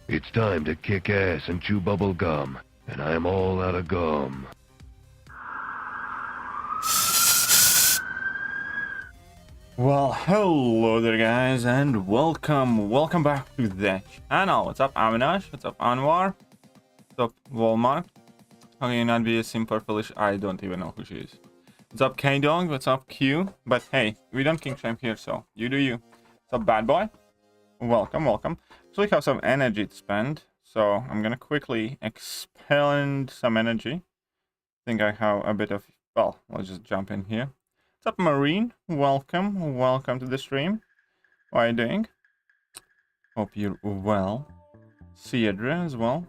It's time to kick ass and chew bubble gum, and I'm all out of gum. Well, hello there guys, and welcome back to the channel. What's up, Avinash? What's up, Anwar? What's up, Walmart? How can you not be a simple foolish? I don't even know who she is. What's up, K-Dog? What's up, Q? But hey, we don't king shame here, so you do you. What's up, bad boy? Welcome. So we have some energy to spend, so I'm gonna quickly expend some energy. I think I have a bit of, well, let's just jump in here. What's up, Marine? Welcome to the stream. How are you doing? Hope you're well. Cedra as well.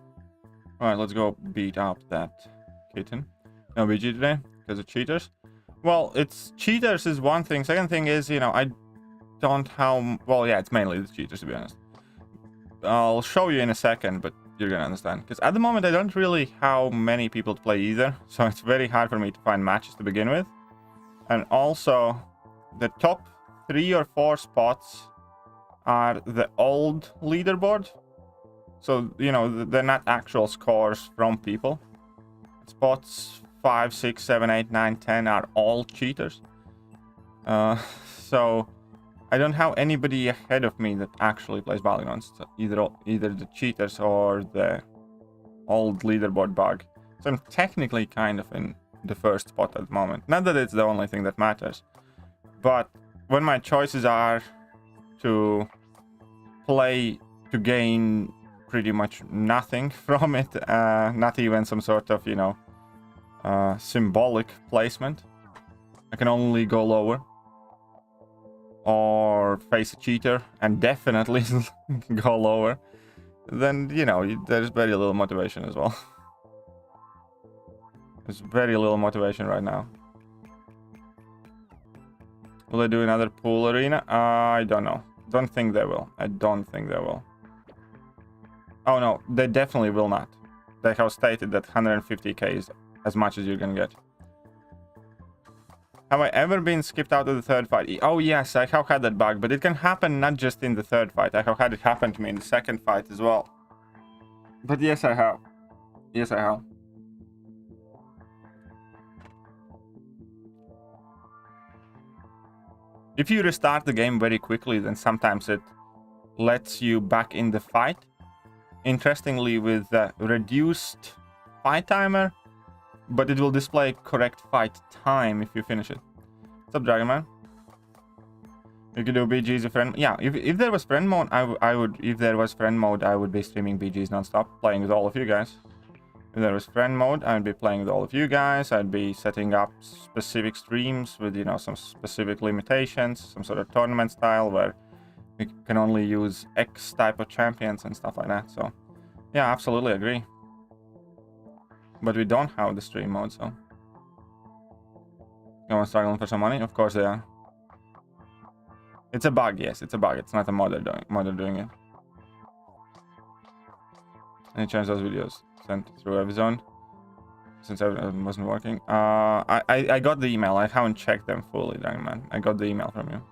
Alright, let's go beat up that kitten. No BG today, because of cheaters. Well, it's cheaters is one thing. Second thing is, you know, I don't have... Well, yeah, it's mainly the cheaters, to be honest. I'll show you in a second, but you're gonna understand. Because at the moment, I don't really have many people to play either. So it's very hard for me to find matches to begin with. And also, the top 3 or 4 spots are the old leaderboard. So, you know, they're not actual scores from people. Spots 5, 6, 7, 8, 9, 10 are all cheaters. So, I don't have anybody ahead of me that actually plays Battleg. So either the cheaters or the old leaderboard bug. So I'm technically kind of in the first spot at the moment. Not that it's the only thing that matters, but when my choices are to play to gain pretty much nothing from it, not even some sort of, you know, symbolic placement, I can only go lower or face a cheater and definitely go lower, then, you know, there's very little motivation as well. There's very little motivation right now. Will they do another pool arena? I don't know. Don't think they will. I don't think they will. Oh no, they definitely will not. They have stated that 150k is as much as you can get. Have I ever been skipped out of the third fight? Oh yes, I have had that bug, but it can happen not just in the third fight. I have had it happen to me in the second fight as well. But yes, I have. Yes, I have. If you restart the game very quickly, then sometimes it lets you back in the fight. Interestingly, with the reduced fight timer, but it will display correct fight time if you finish it. What's up, Dragon Man? You could do BGs with friend. Yeah, if there was friend mode, I would. If there was friend mode, I would be streaming BGs non-stop, playing with all of you guys. If there was friend mode, I'd be playing with all of you guys. I'd be setting up specific streams with, you know, some specific limitations, some sort of tournament style where you can only use X type of champions and stuff like that. So, yeah, absolutely agree. But we don't have the stream mode, so. Everyone's struggling for some money? Of course they are. It's a bug, yes, it's a bug. It's not a modder doing it. Any chance those videos sent through Everzone? Since I wasn't working. I got the email. I haven't checked them fully, Dragon Man. I got the email from you.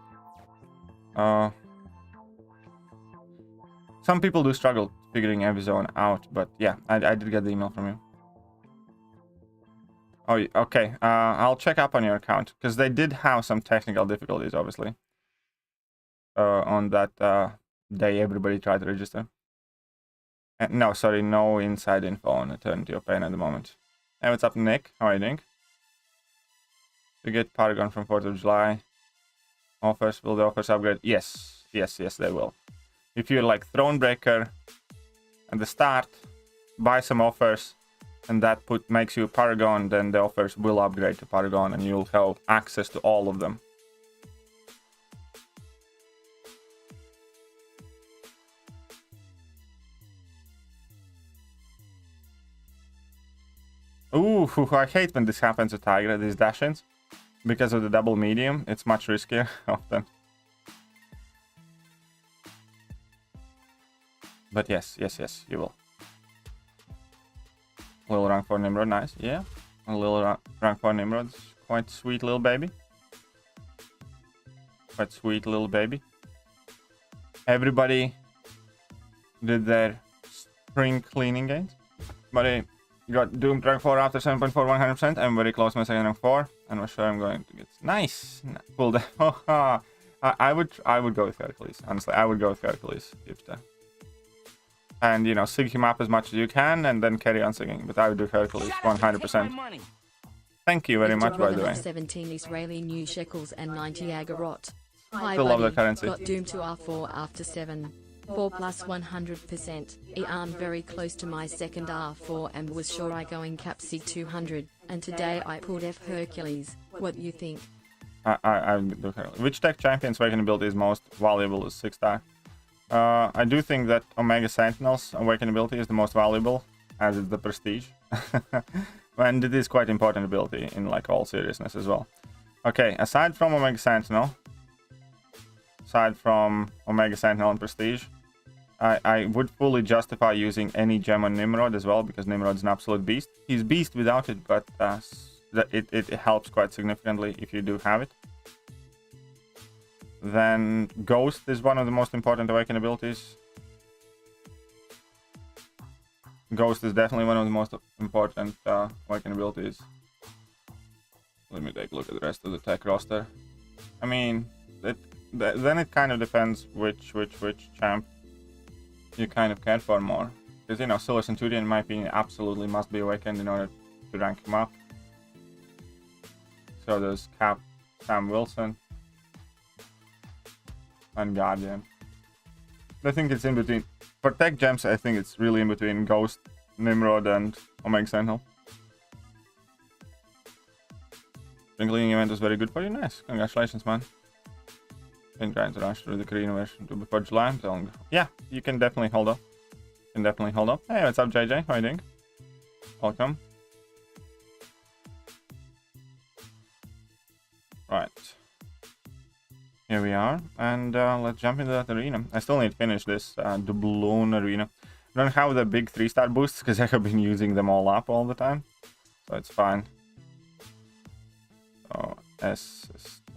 Some people do struggle figuring Everzone out, but yeah, I did get the email from you. Oh, okay. I'll check up on your account, because they did have some technical difficulties, obviously. On that day everybody tried to register. No, sorry, no inside info on Eternity of Pain at the moment. Hey, what's up, Nick? How are you doing? To get Paragon from 4th of July. Offers, will the offers upgrade? Yes, they will. If you're like Thronebreaker at the start, buy some offers, and that makes you Paragon, then the offers will upgrade to Paragon, and you'll have access to all of them. Ooh, I hate when this happens to Tiger, these dash-ins. Because of the double medium, it's much riskier often. But yes, you will. Little rank 4 Nimrod, nice, yeah. A little rank 4 Nimrod, quite sweet little baby. Quite sweet little baby. Everybody did their spring cleaning gains. But got Doom Drag 4 after 7.4 100%. I'm very close to my second rank 4. And I'm sure I'm going to get nice. Cool. I would go with Hercules. Honestly, I would go with Hercules. And you know, sig him up as much as you can and then carry on singing. But I would do Hercules 100%. Thank you very much, by the way. 17 Israeli new shekels and 90 agarot. Hi, Still love the currency. Got Doom to R4 after 7. 4 plus 100%. I'm very close to my second R4 and was sure I going cap sig 200. And today I pulled F Hercules. What you think? I do Hercules. Which tech champion's Awakening ability is most valuable is 6-star? I do think that Omega Sentinel's Awakening ability is the most valuable, as is the Prestige. And it is quite important ability in like all seriousness as well. Okay, aside from Omega Sentinel, and Prestige, I would fully justify using any gem on Nimrod as well, because Nimrod's an absolute beast. He's beast without it, but it helps quite significantly if you do have it. Then Ghost is one of the most important Awakening abilities. Ghost is definitely one of the most important Awakening abilities. Let me take a look at the rest of the tech roster. I mean, then it kind of depends which champ you kind of care for more. Because, you know, Silver Centurion, in my opinion, absolutely must be awakened in order to rank him up. So there's Cap, Sam Wilson, and Guardian. I think it's in between. For tech gems, I think it's really in between Ghost, Nimrod, and Omega Sentinel. Sprinkling event was very good for you. Nice. Congratulations, man. Been trying to rush through the Korean version before July. I'm telling you. Yeah, you can definitely hold up. Hey, what's up, JJ? How are you doing? Welcome. Right. Here we are. And let's jump into that arena. I still need to finish this doubloon arena. I don't have the big 3-star boosts because I have been using them all up all the time. So it's fine. So,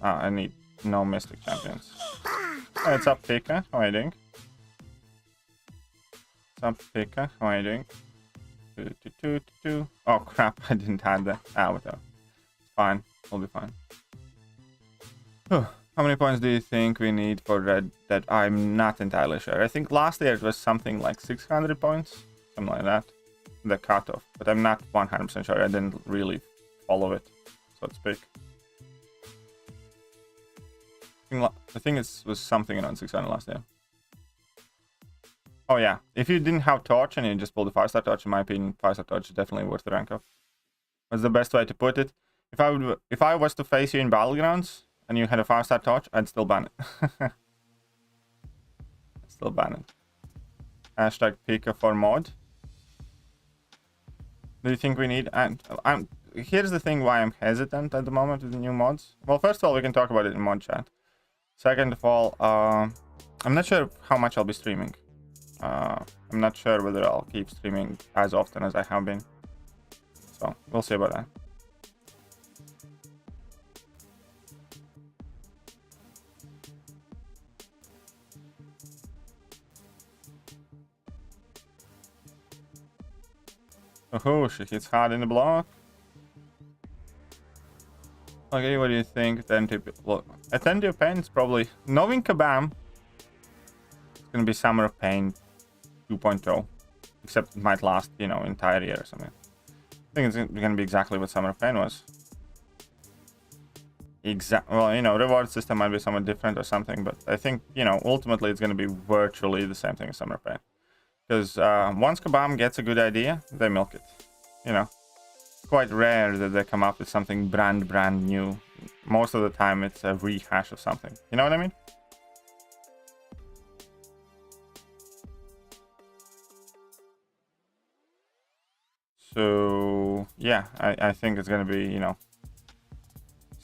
I need no Mystic Champions. Hey, what's up, Pika? How are you doing? What's up, Pika? How are you doing? Oh, crap. I didn't have that. Whatever. It's fine. We'll be fine. How many points do you think we need for Red Dead? I'm not entirely sure. I think last year it was something like 600 points. Something like that. The cutoff. But I'm not 100% sure. I didn't really follow it, so to speak. I think it was something around 600 last year. Oh yeah, if you didn't have Torch and you just pulled a 5-star Torch, in my opinion, 5-star Torch is definitely worth the rank of. What's the best way to put it? If I was to face you in Battlegrounds and you had a 5-star Torch, I'd still ban it. Still ban it. Hashtag Pika for mod. Do you think we need... here's the thing why I'm hesitant at the moment with the new mods. Well, first of all, we can talk about it in mod chat. Second of all, I'm not sure how much I'll be streaming. I'm not sure whether I'll keep streaming as often as I have been. So, we'll see about that. Oh, she hits hard in the block. Okay, what do you think? Look, Attentive Pain is probably... Knowing Kabam, it's gonna be Summer of Pain 2.0. Except it might last, you know, entire year or something. I think it's gonna be exactly what Summer of Pain was. Well, you know, reward system might be somewhat different or something, but I think, you know, ultimately it's gonna be virtually the same thing as Summer of Pain. Because once Kabam gets a good idea, they milk it. You know, it's quite rare that they come up with something brand new. Most of the time, it's a rehash of something. You know what I mean? So, yeah, I think it's going to be, you know,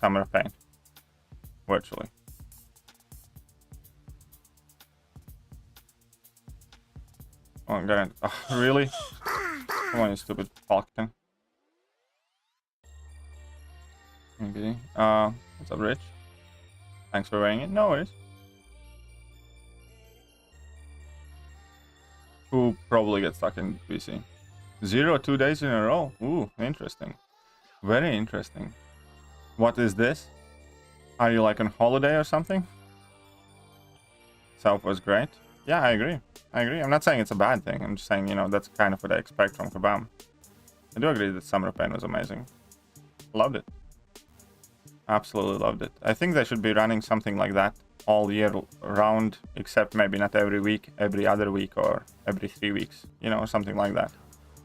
Summer of Pain. Virtually. Oh, I'm gonna... Oh, really? Come on, you stupid falcon. Okay. What's up, Rich? Thanks for wearing it. No worries. who probably gets stuck in PC. 0 2 days in a row. Ooh, interesting. Very interesting. What is this? Are you like on holiday or something? Self was great. Yeah, I agree. I agree. I'm not saying it's a bad thing. I'm just saying, you know, that's kind of what I expect from Kabam. I do agree that Summer of Pain was amazing. Loved it. Absolutely loved it. I think they should be running something like that all year round, except maybe not every week, every other week, or every 3 weeks, you know, something like that.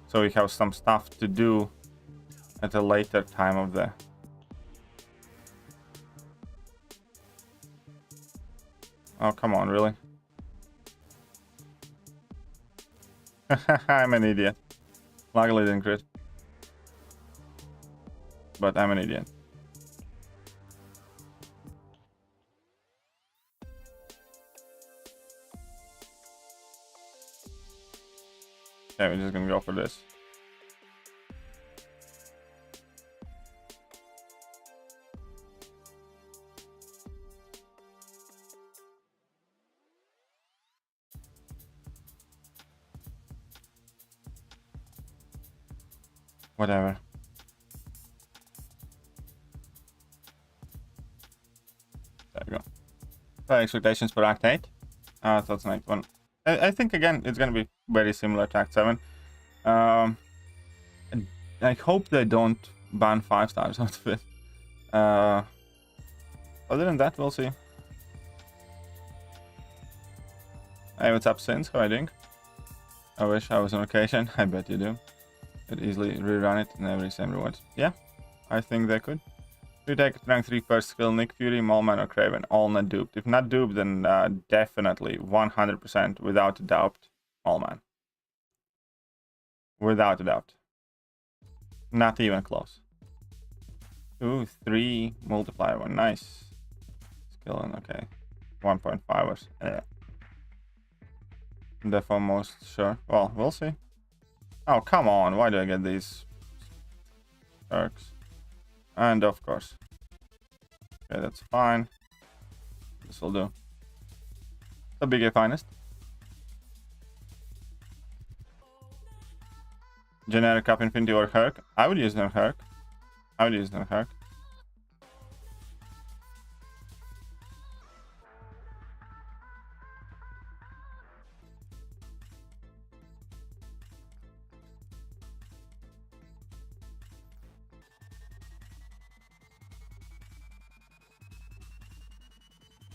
So we have some stuff to do at a later time of the... Oh, come on, really? I'm an idiot. Luckily didn't crit. But I'm an idiot. Okay, we're just gonna go for this. Whatever. There we go. Expectations for Act 8. Thoughts on Act 1. I think, again, it's going to be very similar to Act 7. I hope they don't ban 5 stars out of it. Other than that, we'll see. Hey, what's up, Sins? How are you doing? I wish I was on occasion. I bet you do. Could easily rerun it in every same rewards. Yeah, I think they could. You take rank 3 first skill, Nick Fury, Maulman, or Craven, all not duped. If not duped, then definitely 100% without a doubt, Maulman. Without a doubt. Not even close. 2, 3, multiplier 1, nice. Skill on, okay. 1.5 hours. Defo most sure. Well, we'll see. Oh, come on. Why do I get these perks? And of course. Okay, that's fine. This will do. The big finest. Generic up Infinity or Herc. I would use them Herc. I would use them Herc.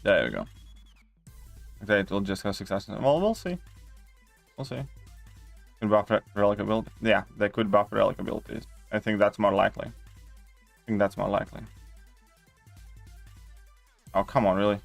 There we go. Okay, it will just have success. Well, we'll see. We'll see. Could buff relic ability. Yeah, they could buff relic abilities. I think that's more likely. Oh, come on, really?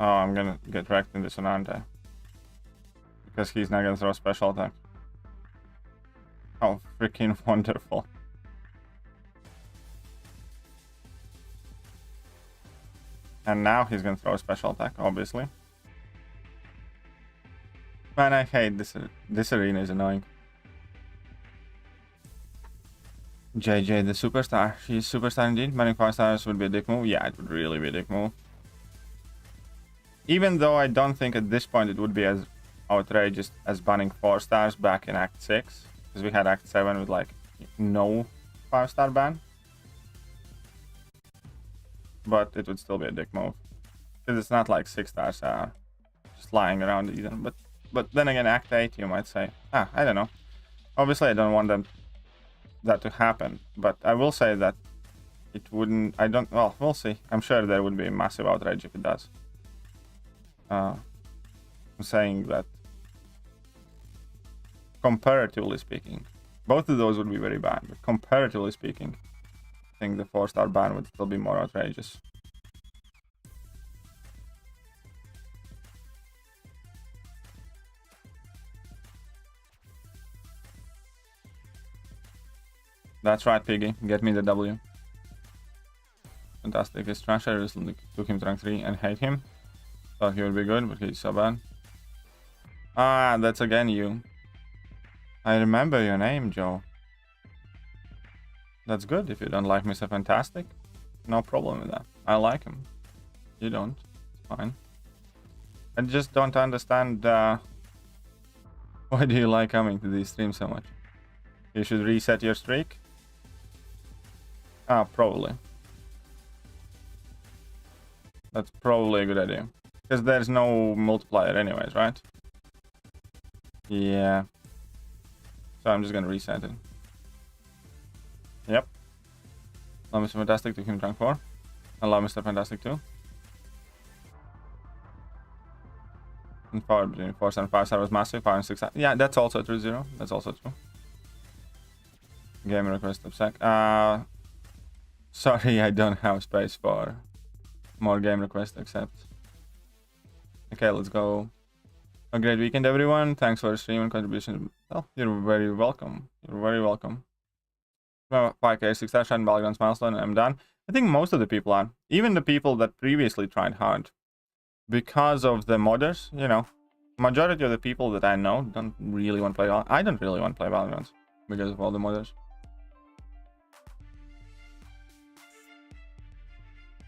Oh, I'm gonna get wrecked in this one, aren't I? Because he's not gonna throw a special attack. Oh, freaking wonderful. And now he's gonna throw a special attack, obviously. Man, I hate this. This arena is annoying. JJ, the superstar. She's superstar indeed. Banning 5 stars would be a dick move. Yeah, it would really be a dick move. Even though I don't think at this point it would be as outrageous as banning 4 stars back in Act 6. Because we had Act 7 with like no 5-star ban. But it would still be a dick move. Because it's not like 6 stars are just lying around either. But then again, Act 8 you might say. I don't know. Obviously I don't want that to happen. But I will say that it wouldn't... Well, we'll see. I'm sure there would be a massive outrage if it does. I'm saying that comparatively speaking, both of those would be very bad, but comparatively speaking, I think the 4-star ban would still be more outrageous. That's right, Piggy. Get me the W. Fantastic. His trash. I recently took him to rank 3 and hate him. Thought he would be good, but he's so bad. That's again you. I remember your name, Joe. That's good. If you don't like Mr. Fantastic, no problem with that. I like him. You don't. It's fine. I just don't understand why do you like coming to these streams so much? You should reset your streak? Ah, probably. That's probably a good idea. Because there's no multiplier anyways, right? Yeah. So I'm just gonna reset it. Yep. Allow Mr. Fantastic to him drunk 4. Allow Mr. Fantastic too. And 4 between 4 and 5 star was massive. 5 and 6. Yeah, that's also true, Zero. That's also true. Game request of sec. Sorry, I don't have space for more game requests except. Okay, let's go. A great weekend, everyone. Thanks for the stream and contribution. Well, you're very welcome. You're very welcome. 5k, 6 star, and Battleg's milestone, and I'm done. I think most of the people are. Even the people that previously tried hard. Because of the modders, you know. Majority of the people that I know don't really want to play Battlegrounds. I don't really want to play Battlegrounds because of all the modders.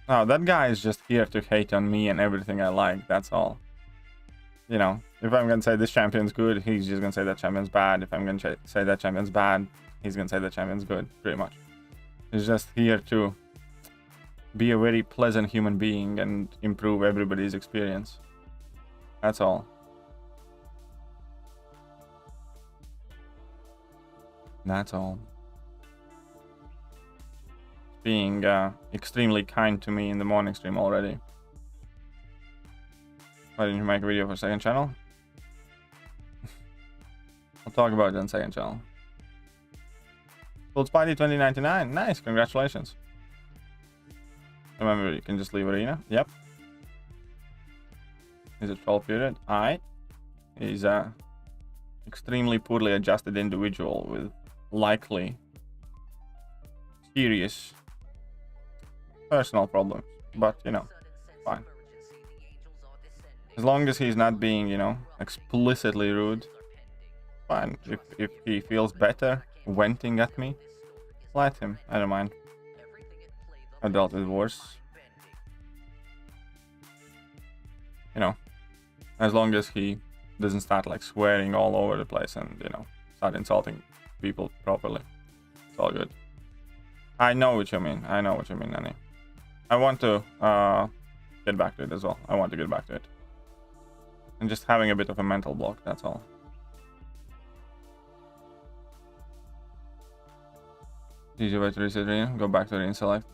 No, that guy is just here to hate on me and everything I like, that's all. You know, if I'm gonna say this champion's good, he's just gonna say that champion's bad. If I'm gonna say that champion's bad, he's gonna say that champion's good, pretty much. He's just here to be a very pleasant human being and improve everybody's experience. That's all. That's all. Being extremely kind to me in the morning stream already. Why didn't you make a video for second channel? I'll talk about it on second channel. Gold Spidey 2099. Nice, congratulations. Remember, you can just leave arena. Yep. He's a troll period. Alright. He's a extremely poorly adjusted individual with likely serious personal problems. But, you know, fine. As long as he's not being, you know, explicitly rude, fine. If he feels better venting at me, let him. I don't mind. I dealt with worse. You know, as long as he doesn't start like swearing all over the place and, you know, start insulting people properly. It's all good. I know what you mean. I know what you mean, Nanny. I want to get back to it as well. I want to get back to it. And just having a bit of a mental block, that's all. Easy way to reset arena. Go back to arena select.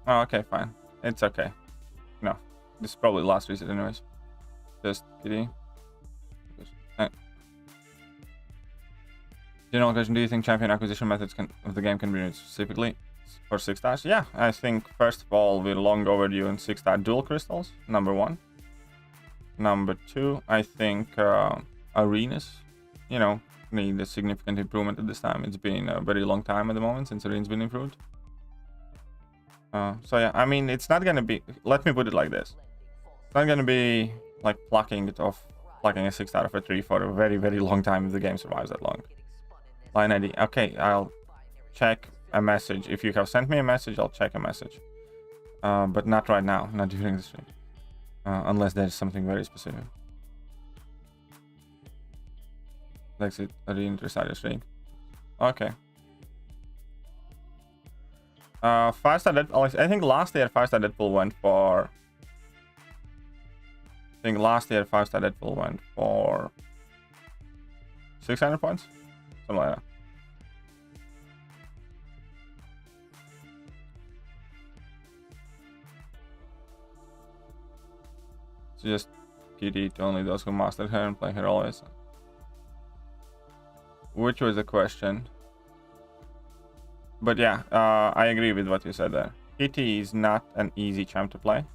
Oh, okay, fine. It's okay. No, this is probably the last reset anyways. Just kidding. General question, do you think champion acquisition methods of the game can be used specifically for 6 stars? Yeah, I think first of all, we're long overdue in 6 star dual crystals, number 1. Number 2, I think arenas, you know, need a significant improvement at this time. It's been a very long time at the moment since arena's been improved. So yeah, I mean, it's not gonna be, let me put it like this. It's not gonna be like plucking a 6 out of a 3 for a very, very long time if the game survives that long. Line ID. Okay, I'll check a message. If you have sent me a message, I'll check a message. But not right now, not during the stream. Unless there's something very specific. Exit arena restart your stream. Okay. 5-star Deadpool. I think last year 5-star Deadpool went for. I think last year 5-star Deadpool went for 600 points, something like that. So just PD to only those who mastered her and play her always. Which was the question. But yeah, I agree with what you said there. Kitty is not an easy champ to play.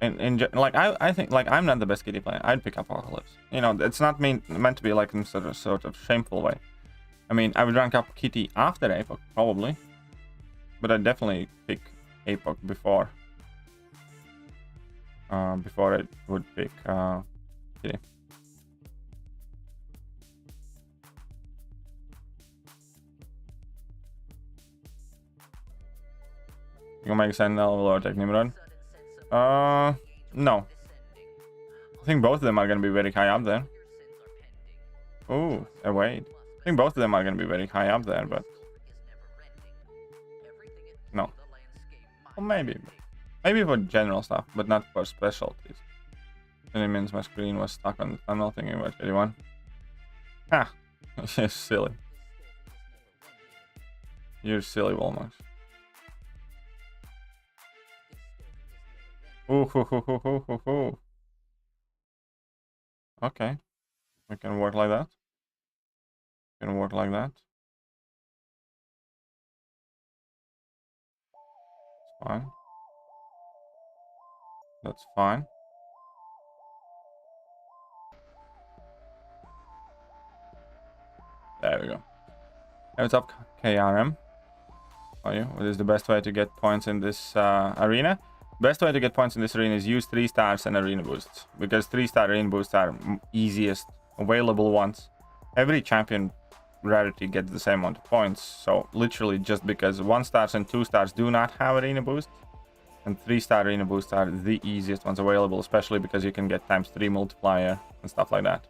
And like I think like I'm not the best Kitty player. I'd pick up Apocalypse. You know, it's not meant to be like in sort of shameful way. I mean, I would rank up Kitty after Apoc probably, but I'd definitely pick Apoc before. Before I would pick Kitty. You can make Sentinel or take Nimrod. No. I think both of them are gonna be very high up there. Oh, wait. I think both of them are gonna be very high up there, but no. Well, maybe. Maybe for general stuff, but not for specialties. And it means my screen was stuck on the tunnel thinking about 81. Ha! You're silly. You're silly, Walmart. Ooh. Okay. We can work like that. We can work like that. It's fine. That's fine. There we go. Hey, what's up, KRM? How are you? What is the best way to get points in this arena? Best way to get points in this arena is use 3 stars and arena boosts, because 3-star arena boosts are easiest available ones. Every champion rarity gets the same amount of points, so literally just because 1 stars and 2 stars do not have arena boosts, and 3-star arena boosts are the easiest ones available, especially because you can get ×3 multiplier and stuff like that.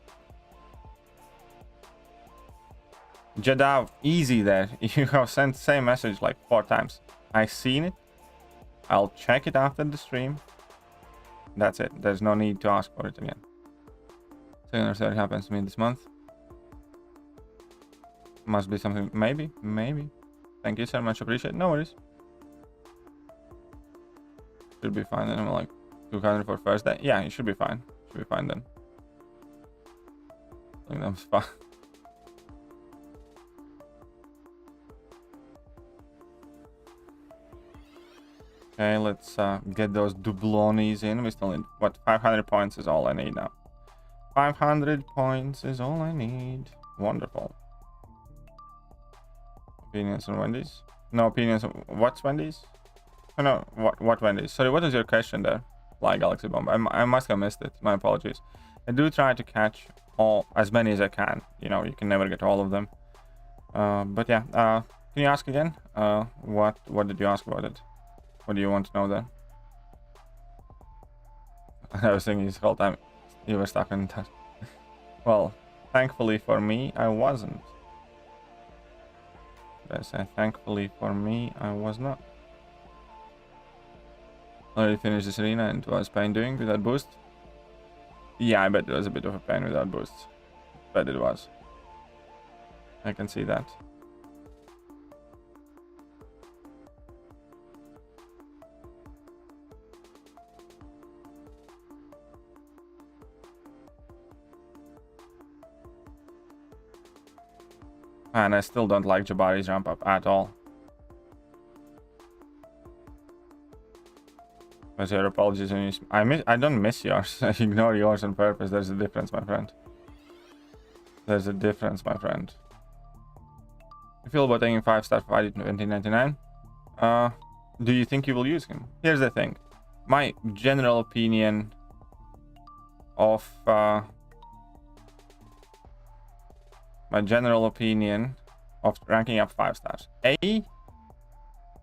Jadav, easy there. You have sent the same message like 4 times. I seen it. I'll check it after the stream. That's it. There's no need to ask for it again. Second or third happens to me this month. Must be something. Maybe. Thank you so much. Appreciate it. No worries. Should be fine then. I'm like 200 for first day. Yeah, you should be fine. Should be fine then. I think that's fine. Okay, let's get those dublonis in. We still need, what, 500 points is all I need now. 500 points is all I need. Wonderful. Opinions on Wendy's? No opinions on what's Wendy's? Oh, no, what Wendy's? Sorry, what is your question there? Fly Galaxy Bomb. I must have missed it. My apologies. I do try to catch as many as I can. You know, you can never get all of them. But yeah, can you ask again? What did you ask about it? What do you want to know then? I was thinking this whole time you were stuck in that. Well, thankfully for me, I wasn't. Did I say thankfully for me, I was not. Already finished this arena and it was pain doing without boost? Yeah, I bet it was a bit of a pain without boost. Bet it was. I can see that. And I still don't like Jabari's ramp up at all. But your apologies when you I don't miss yours. I ignore yours on purpose. There's a difference, my friend. There's a difference, my friend. You feel about taking 5-star fight in 2099? Do you think you will use him? Here's the thing. My general opinion of ranking up 5 stars.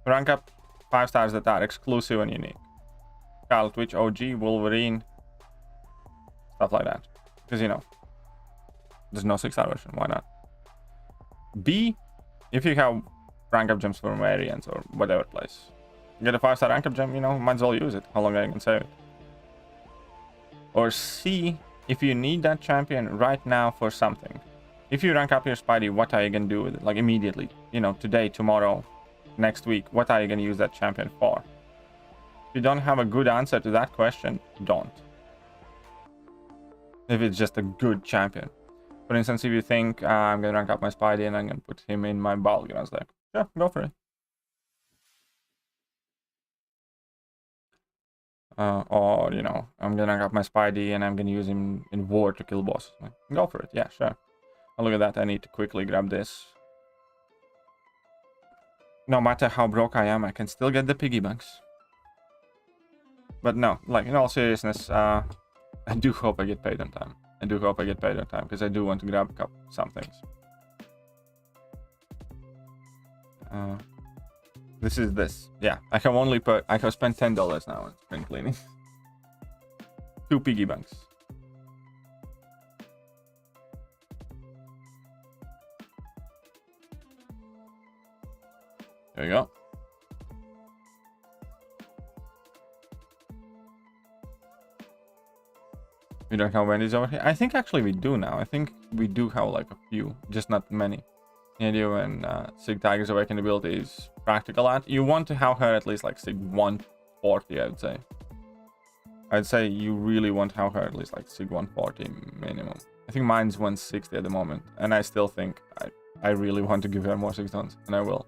Rank up 5 stars that are exclusive and unique. Carl, Twitch, OG, Wolverine, stuff like that. Because, you know, there's no 6-star version. Why not? B, if you have rank up gems from variants or whatever place, get a 5-star rank up gem, you know, might as well use it. How long I can save it? Or C, if you need that champion right now for something. If you rank up your Spidey, what are you going to do with it? Like immediately, you know, today, tomorrow, next week, what are you going to use that champion for? If you don't have a good answer to that question, don't. If it's just a good champion. For instance, if you think I'm going to rank up my Spidey and I'm going to put him in my bulk, and I was like, yeah, go for it. Or, you know, I'm going to rank up my Spidey and I'm going to use him in war to kill bosses. Like, go for it, yeah, sure. Oh, look at that, I need to quickly grab this. No matter how broke I am, I can still get the piggy banks. But no, like, in all seriousness, I do hope I get paid on time. I do hope I get paid on time, because I do want to grab some things. This is this. Yeah, I have only put. I have spent $10 now on spring cleaning. 2 piggy banks. There we go. We don't have Wendy's over here. I think actually we do now. I think we do have like a few, just not many. Nedu and Sig Tiger's Awakened ability is practical at. You want to have her at least like Sig 140, I would say. I'd say you really want to have her at least like Sig 140 minimum. I think mine's 160 at the moment. And I still think I really want to give her more 6 tons. And I will.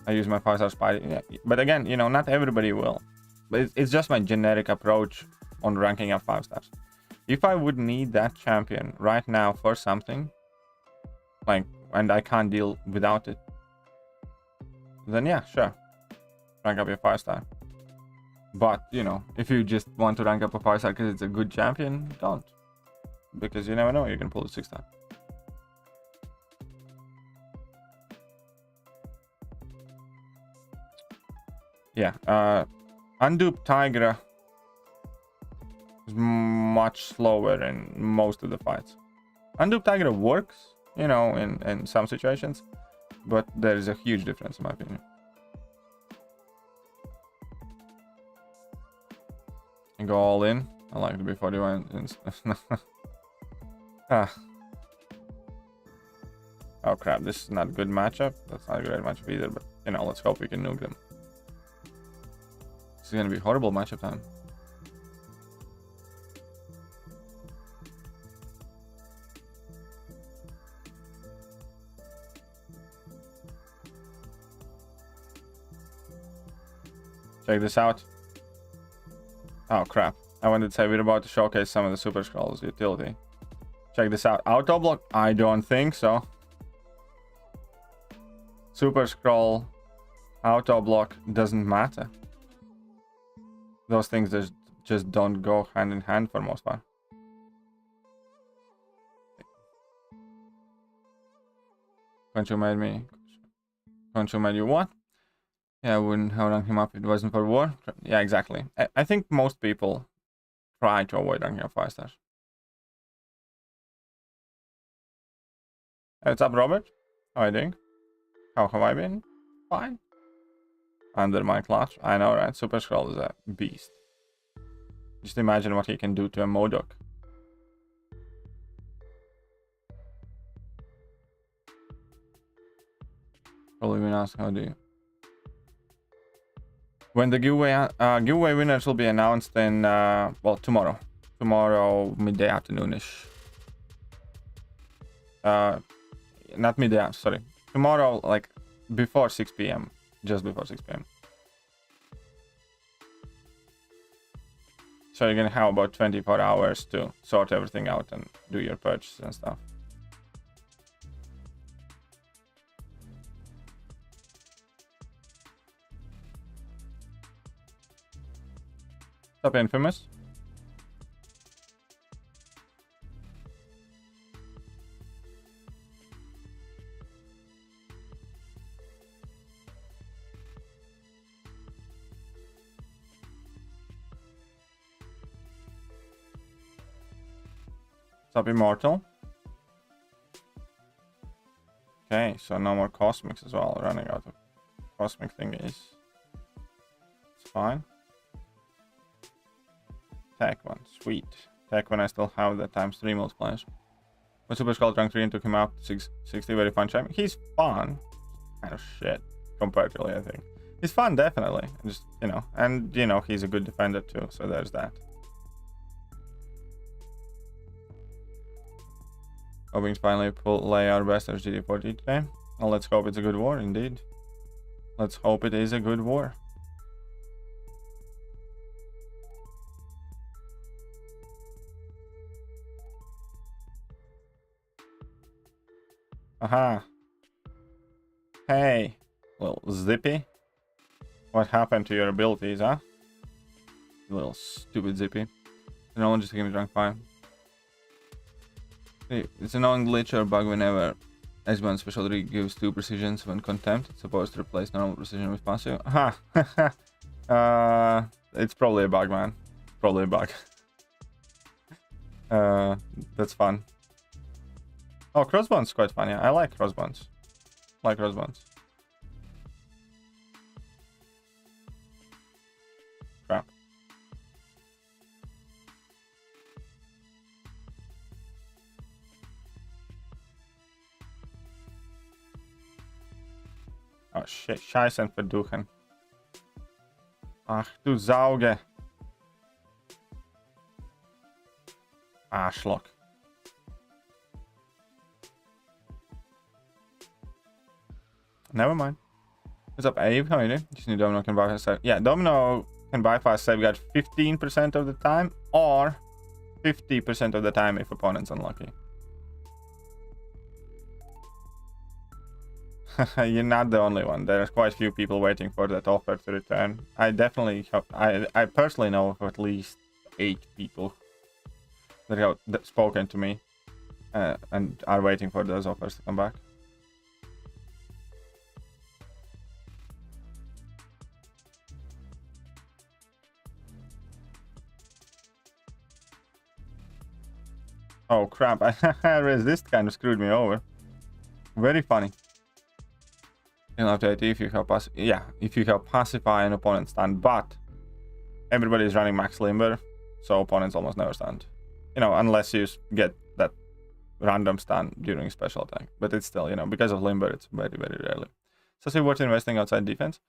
I use my 5-star spy. Yeah. But again, you know, not everybody will. But it's just my generic approach on ranking up 5 stars. If I would need that champion right now for something, like, and I can't deal without it, then yeah, sure. Rank up your 5-star. But, you know, if you just want to rank up a 5-star because it's a good champion, don't. Because you never know, you can pull a 6-star. Yeah, Unduped Tigra is much slower in most of the fights. Unduped Tigra works, you know, in some situations, but there is a huge difference in my opinion. And go all in. I like the B41. Oh crap, this is not a good matchup. That's not a great matchup either, but you know, let's hope we can nuke them. This is gonna be horrible matchup time. Check this out. Oh crap. I wanted to say we're about to showcase some of the Super Scroll's utility. Check this out. Auto block? I don't think so. Super Scroll, auto block doesn't matter. Those things just don't go hand in hand for most part. Conchu made me. Conchu made you what? Yeah, I wouldn't have ranked him up if it wasn't for war. Yeah, exactly. I think most people try to avoid ranking up 5 stars. Hey, what's up, Robert? How are you doing? How have I been? Fine. Under my clutch. I know, right? Super Scroll is a beast. Just imagine what he can do to a Modok. Probably been asked, how do you? When the giveaway winners will be announced in, well, tomorrow. Tomorrow, midday afternoonish. Not midday, sorry. Tomorrow, like, before 6 p.m. Just before 6 p.m. So you're gonna have about 24 hours to sort everything out and do your purchases and stuff. What's up, Infamous? What's up, Immortal? Okay, so no more Cosmics as well. Running out of Cosmic thingies. It's fine. Tech one, sweet. Tech one, I still have the ×3 multipliers. But Super Skull rank 3 and took him up to 660. Very fun champion. He's fun. Kind of shit comparatively, I think. He's fun, definitely. Just, you know, and you know, he's a good defender too. So there's that. Hoping to finally play our best as GD40 today. Well, let's hope it's a good war, indeed. Let's hope it is a good war. Aha. Hey, little Zippy. What happened to your abilities, huh? You little stupid Zippy. No one just gave me rank 5. It's a known glitch or bug whenever S1 special rig gives 2 precisions when contempt. It's supposed to replace normal precision with passive. Ha! It's probably a bug, man. Probably a bug. That's fun. Oh, crossbones quite fun, yeah. I like crossbones. Like crossbones. Crap. Oh shit, scheißen verduchen. Ach du Sauge. Arschloch. Nevermind. What's up, Abe? How are you doing? Just need Domino can bypass save. Yeah, Domino can bypass safeguard 15% of the time or 50% of the time if opponent's unlucky. You're not the only one. There's quite a few people waiting for that offer to return. I definitely have, I personally know of at least 8 people that have spoken to me and are waiting for those offers to come back. Oh crap, resist kind of screwed me over. Very funny. You'll have to IT if you have if you have pacify an opponent's stand, but everybody is running max limber, so opponents almost never stand. You know, unless you get that random stun during special attack. But it's still, you know, because of limber, it's very, very rarely. So see what's investing outside defense.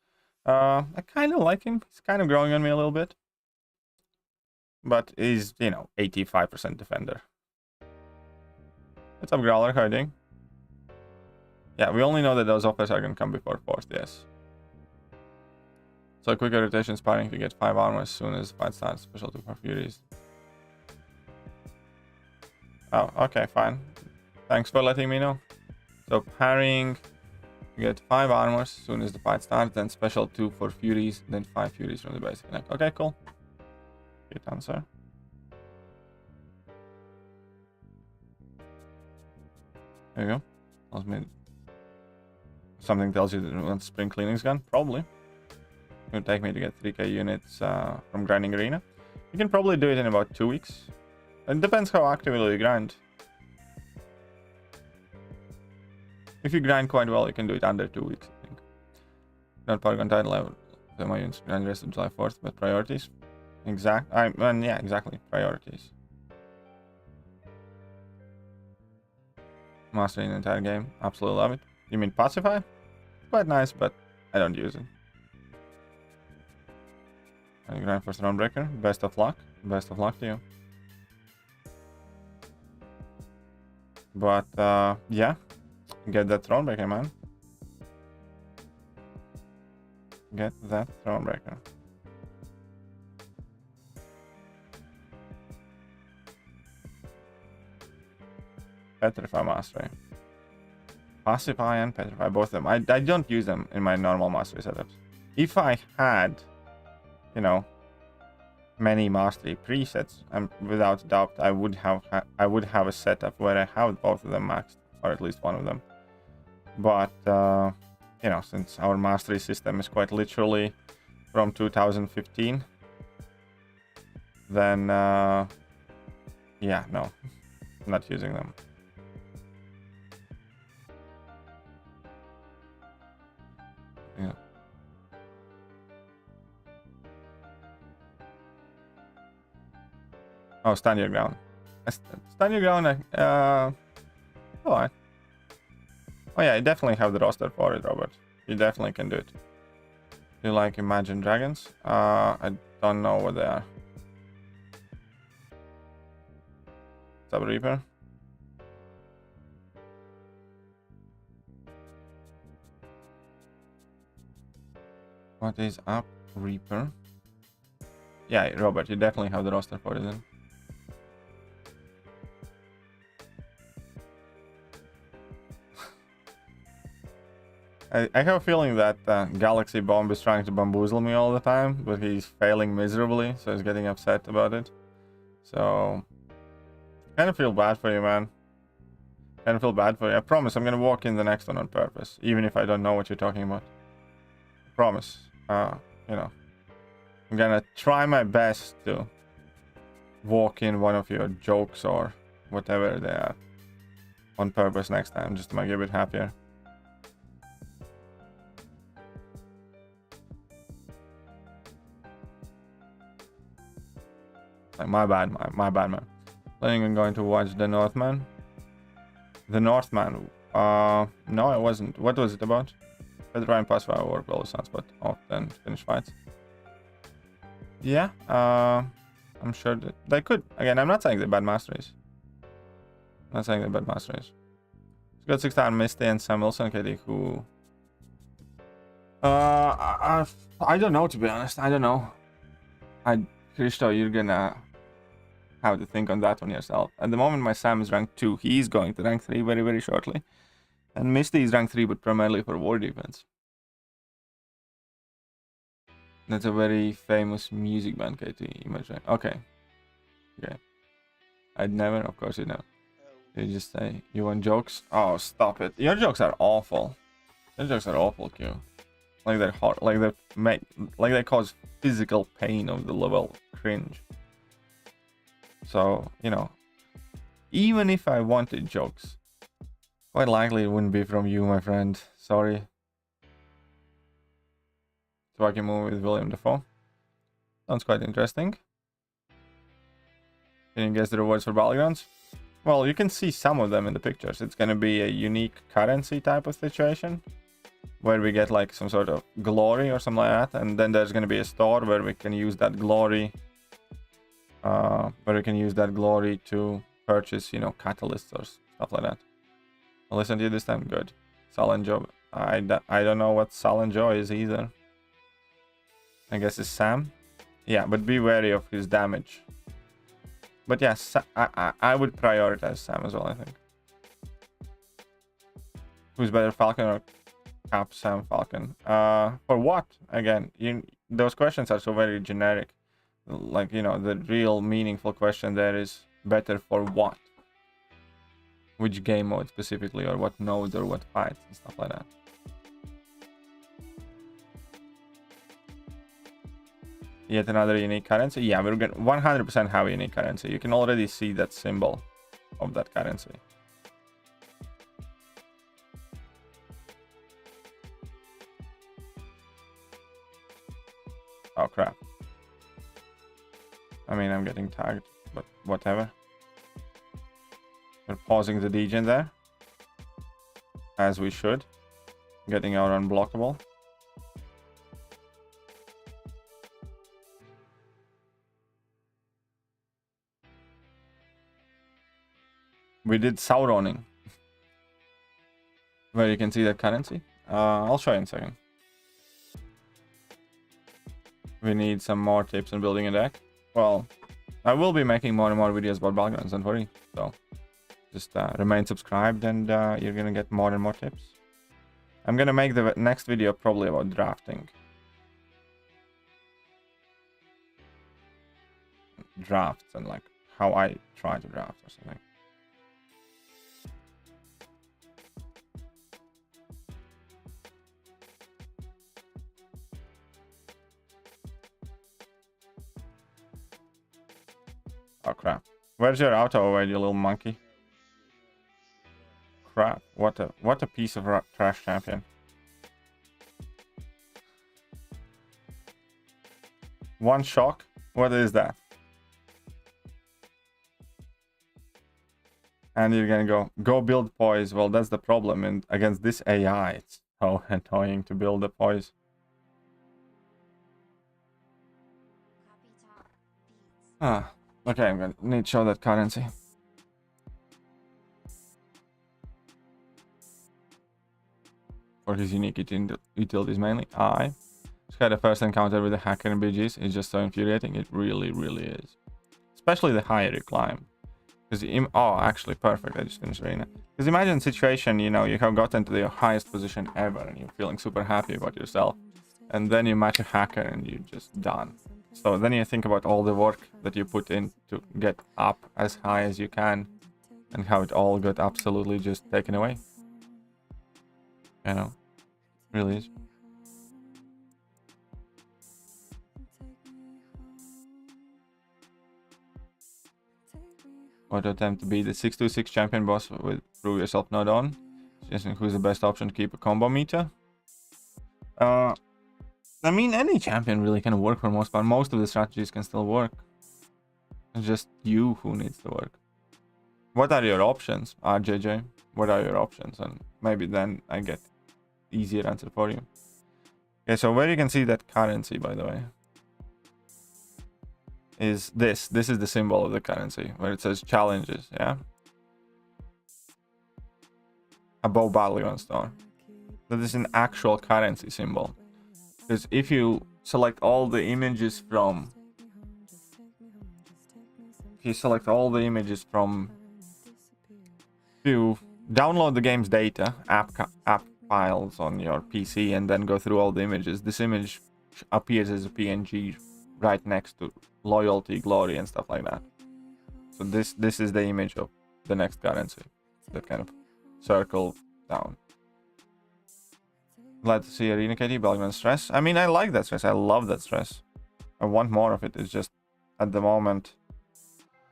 I kind of like him. He's kind of growing on me a little bit. But he's, you know, 85% defender. What's up, Growler? How are you doing? Yeah, we only know that those offers are going to come before 4th, yes. So quicker rotation sparring to get 5 armor as soon as the fight starts. Special 2 for Furies. Oh, okay, fine. Thanks for letting me know. So parrying, you get 5 armor as soon as the fight starts, then special 2 for Furies, then 5 Furies from the basic attack. Okay, cool. Good answer. There you go. Something tells you that you want Spring Cleaning's gun? Probably. It would take me to get 3k units from grinding arena. You can probably do it in about 2 weeks. It depends how actively you grind. If you grind quite well, you can do it under 2 weeks, I think. Not part Untitled level. So my units grind the rest of July 4th, but priorities. Yeah, exactly. Priorities. Mastering the entire game. Absolutely love it. You mean Pacify? Quite nice, but I don't use it. And grind for Thronebreaker. Best of luck. Best of luck to you. But, yeah. Get that Thronebreaker, man. Get that Thronebreaker. Petrify Mastery. Pacify and Petrify, both of them. I don't use them in my normal Mastery setups. If I had, you know, many Mastery presets, without doubt, I would have a setup where I have both of them maxed, or at least one of them. But, you know, since our Mastery system is quite literally from 2015, then, yeah, no, I'm not using them. Yeah. Oh, stand your ground. Stand your ground. Alright. Oh yeah, you definitely have the roster for it, Robert. You definitely can do it. Do you like Imagine Dragons? I don't know what they are. Sub Reaper. What is up, Reaper? Yeah, Robert, you definitely have the roster for it then. I have a feeling that Galaxy Bomb is trying to bamboozle me all the time, but he's failing miserably, so he's getting upset about it. So, kind of feel bad for you, man. Kind of feel bad for you. I promise I'm gonna walk in the next one on purpose, even if I don't know what you're talking about. I promise. You know, I'm gonna try my best to walk in one of your jokes or whatever they are on purpose next time, just to make you a bit happier. Like, my bad, man. Planning on going to watch The Northman. The Northman. No, I wasn't. What was it about? Better try and pass fire work well sunspot off then finish fights. Yeah, I'm sure that they could. Again, I'm not saying they're bad masteries. I'm not saying they're bad masteries. It's got 6-star Misty and Sam Wilson, KD, who... I don't know, to be honest. I don't know. Christo, you're gonna have to think on that one yourself. At the moment, my Sam is rank 2. He's going to rank 3 very, very shortly. And Misty is rank 3, but primarily for war defense. That's a very famous music band, KT. Imagine. Okay. Okay. I'd never, of course you know. You just say, you want jokes? Oh, stop it. Your jokes are awful. Your jokes are awful, Q. Like they're hard, like they cause physical pain of the level cringe. So, you know, even if I wanted jokes, quite likely it wouldn't be from you, my friend. Sorry. So I can move with William Dafoe. Sounds quite interesting. Can you guess the rewards for Battlegrounds? Well, you can see some of them in the pictures. It's going to be a unique currency type of situation, where we get like some sort of glory or something like that, and then there's going to be a store where we can use that glory to purchase, you know, catalysts or stuff like that. I'll listen to you this time. Good. Sullen Joe. I don't know what Sullen Joe is either. I guess it's Sam. Yeah, but be wary of his damage. But yes, I would prioritize Sam as well, I think. Who's better, Falcon or Cap? Sam, Falcon. For what? Again, those questions are so very generic. Like, you know, the real meaningful question there is better for what? Which game mode specifically, or what nodes, or what fights, and stuff like that. Yet another unique currency. Yeah, we're gonna 100% have a unique currency. You can already see that symbol of that currency. Oh crap. I mean, I'm getting tagged, but whatever. We're pausing the degen there, as we should. Getting our unblockable. We did Sauroning, where you can see that currency. I'll show you in a second. We need some more tips on building a deck. Well, I will be making more and more videos about battlegrounds, don't worry. So just remain subscribed, and you're gonna get more and more tips. I'm gonna make the next video probably about drafting. Drafts and like how I try to draft or something. Oh crap. Where's your auto away, you little monkey? Crap. What a piece of trash champion. One shock? What is that? And you're gonna go build poise. Well, that's the problem, and against this AI it's so annoying to build a poise. Ah. Okay, I'm gonna need to show that currency. For his unique utilities mainly. I just had a first encounter with the hacker in BGs. It's just so infuriating. It really, really is. Especially the higher you climb. Because oh, actually, perfect. I just finished arena. Because imagine a situation, you know, you have gotten to the highest position ever and you're feeling super happy about yourself. And then you match a hacker and you're just done. So then you think about all the work that you put in to get up as high as you can. and how it all got absolutely just taken away. You know, really is. What attempt to be the 626 champion boss with Prove Yourself Not On? Suggesting who's the best option to keep a combo meter? I mean, any champion really can work for most part. Most of the strategies can still work. It's just you who needs to work. What are your options, RJJ? What are your options? And maybe then I get easier answer for you. Okay, so where you can see that currency, by the way, is this. This is the symbol of the currency, where it says challenges, yeah? Above Battleg store. That is an actual currency symbol. Because if you select all the images from... If you select all the images from... If you download the game's data, app files on your PC, and then go through all the images, this image appears as a PNG right next to loyalty, glory, and stuff like that. So this is the image of the next currency. That kind of circle down. Glad to see Arena KD, Battleg stress. I mean, I like that stress. I love that stress. I want more of it. It's just, at the moment,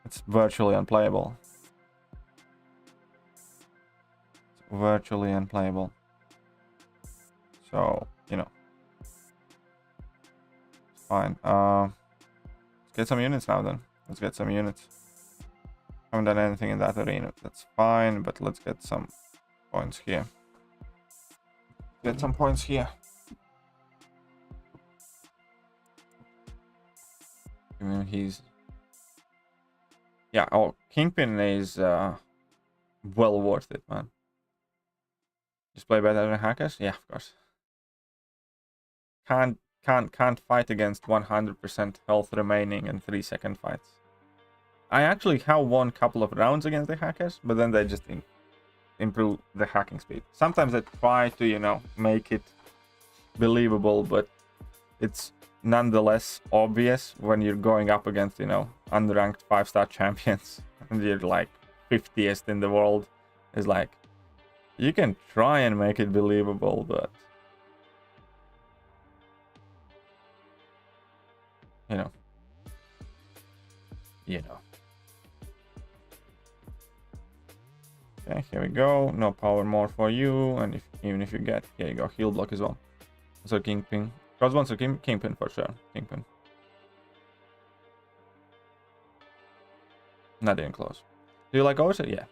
it's virtually unplayable. It's virtually unplayable. So, you know. It's fine. Let's get some units now then. Let's get some units. Haven't done anything in that arena. That's fine, but let's get some points here. Get some points here. I mean, he's... Yeah, oh, Kingpin is well worth it, man. Just play better than hackers? Yeah, of course. Can't fight against 100% health remaining and 3-second fights. I actually have won a couple of rounds against the hackers, but then they just improve the hacking speed. Sometimes I try to, you know, make it believable, but it's nonetheless obvious when you're going up against, you know, unranked 5-star champions and you're like 50th in the world. It's like, you can try and make it believable, but you know. Okay, here we go. No power more for you, and even if you get, here you go, heal block as well. So Kingpin, crossbones or Kingpin for sure. Kingpin. Not even close. Do you like Overseer? Yeah.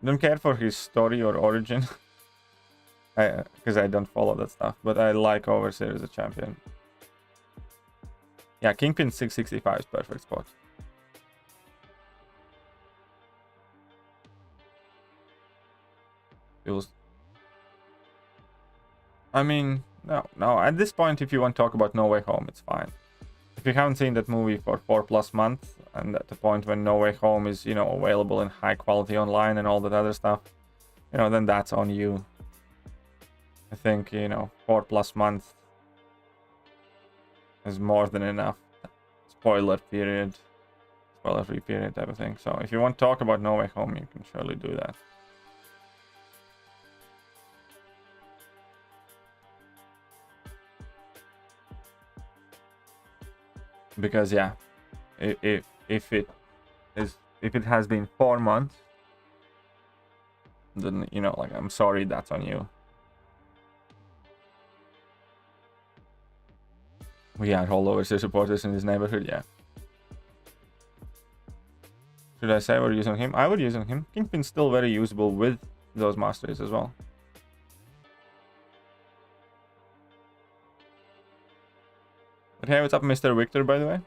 Don't care for his story or origin, because I don't follow that stuff. But I like Overseer as a champion. Yeah, Kingpin 665 is perfect spot. I mean, no. At this point, if you want to talk about No Way Home, it's fine. If you haven't seen that movie for 4+ months, and at the point when No Way Home is, you know, available in high quality online and all that other stuff, you know, then that's on you. I think, you know, 4+ months is more than enough. Spoiler-free period type of thing. So if you want to talk about No Way Home, you can surely do that. Because yeah, if it has been 4 months, then, you know, like, I'm sorry, that's on you. We had all Overseer supporters in this neighborhood, yeah. Should I say we're using him? I would use him. Kingpin's still very usable with those masteries as well. But hey, what's up, Mr. Victor, by the way?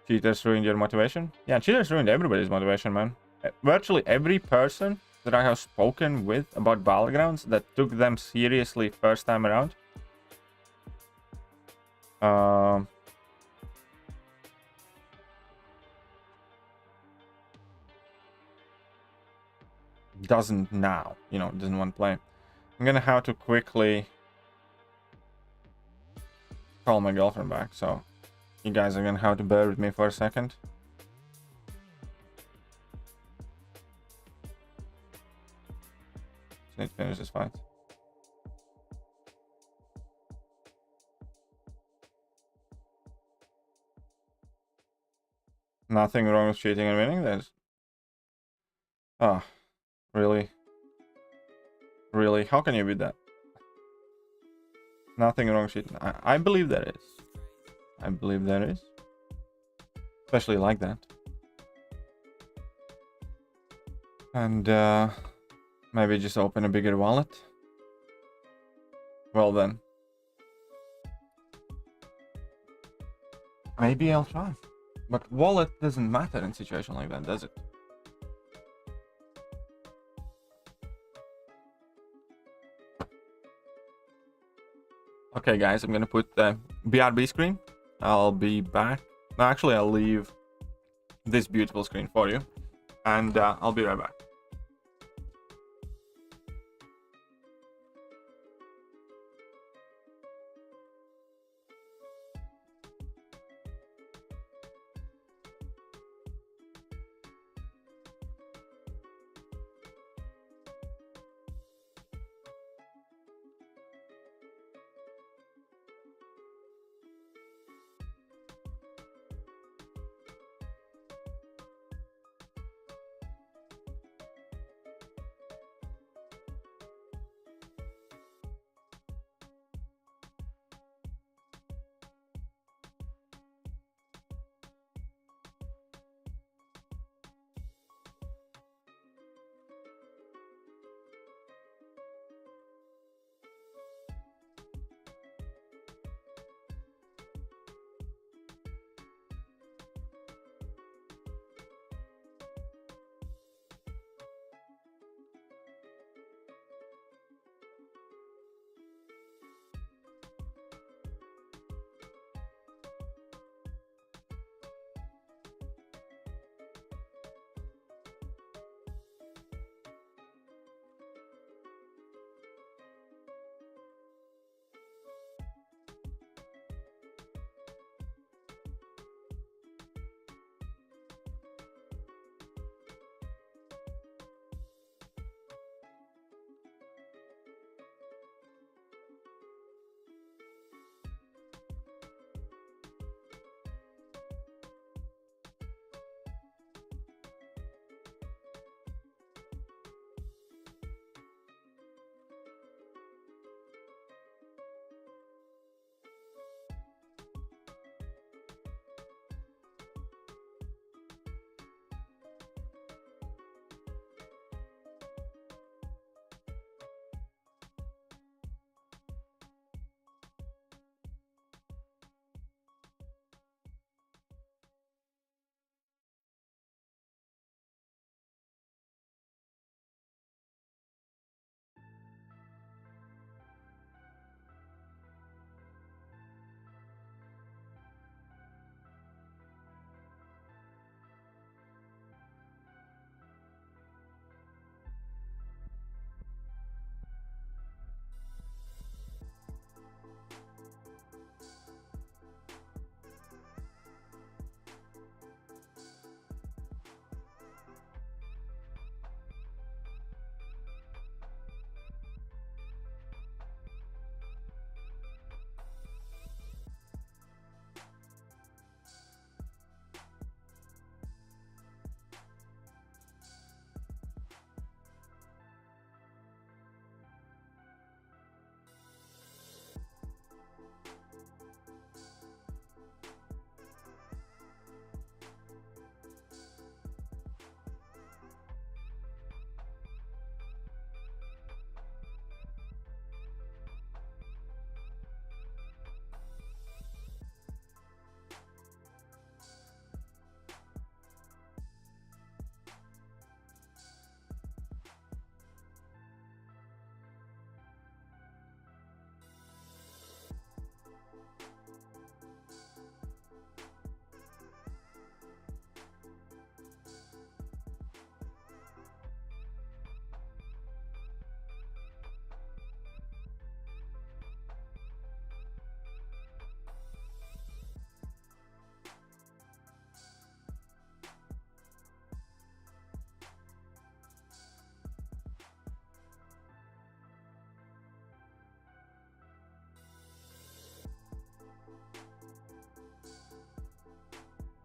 Cheaters ruined your motivation? Yeah, cheaters ruined everybody's motivation, man. Virtually every person that I have spoken with about Battlegrounds that took them seriously first time around, doesn't now, you know, doesn't want to play. I'm gonna have to quickly call my girlfriend back, so you guys are gonna have to bear with me for a second. fight. Nothing wrong with cheating and winning. There's... Oh, really? Really? How can you beat that? Nothing wrong with cheating. I believe there is. I believe there is. Especially like that. And maybe just open a bigger wallet. Well then. Maybe I'll try. But wallet doesn't matter in a situation like that, does it? Okay guys, I'm gonna put the BRB screen. I'll be back. No, actually I'll leave this beautiful screen for you. And I'll be right back.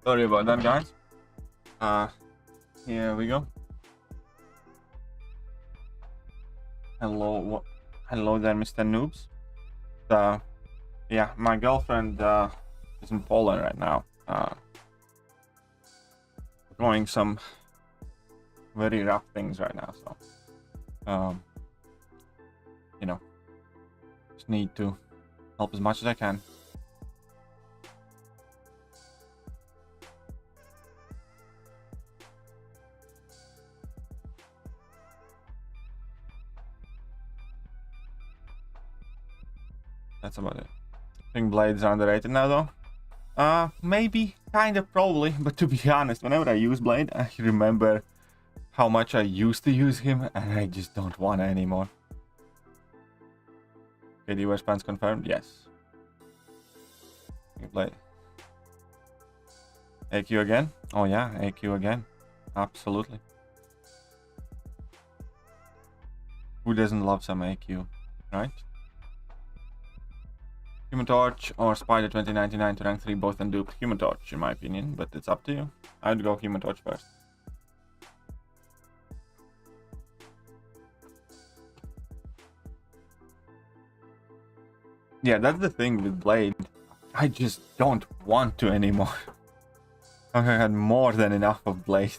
Sorry about that, guys. Here we go. Hello there, Mr. Noobs. Yeah, my girlfriend is in Poland right now. Going some very rough things right now, so you know, just need to help as much as I can. That's about it. I think blades are underrated now, though. Maybe, kind of, probably. But to be honest, whenever I use blade, I remember how much I used to use him, and I just don't want it anymore. Okay, the US pants confirmed? Yes. Blade. AQ again? Oh yeah, AQ again. Absolutely. Who doesn't love some AQ, right? Human Torch or Spider 2099 to rank 3, both unduped. Human Torch, in my opinion, but it's up to you. I'd go Human Torch first. Yeah, that's the thing with Blade. I just don't want to anymore. I had more than enough of Blade.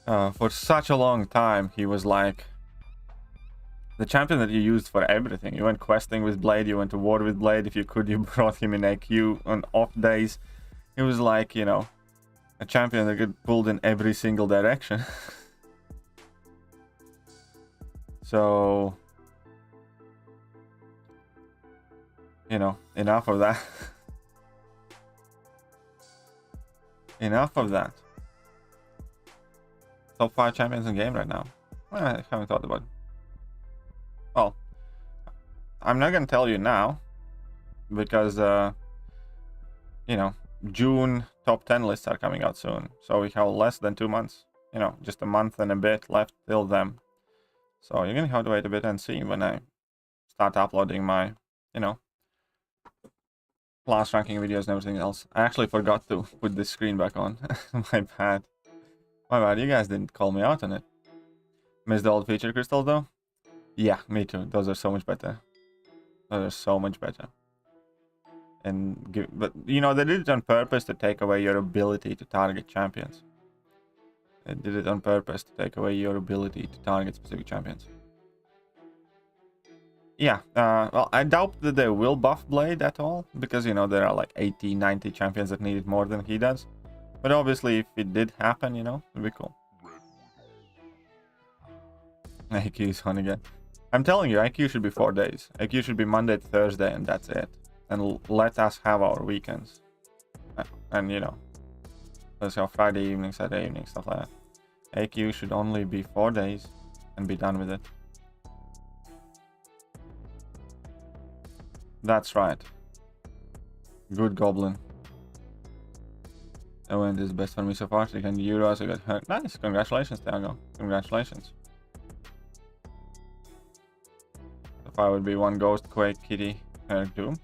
For such a long time, he was like the champion that you used for everything. You went questing with Blade, you went to war with Blade. If you could, you brought him in AQ on off days. It was like, you know, a champion that could pulled in every single direction. So, you know, enough of that. Enough of that. Top 5 champions in game right now. I haven't thought about it. Well, I'm not gonna tell you now because you know, June top 10 lists are coming out soon, so we have less than 2 months, you know, just a month and a bit left till them. So you're gonna have to wait a bit and see when I start uploading my, you know, class ranking videos and everything else. I actually forgot to put this screen back on. My bad. You guys didn't call me out on it. Missed the old feature crystals though? Yeah, me too. Those are so much better. Those are so much better. But you know, they did it on purpose to take away your ability to target champions. They did it on purpose to take away your ability to target specific champions. Yeah, well, I doubt that they will buff Blade at all, because, you know, there are like 80, 90 champions that need it more than he does. But obviously, if it did happen, you know, it'd be cool. IQ is on again. I'm telling you, IQ should be 4 days. IQ should be Monday to Thursday, and that's it. And let us have our weekends. And, you know, let's have Friday evening, Saturday evening, stuff like that. AQ should only be 4 days and be done with it. That's right. Good goblin. Oh, and this is best for me so far. So you can Euros, I got hurt. Nice, congratulations, Thiago. Congratulations. If I would be 1 Ghost, Quake, Kitty, Herc, Doom.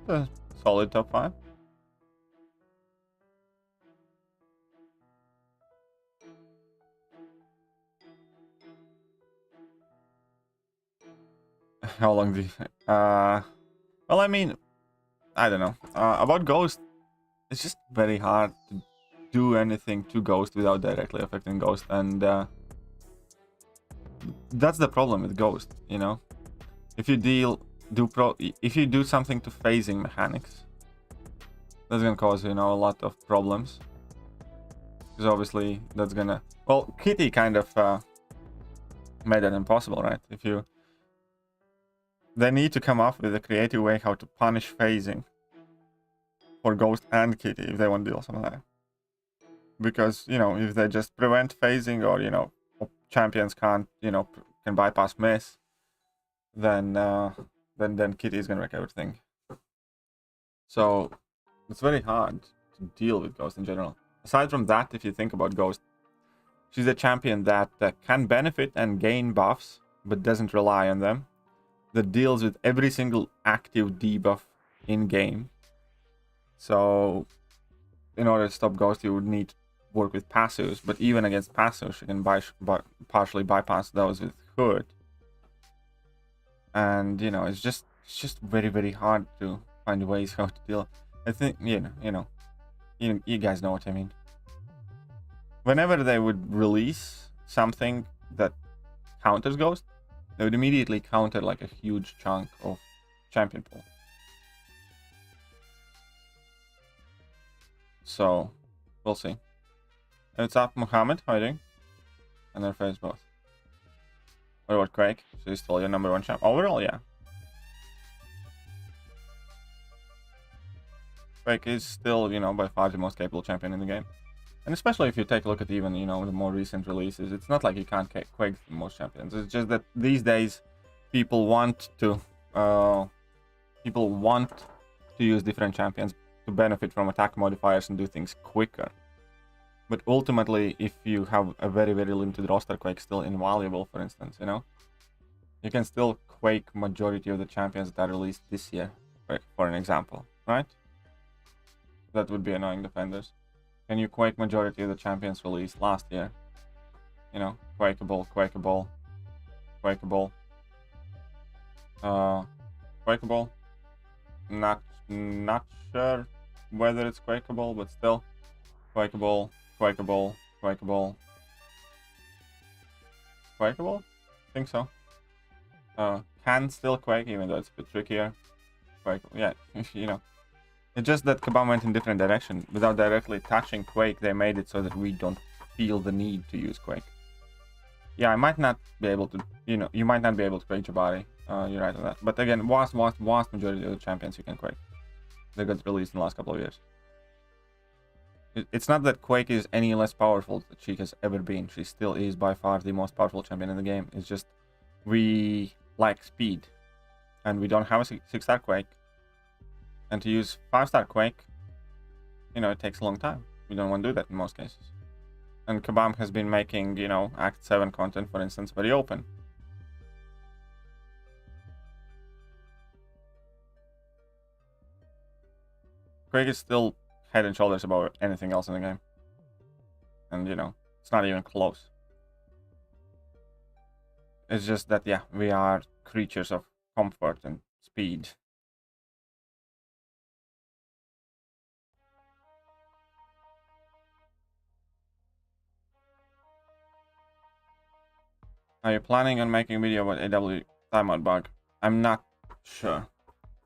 A solid top 5. How long do you think? Well, I mean, I don't know. About Ghost, it's just very hard to do anything to Ghost without directly affecting Ghost, and that's the problem with Ghost, you know. If you if you do something to phasing mechanics, that's gonna cause, you know, a lot of problems. Because obviously that's gonna, well, Kitty kind of made it impossible, right? They need to come up with a creative way how to punish phasing for Ghost and Kitty if they want to do something like that. Because, you know, if they just prevent phasing, or, you know, champions can't, you know, can bypass miss, then Kitty is gonna wreck everything. So it's very hard to deal with Ghost in general. Aside from that, if you think about Ghost, she's a champion that can benefit and gain buffs, but doesn't rely on them. That deals with every single active debuff in game, So in order to stop Ghost, you would need to work with passives, but even against passives, you can partially bypass those with Hood. And you know, it's just very, very hard to find ways how to deal. I think you guys know what I mean. Whenever they would release something that counters Ghost, they would immediately counter like a huge chunk of champion pool. So we'll see. What's up, Muhammad? How are you doing? And their face both. What about Craig? So he's still your #1 champ overall, yeah. Craig is still, you know, by far the most capable champion in the game. And especially if you take a look at even, you know, the more recent releases, it's not like you can't Quake most champions. It's just that these days people want to use different champions to benefit from attack modifiers and do things quicker. But ultimately, if you have a very, very limited roster, Quake's still invaluable, for instance, you know? You can still Quake majority of the champions that are released this year, for an example, right? That would be annoying defenders. Can you Quake majority of the champions released last year? You know, Quakeable, Quakeable, Quakeable. Quakeable. Not sure whether it's Quakeable, but still. Quakeable, Quakeable, Quakeable. Quakeable? I think so. Can still Quake, even though it's a bit trickier. Quakeable, yeah, you know. It's just that Kabam went in different direction. Without directly touching Quake, they made it so that we don't feel the need to use Quake. Yeah, I might not be able to, you know, you might not be able to Quake Jabari. You're right on that. But again, vast majority of the champions you can Quake. They got released in the last couple of years. It's not that Quake is any less powerful than she has ever been. She still is by far the most powerful champion in the game. It's just we like speed. And we don't have a 6-star Quake. And to use 5-star Quake, you know, it takes a long time. We don't want to do that in most cases. And Kabam has been making, you know, Act 7 content, for instance, very open. Quake is still head and shoulders above anything else in the game. And, you know, it's not even close. It's just that, yeah, we are creatures of comfort and speed. Are you planning on making a video about AW timeout bug? I'm not sure.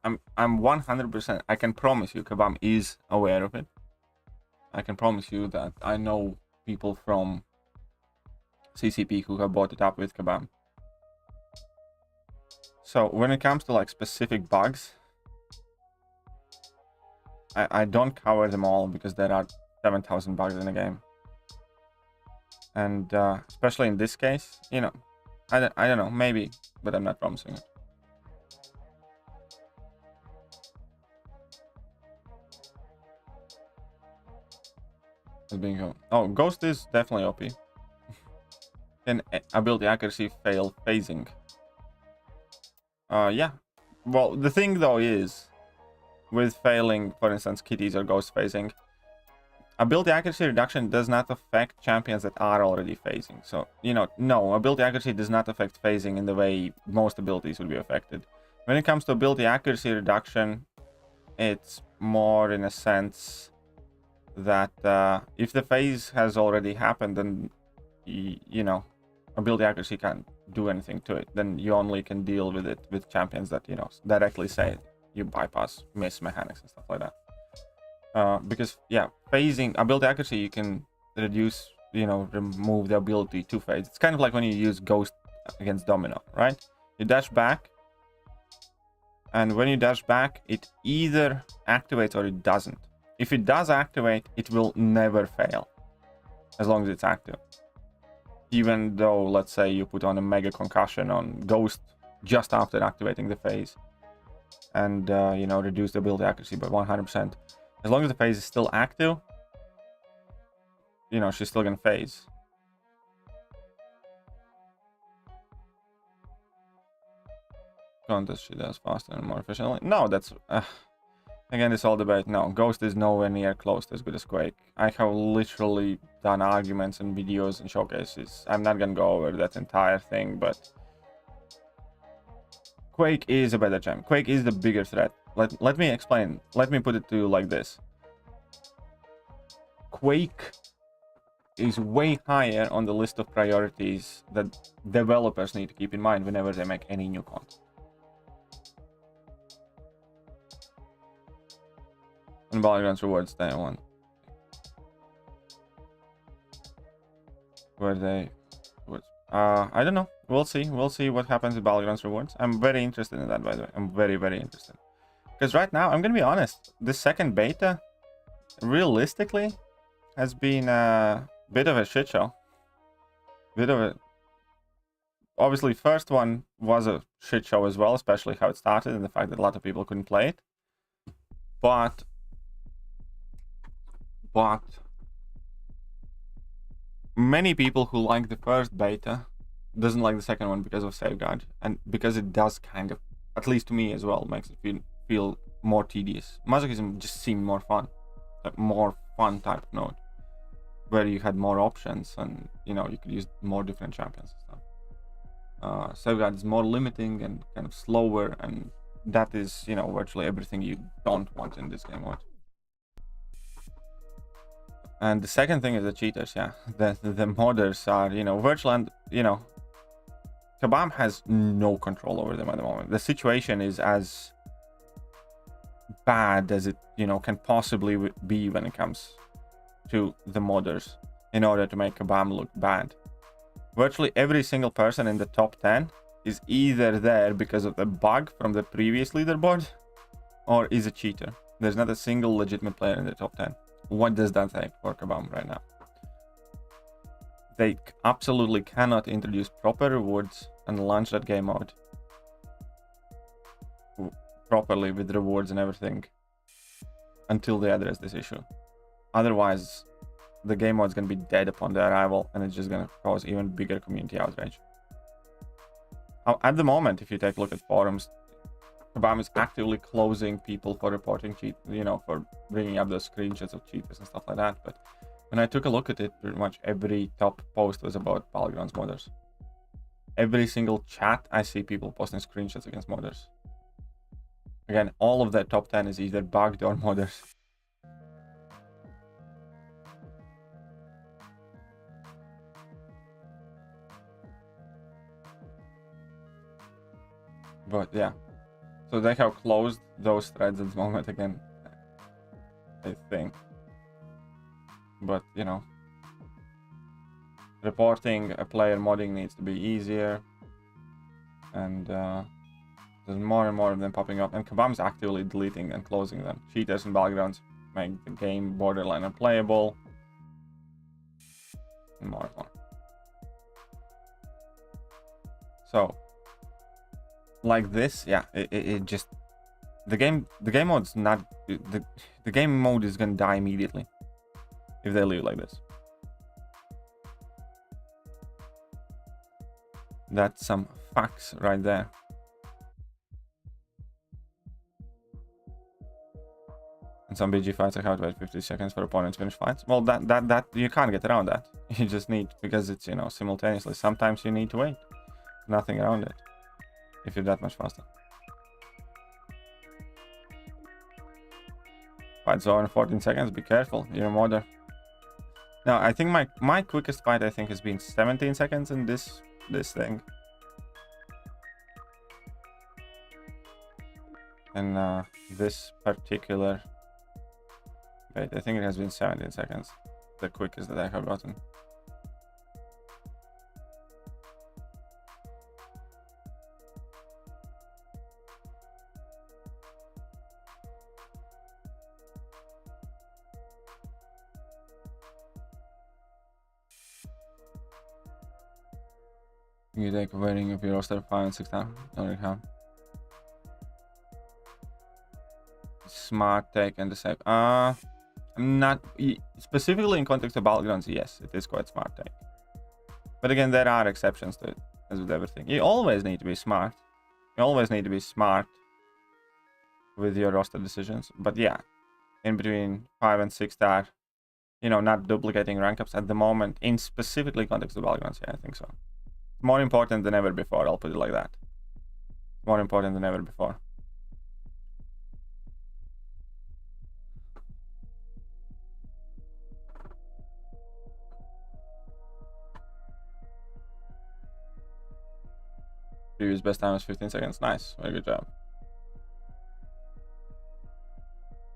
I'm 100%. I can promise you Kabam is aware of it. I can promise you that I know people from CCP who have brought it up with Kabam. So when it comes to like specific bugs, I don't cover them all because there are 7,000 bugs in the game. And especially in this case, you know, I don't know, maybe, but I'm not promising it. Oh, Ghost is definitely OP. Can ability accuracy fail phasing? Yeah. Well, the thing though is, with failing, for instance, kitties or Ghost phasing, ability accuracy reduction does not affect champions that are already phasing. So, you know, no, ability accuracy does not affect phasing in the way most abilities would be affected. When it comes to ability accuracy reduction, it's more in a sense that if the phase has already happened, then, you know, ability accuracy can't do anything to it. Then you only can deal with it with champions that, you know, directly say you bypass miss mechanics and stuff like that. Because, yeah, phasing, ability accuracy, you can reduce, you know, remove the ability to phase. It's kind of like when you use Ghost against Domino, right? You dash back, and when you dash back, it either activates or it doesn't. If it does activate, it will never fail, as long as it's active. Even though, let's say, you put on a Mega Concussion on Ghost just after activating the phase, and, you know, reduce the ability accuracy by 100%. As long as the phase is still active, you know, she's still gonna phase. Contest she does faster and more efficiently. No, that's Again, it's all debate. No, Ghost is nowhere near close to as good as Quake. I have literally done arguments and videos and showcases. I'm not gonna go over that entire thing, but Quake is a better champ. Quake is the bigger threat. Let me explain. Let me put it to you like this. Quake is way higher on the list of priorities that developers need to keep in mind whenever they make any new content. And Battleg's rewards they want. Where they I don't know. We'll see. We'll see what happens with Battleg's rewards. I'm very interested in that, by the way. I'm very, very interested. Because right now, I'm gonna be honest, this second beta, realistically, has been a bit of a shit show. Obviously, first one was a shit show as well, especially how it started and the fact that a lot of people couldn't play it. But many people who like the first beta doesn't like the second one because of Safeguard, and because it does kind of, at least to me as well, makes it feel more tedious. Masochism just seemed more fun, like more fun type of node, where you had more options and you could use more different champions and stuff. Safeguard is more limiting and kind of slower, and that is virtually everything you don't want in this game mode. And the second thing is the cheaters, yeah. The modders are, virtual, and, Kabam has no control over them at the moment. The situation is as bad as it, can possibly be when it comes to the modders in order to make Kabam look bad. Virtually every single person in the top 10 is either there because of the bug from the previous leaderboard or is a cheater. There's not a single legitimate player in the top 10. What does that take for Kabam right now? They absolutely cannot introduce proper rewards and launch that game mode properly with rewards and everything until they address this issue. Otherwise, the game mode is going to be dead upon the arrival, and it's just going to cause even bigger community outrage. At the moment, if you take a look at forums, Kabam is actively closing people for reporting cheat, for bringing up those screenshots of cheaters and stuff like that. But when I took a look at it, pretty much every top post was about Battlegrounds modders. Every single chat, I see people posting screenshots against modders. Again, all of that top 10 is either bugged or modders. But yeah. So they have closed those threads at the moment again, I think. But, reporting a player modding needs to be easier. And there's more and more of them popping up. And Kabam's actively deleting and closing them. Cheaters and Battlegrounds make the game borderline unplayable. And more and more. So, like this, yeah, it just the game mode's not the game mode is gonna die immediately if they leave like this. That's some facts right there. And some BG fights I have to wait 50 seconds for opponents to finish fights. Well, that you can't get around that. You just need, because it's simultaneously. Sometimes you need to wait. Nothing around it. If you're that much faster. Fight zone 14 seconds, be careful, you're a modder. Now, I think my quickest fight, I think, has been 17 seconds in this thing. And this particular... Wait, I think it has been 17 seconds. The quickest that I have gotten. You take a rating of your roster 5 and 6 times. Don't really have. Smart take and the save. I'm not specifically in context of Battlegrounds. Yes, it is quite smart take. But again, there are exceptions to it, as with everything. You always need to be smart. You always need to be smart with your roster decisions. But yeah, in between 5 and 6 star, you know, not duplicating rank ups at the moment in specifically context of Battlegrounds. Yeah, I think so. More important than ever before, I'll put it like that. More important than ever before. Previous best time was 15 seconds. Nice, very good job.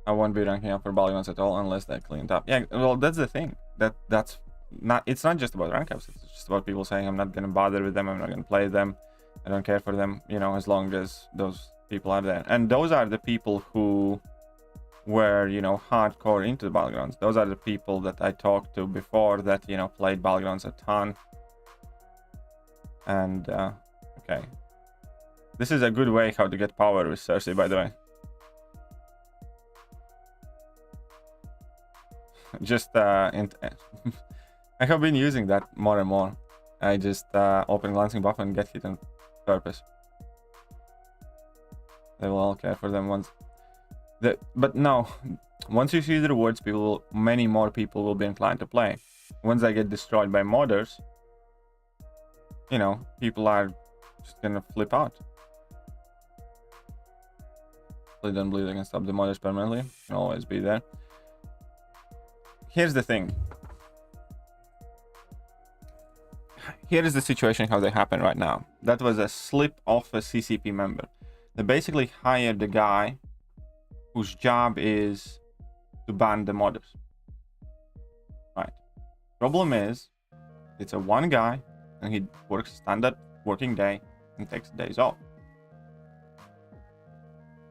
I won't be ranking up for Battlegrounds at all unless they're cleaned up. Yeah, well, that's the thing. That's not. It's not just about rank ups. It's just about people saying, I'm not gonna bother with them. I'm not gonna play them. I don't care for them. You know, as long as those people are there. And those are the people who were, you know, hardcore into the Battlegrounds. Those are the people that I talked to before that, you know, played Battlegrounds a ton. And okay, this is a good way how to get power with Cersei, by the way. Just I have been using that more and more. I just open glancing buff and get hit on purpose. They will all care for them once. But no, once you see the rewards, many more people will be inclined to play. Once I get destroyed by modders, you know, people are just gonna flip out. Bleed and bleed, I can stop the modders permanently. Can always be there. Here's the thing. Here is the situation how they happen right now. That was a slip of a CCP member. They basically hired the guy whose job is to ban the modders. Right. Problem is, it's a one guy and he works standard working day and takes days off.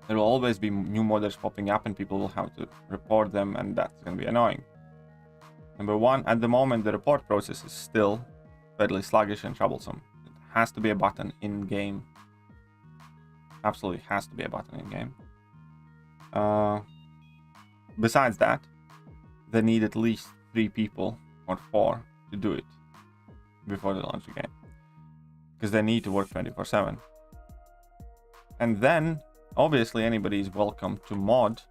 There will always be new modders popping up and people will have to report them, and that's going to be annoying. Number one, at the moment, the report process is still fairly sluggish and troublesome. It has to be a button in-game. Absolutely has to be a button in-game. Besides that, they need at least 3 people or 4 to do it before they launch the game. Because they need to work 24/7. And then, obviously, anybody is welcome to mod.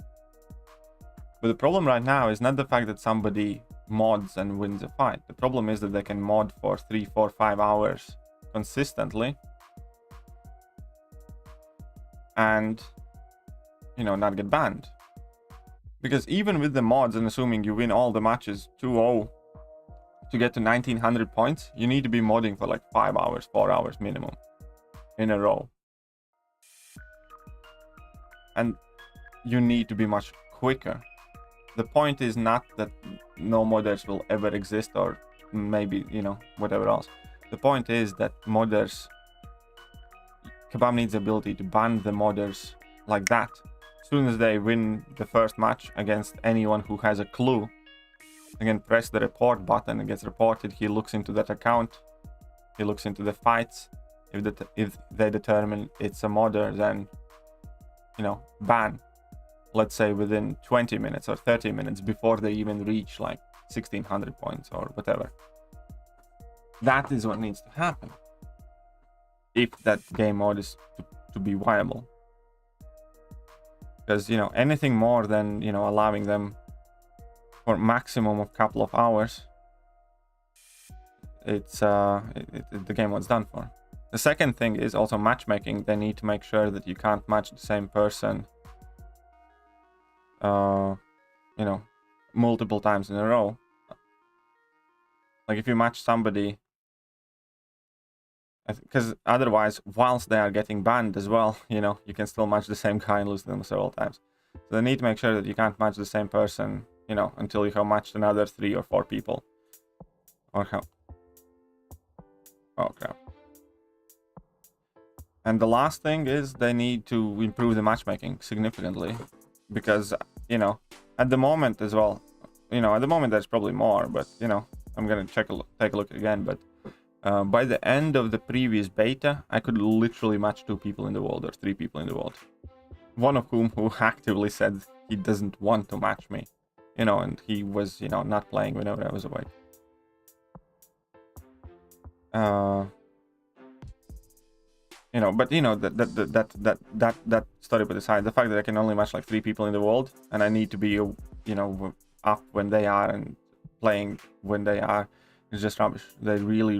But the problem right now is not the fact that somebody mods and wins a fight. The problem is that they can mod for 3, 4, 5 hours consistently and, you know, not get banned. Because even with the mods, and assuming you win all the matches 2-0 to get to 1900 points, you need to be modding for like 5 hours, 4 hours minimum in a row. And you need to be much quicker. The point is not that no modders will ever exist, or maybe, you know, whatever else. The point is that modders, Kabam needs the ability to ban the modders like that. As soon as they win the first match against anyone who has a clue, they can press the report button, it gets reported, he looks into that account, he looks into the fights. If they determine it's a modder, then, you know, ban. Let's say within 20 minutes or 30 minutes before they even reach like 1600 points or whatever. That is what needs to happen if that game mode is to be viable. Because, you know, anything more than, you know, allowing them for maximum of couple of hours, it's the game mode's done for. The second thing is also matchmaking. They need to make sure that you can't match the same person you know, multiple times in a row. Like if you match somebody, because otherwise, whilst they are getting banned as well, you know, you can still match the same guy and lose them several times. So they need to make sure that you can't match the same person, you know, until you have matched another 3 or 4 people. Or how? Oh crap. And the last thing is they need to improve the matchmaking significantly. Because, you know, at the moment as well, you know, at the moment there's probably more, but, you know, I'm gonna take a look again. But by the end of the previous beta, I could literally match 2 people in the world or 3 people in the world. One of whom who actively said he doesn't want to match me, you know, and he was, you know, not playing whenever I was away. you know, but you know, that story put aside, the fact that I can only match like 3 people in the world, and I need to be, you know, up when they are and playing when they are, is just rubbish. They really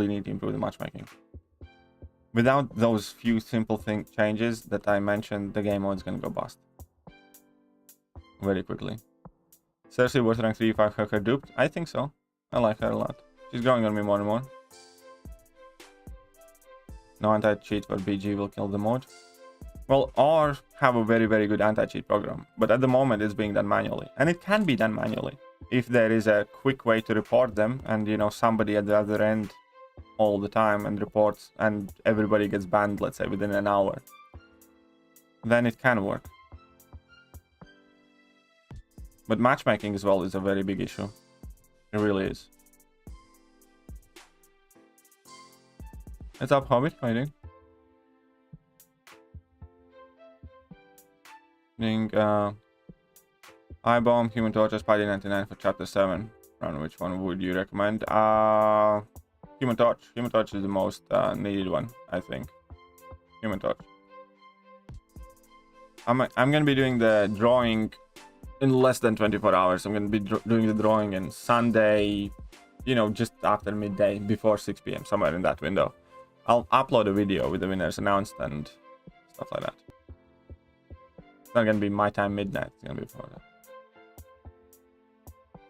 need to improve the matchmaking. Without those few simple changes that I mentioned, the game mode is gonna go bust very quickly. Seriously, worth rank 3-5 hacker duped? I think so. I like her a lot. She's growing on me more and more. No anti-cheat for BG will kill the mod. Well, or have a very good anti-cheat program, but at the moment it's being done manually, and it can be done manually if there is a quick way to report them, and you know, somebody at the other end all the time and reports, and everybody gets banned, let's say within an hour, then it can work. But matchmaking as well is a very big issue. It really is. What's up, Hobbit? How are you doing? iBomb, Human Torch, Spidey 99 for Chapter 7. Ron, which one would you recommend? Human Torch. Human Torch is the most needed one, I think. Human Torch. I'm gonna be doing the drawing in less than 24 hours. I'm gonna be doing the drawing on Sunday, you know, just after midday, before 6 p.m, somewhere in that window. I'll upload a video with the winners announced and stuff like that. It's not gonna be my time midnight, it's gonna be before that.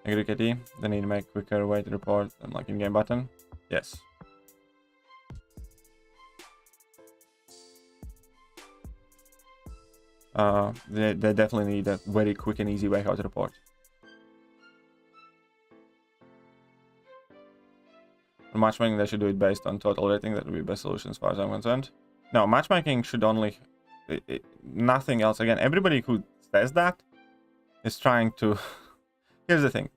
Agree, KT. They need to make quicker way to report than like in-game button. Yes. They definitely need a very quick and easy way how to report. For matchmaking, they should do it based on total rating. That would be the best solution as far as I'm concerned. No, matchmaking should only... nothing else. Again, everybody who says that is trying to... Here's the thing.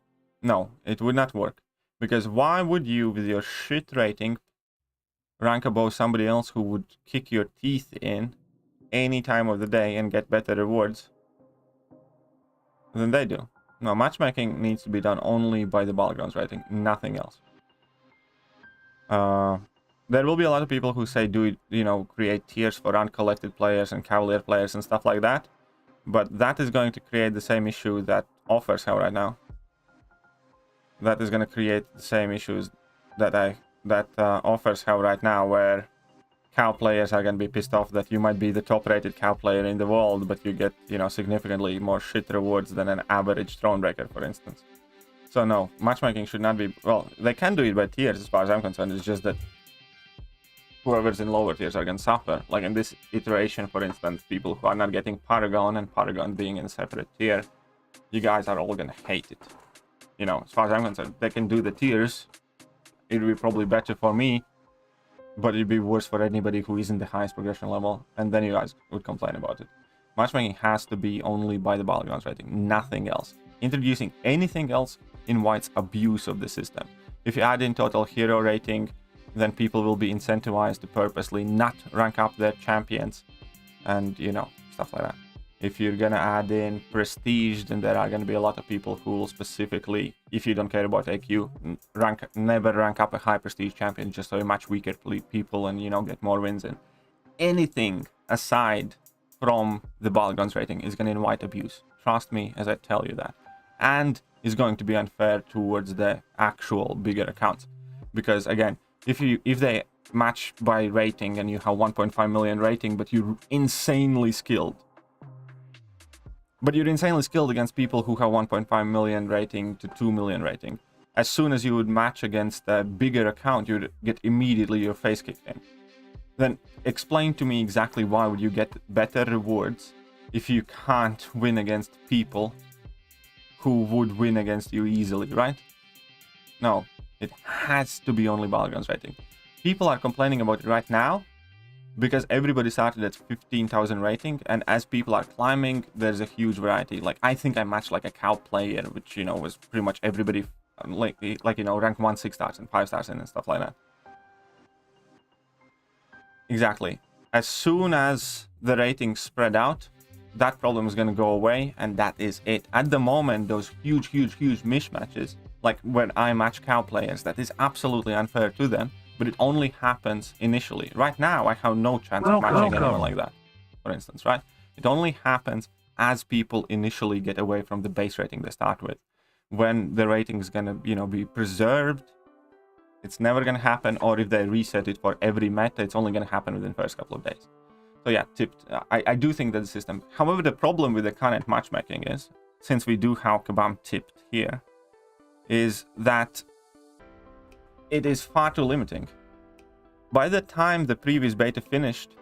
No, it would not work. Because why would you, with your shit rating, rank above somebody else who would kick your teeth in any time of the day and get better rewards than they do? No, matchmaking needs to be done only by the battlegrounds rating, nothing else. There will be a lot of people who say do it, you know, create tiers for uncollected players and cavalier players and stuff like that, but that is going to create the same issue that offers have right now. That is going to create the same issues that offers have right now, where cow players are going to be pissed off that you might be the top rated cow player in the world, but you get, you know, significantly more shit rewards than an average Thronebreaker, for instance. So no, matchmaking should not be... Well, they can do it by tiers as far as I'm concerned. It's just that whoever's in lower tiers are going to suffer. Like in this iteration, for instance, people who are not getting Paragon, and Paragon being in a separate tier, you guys are all going to hate it. You know, as far as I'm concerned, they can do the tiers. It would be probably better for me, but it'd be worse for anybody who isn't the highest progression level, and then you guys would complain about it. Matchmaking has to be only by the battlegrounds rating, nothing else. Introducing anything else invites abuse of the system. If you add in total hero rating, then people will be incentivized to purposely not rank up their champions, and you know, stuff like that. If you're gonna add in prestige, then there are gonna be a lot of people who will specifically, if you don't care about AQ, never rank up a high prestige champion just so you match weaker people and, you know, get more wins. And anything aside from the battlegrounds rating is gonna invite abuse. Trust me as I tell you that. And is going to be unfair towards the actual bigger accounts, because again, if they match by rating and you have 1.5 million rating, but you're insanely skilled. But you're insanely skilled against people who have 1.5 million rating to 2 million rating. As soon as you would match against a bigger account, you'd get immediately your face kicked in. Then explain to me exactly why would you get better rewards if you can't win against people who would win against you easily, right? No, it has to be only battlegrounds rating. People are complaining about it right now because everybody started at 15,000 rating, and as people are climbing, there's a huge variety. Like, I think I matched like a cow player, which, you know, was pretty much everybody, like you know, rank 1, 6 stars and 5 stars and stuff like that. Exactly. As soon as the ratings spread out, that problem is going to go away, and that is it. At the moment, those huge mismatches, like when I match cow players, that is absolutely unfair to them, but it only happens initially. Right now, I have no chance of matching anyone like that, for instance, right? It only happens as people initially get away from the base rating they start with. When the rating is gonna, you know, be preserved, it's never gonna happen. Or if they reset it for every meta, it's only gonna happen within the first couple of days. So yeah, tipped. I do think that the system. However, the problem with the current matchmaking is, since we do have Kabam tipped here, is that it is far too limiting. By the time the previous beta finished,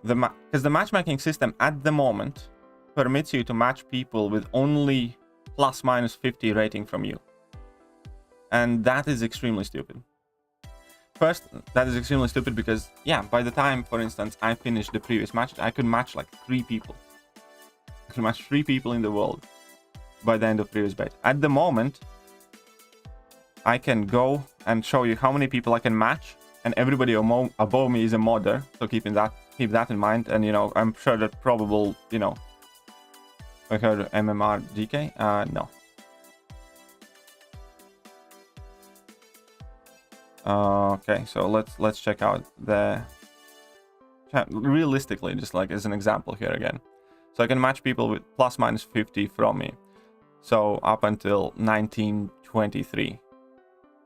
because the matchmaking system at the moment permits you to match people with only plus minus 50 rating from you. And that is extremely stupid. First, that is extremely stupid because, yeah, by the time, for instance, I finished the previous match, I could match like 3 people. I could match 3 people in the world by the end of previous beta. At the moment, I can go and show you how many people I can match, and everybody above me is a modder, so keep that in mind. And, you know, I'm sure that probable, you know, I heard MMR DK? No. Okay, so let's check out the chat realistically, just like as an example here again. So I can match people with plus minus 50 from me. So up until 1923.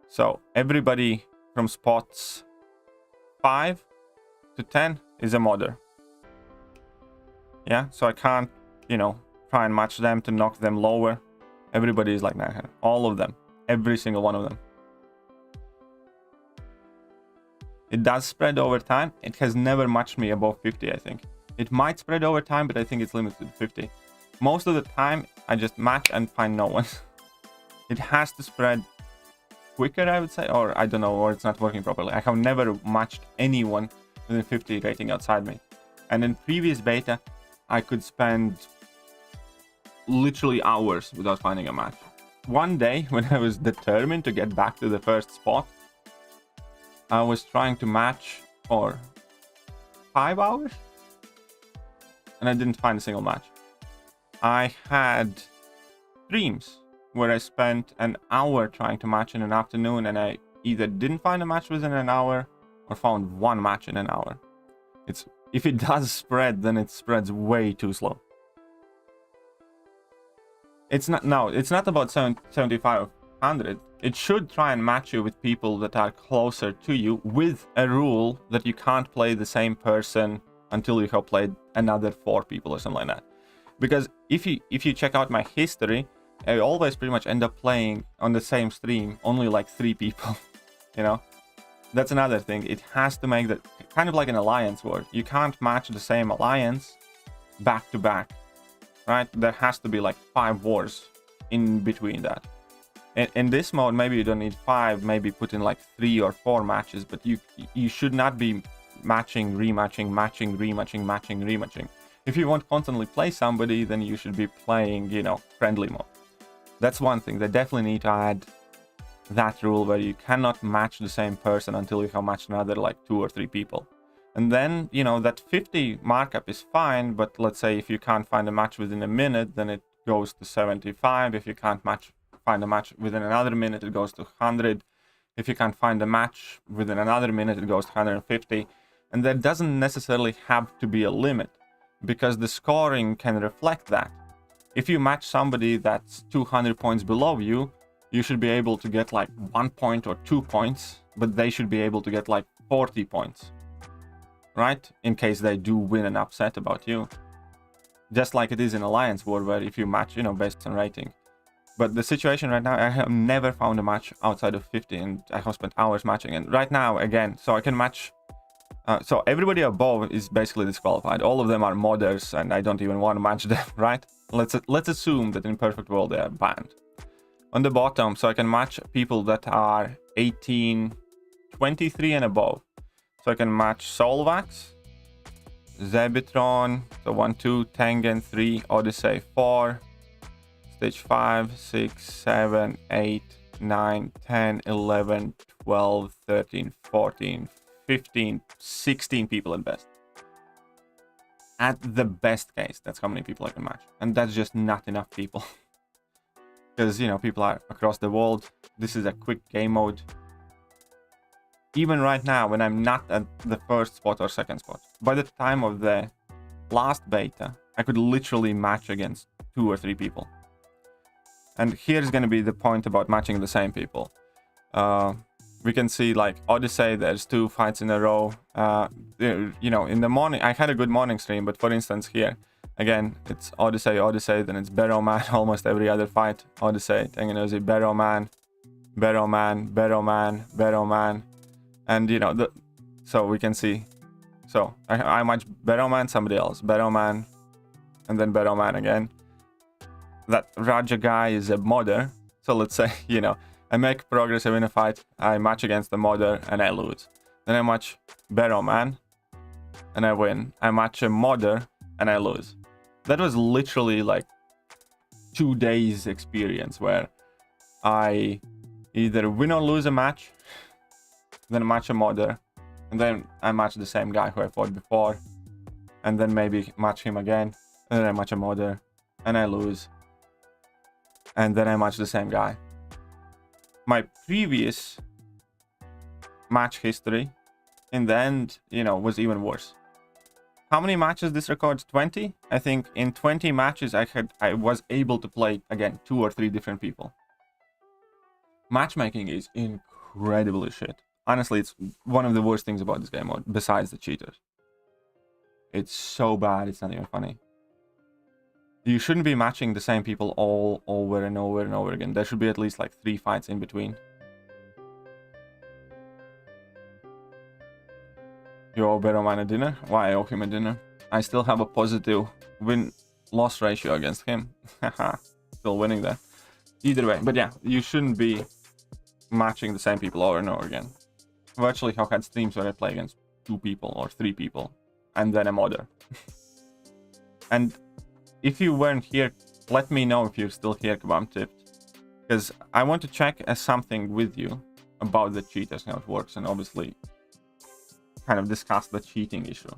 So everybody from spots 5 to 10 is a modder. Yeah, so I can't, you know, try and match them to knock them lower. Everybody is like 900. All of them. Every single one of them. It does spread over time. It has never matched me above 50, I think. It might spread over time, but I think it's limited to 50. Most of the time, I just match and find no one. It has to spread quicker, I would say, or I don't know, or it's not working properly. I have never matched anyone within 50 rating outside me. And in previous beta, I could spend literally hours without finding a match. One day, when I was determined to get back to the first spot, I was trying to match for 5 hours, and I didn't find a single match. I had streams where I spent an hour trying to match in an afternoon, and I either didn't find a match within an hour or found one match in an hour. If it does spread, then it spreads way too slow. It's not about 7500. It should try and match you with people that are closer to you, with a rule that you can't play the same person until you have played another 4 people or something like that. Because if you check out my history, I always pretty much end up playing on the same stream only like 3 people. You know, that's another thing. It has to make that kind of like an alliance war. You can't match the same alliance back to back, right? There has to be like 5 wars in between that. In this mode, maybe you don't need 5, maybe put in like 3 or 4 matches, but you should not be matching, rematching, matching, rematching, matching, rematching. If you want to constantly play somebody, then you should be playing, you know, friendly mode. That's one thing. They definitely need to add that rule where you cannot match the same person until you have matched another like 2 or 3 people. And then, you know, that 50 markup is fine, but let's say if you can't find a match within a minute, then it goes to 75. If you can't find a match within another minute, it goes to 100. If you can't find a match within another minute, it goes to 150. And there doesn't necessarily have to be a limit, because the scoring can reflect that. If you match somebody that's 200 points below you, you should be able to get like 1 point or 2 points, but they should be able to get like 40 points, right? In case they do win an upset about you. Just like it is in Alliance War, where if you match, you know, based on rating. But the situation right now, I have never found a match outside of 50, and I have spent hours matching. And right now, again, so I can match. So everybody above is basically disqualified. All of them are modders, and I don't even want to match them, right? Let's assume that in perfect world they are banned. On the bottom, so I can match people that are 18, 23 and above. So I can match Solvax, Zebitron, so 1, 2, Tengen 3, Odyssey 4, Stage 5, 6, 7, 8, 9, 10, 11, 12, 13, 14, 15, 16 people at best. At the best case, that's how many people I can match. And that's just not enough people. Because, you know, people are across the world. This is a quick game mode. even right now when I'm not at the first spot or second spot. By the time of the last beta, I could literally match against 2 or 3 people. And here's going to be the point about matching the same people. We can see like Odyssey, there's 2 fights in a row. You know, in the morning, I had a good morning stream, but for instance here, again, it's Odyssey, then it's Barrowman, almost every other fight. Odyssey, Tengenozi, Barrowman. And you know, so we can see. So I match Barrowman, somebody else, Barrowman, and then Barrowman again. That Raja guy is a modder. So let's say, you know, I make progress, I win a fight, I match against the modder, and I lose. Then I match Barrowman, and I win. I match a modder, and I lose. That was literally like 2 days experience where I either win or lose a match, then match a modder, and then I match the same guy who I fought before, and then maybe match him again, and then I match a modder, and I lose, and then I match the same guy. My previous match history in the end, you know, was even worse. How many matches this records? 20? I think in 20 matches I was able to play again 2 or 3 different people. Matchmaking is incredibly shit. Honestly, it's one of the worst things about this game mode, besides the cheaters. It's so bad, it's not even funny. You shouldn't be matching the same people all over and over and over again. There should be at least like 3 fights in between. You owe Barrowman a dinner? Why I owe him a dinner? I still have a positive win-loss ratio against him. Haha, still winning there. Either way, but yeah, you shouldn't be matching the same people over and over again. Virtually, I've had streams where I play against 2 people or 3 people, and then a modder. And if you weren't here, let me know if you're still here, Kabam Tipped, because I want to check something with you about the cheaters, how it works, and obviously kind of discuss the cheating issue.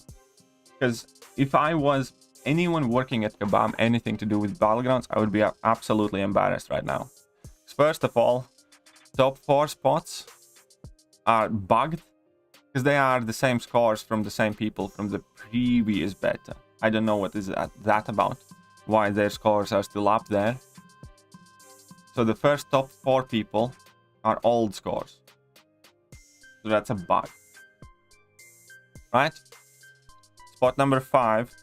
Because if I was anyone working at Kabam, anything to do with Battlegrounds, I would be absolutely embarrassed right now. First of all, top 4 spots are bugged because they are the same scores from the same people from the previous beta. I don't know what is that about, why their scores are still up there. So the first top 4 people are old scores. So that's a bug. Right? Spot number 5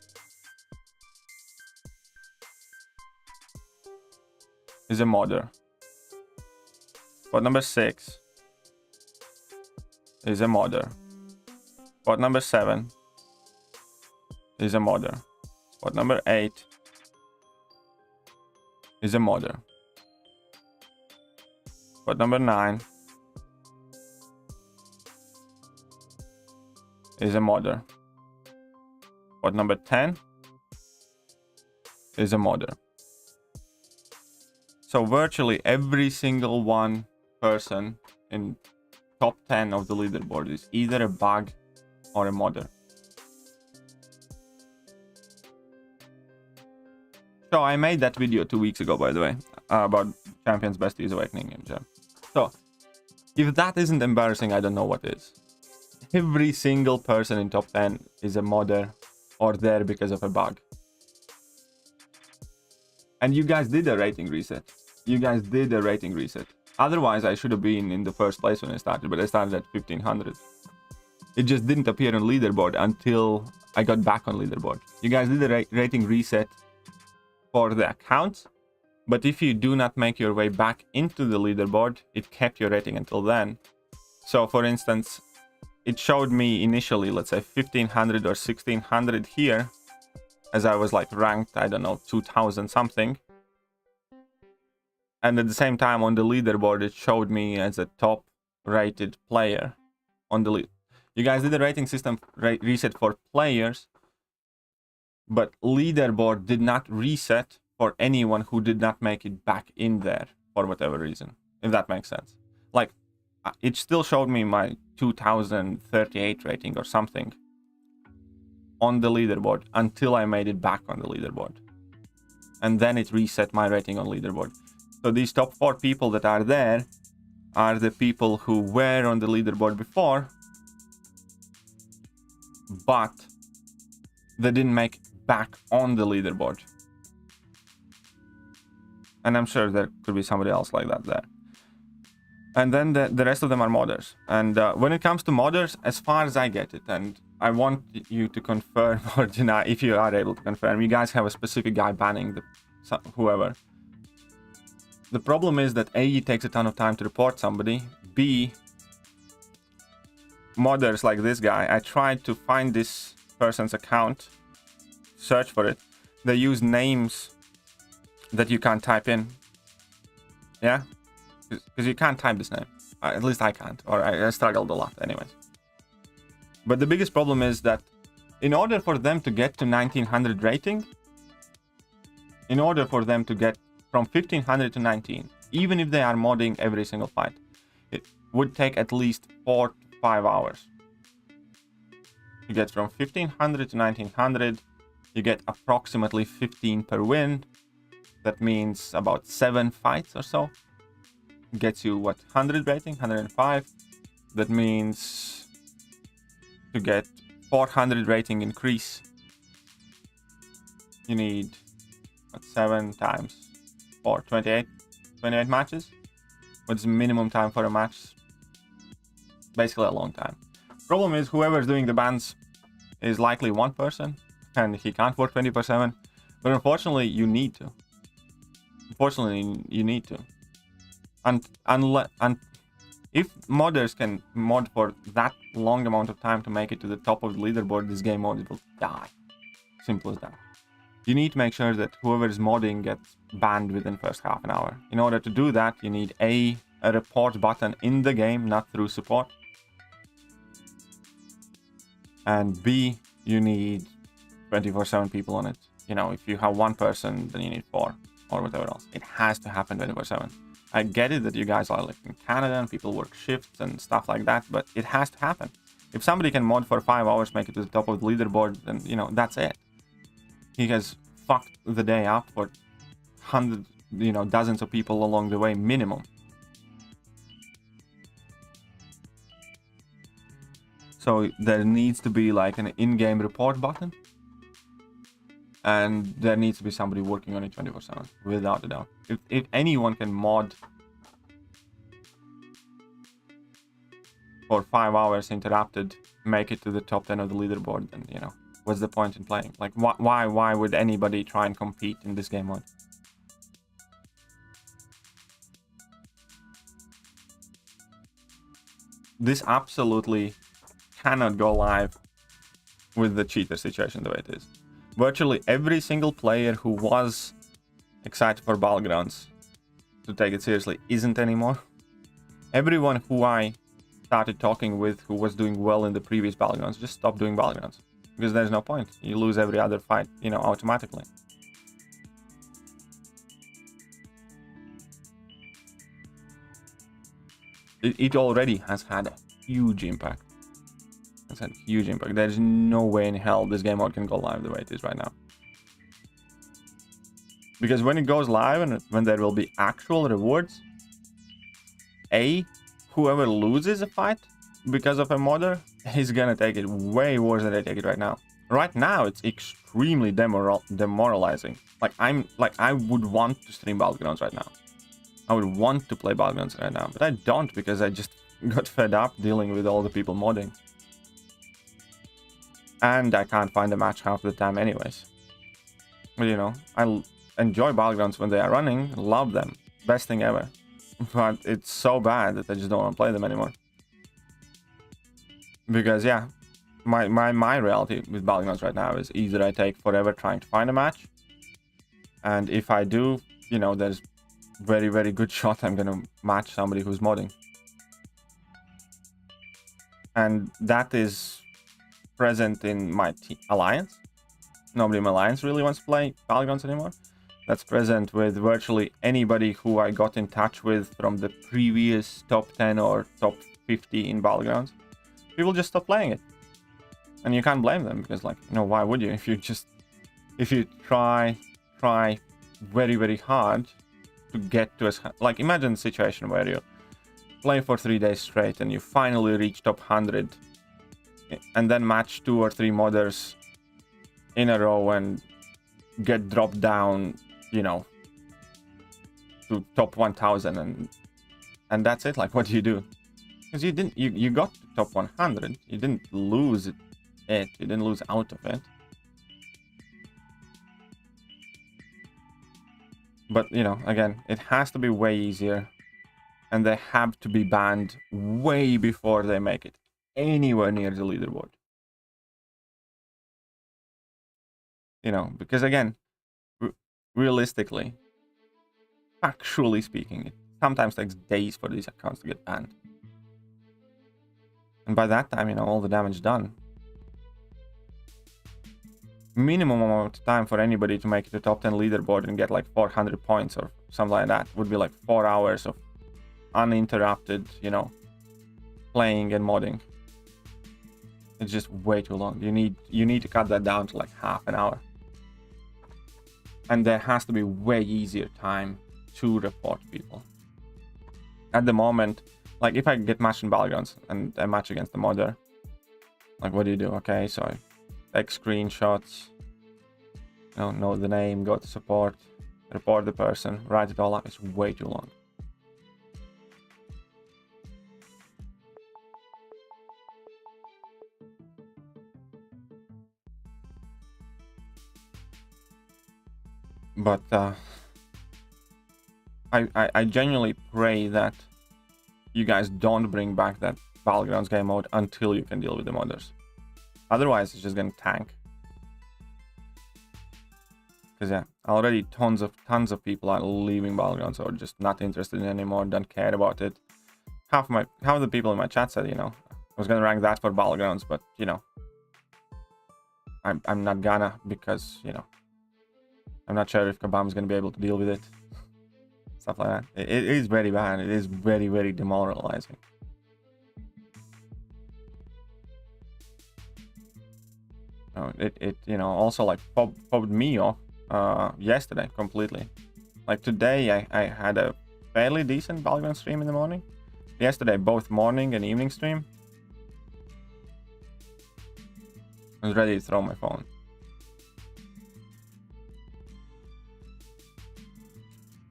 is a modder. Spot number 6 is a modder. Spot number 7 is a modder. Spot number 8 is a modder. Spot number 9 is a modder. Spot number 10 is a modder. So virtually every single one person in top 10 of the leaderboard is either a bug or a modder. So I made that video 2 weeks ago, by the way, about Champion's Besties Awakening in Gem. So if that isn't embarrassing, I don't know what is. Every single person in top 10 is a modder or there because of a bug. And you guys did a rating reset. You guys did a rating reset. Otherwise, I should have been in the first place when I started, but I started at 1500. It just didn't appear on leaderboard until I got back on leaderboard. You guys did a rating reset for the account, but if you do not make your way back into the leaderboard, it kept your rating until then. So for instance, it showed me initially, let's say 1500 or 1600 here, as I was like ranked, I don't know, 2000 something. And at the same time on the leaderboard, it showed me as a top rated player on the lead. You guys did a rating system reset for players, but leaderboard did not reset for anyone who did not make it back in there for whatever reason, if that makes sense. Like, it still showed me my 2038 rating or something on the leaderboard until I made it back on the leaderboard. And then it reset my rating on leaderboard. So these top 4 people that are there, are the people who were on the leaderboard before, but they didn't make it back on the leaderboard. And I'm sure there could be somebody else like that there. And then the rest of them are modders. And when it comes to modders, as far as I get it, and I want you to confirm or deny, if you are able to confirm, you guys have a specific guy banning whoever. The problem is that A, it takes a ton of time to report somebody. B, modders like this guy, I tried to find this person's account, search for it. They use names that you can't type in. Yeah? Because you can't type this name. At least I can't. Or I struggled a lot anyways. But the biggest problem is that in order for them to get to 1900 rating, in order for them to get from 1500 to 19, even if they are modding every single fight, it would take at least 4 to 5 hours. You get from 1500 to 1900, you get approximately 15 per win. That means about 7 fights or so. Gets you what, 100 rating, 105. That means to get 400 rating increase, you need what, 7 times 4, 28 matches. What's the minimum time for a match? Basically a long time. Problem is, whoever's doing the bans is likely one person, and he can't work 24/7. But unfortunately, you need to. Unfortunately, you need to. And if modders can mod for that long amount of time to make it to the top of the leaderboard, this game mode will die. Simple as that. You need to make sure that whoever is modding gets banned within the first half an hour. In order to do that, you need a report button in the game, not through support. And B, you need 24/7 people on it. You know, if you have one person, then you need 4 or whatever else. It has to happen 24/7. I get it that you guys are like in Canada and people work shifts and stuff like that, but it has to happen. If somebody can mod for 5 hours, make it to the top of the leaderboard, then, you know, that's it. He has fucked the day up for hundreds, you know, dozens of people along the way, minimum. So there needs to be like an in-game report button. And there needs to be somebody working on it 24/7, without a doubt. If anyone can mod for 5 hours interrupted, make it to the top 10 of the leaderboard, then, you know, what's the point in playing? Like, why would anybody try and compete in this game mode? This absolutely cannot go live with the cheater situation the way it is. Virtually every single player who was excited for Battlegrounds to take it seriously isn't anymore. Everyone who I started talking with who was doing well in the previous Battlegrounds just stopped doing Battlegrounds. Because there's no point. You lose every other fight, you know, automatically. It already has had a huge impact. It's had a huge impact. There's no way in hell this game mode can go live the way it is right now. Because when it goes live and when there will be actual rewards, whoever loses a fight because of a modder is gonna take it way worse than they take it right now. Right now, it's extremely demoralizing. I would want to stream Battlegrounds right now. I would want to play Battlegrounds right now, but I don't because I just got fed up dealing with all the people modding. And I can't find a match half the time anyways. But, you know, I enjoy Battlegrounds when they are running, love them, best thing ever. But it's so bad that I just don't want to play them anymore. Because, yeah, my reality with Battlegrounds right now is either I take forever trying to find a match, and if I do, you know, there's very, very good shot I'm gonna match somebody who's modding. And that is present in my alliance. Nobody in my alliance really wants to play Battlegrounds anymore. That's present with virtually anybody who I got in touch with from the previous top 10 or top 50 in Battlegrounds. People just stop playing it. And you can't blame them because, like, you know, why would you? If you try very, very hard to get to like, imagine a situation where play for 3 days straight and you finally reach top 100 and then match 2 or 3 modders in a row and get dropped down, you know, to top 1000 and that's it. Like, what do you do? Because you got to top 100. You didn't lose it. You didn't lose out of it. But, you know, again, it has to be way easier. And they have to be banned way before they make it anywhere near the leaderboard. You know, because again, realistically, factually speaking, it sometimes takes days for these accounts to get banned. And by that time, you know, all the damage done. Minimum amount of time for anybody to make it to top 10 leaderboard and get like 400 points or something like that would be like 4 hours of uninterrupted, you know, playing and modding. It's just way too long. You need to cut that down to like half an hour. And there has to be way easier time to report people. At the moment, like if I get matched in Battlegrounds and I match against the modder, like what do you do? Okay, so I take screenshots, you know the name, go to support, report the person, write it all up. It's way too long. But I genuinely pray that you guys don't bring back that Battlegrounds game mode until you can deal with the modders. Otherwise, it's just gonna tank. Because yeah, already tons of people are leaving Battlegrounds or just not interested in it anymore, don't care about it. Half of the people in my chat said, you know, I was gonna rank that for Battlegrounds, but you know, I'm not gonna, because you know, I'm not sure if Kabam's gonna be able to deal with it. Stuff like that. It is very bad. It is very, very demoralizing. It you know, also like popped me off yesterday completely. Like today I had a fairly decent Battleground stream in the morning. Yesterday, both morning and evening stream, I was ready to throw my phone.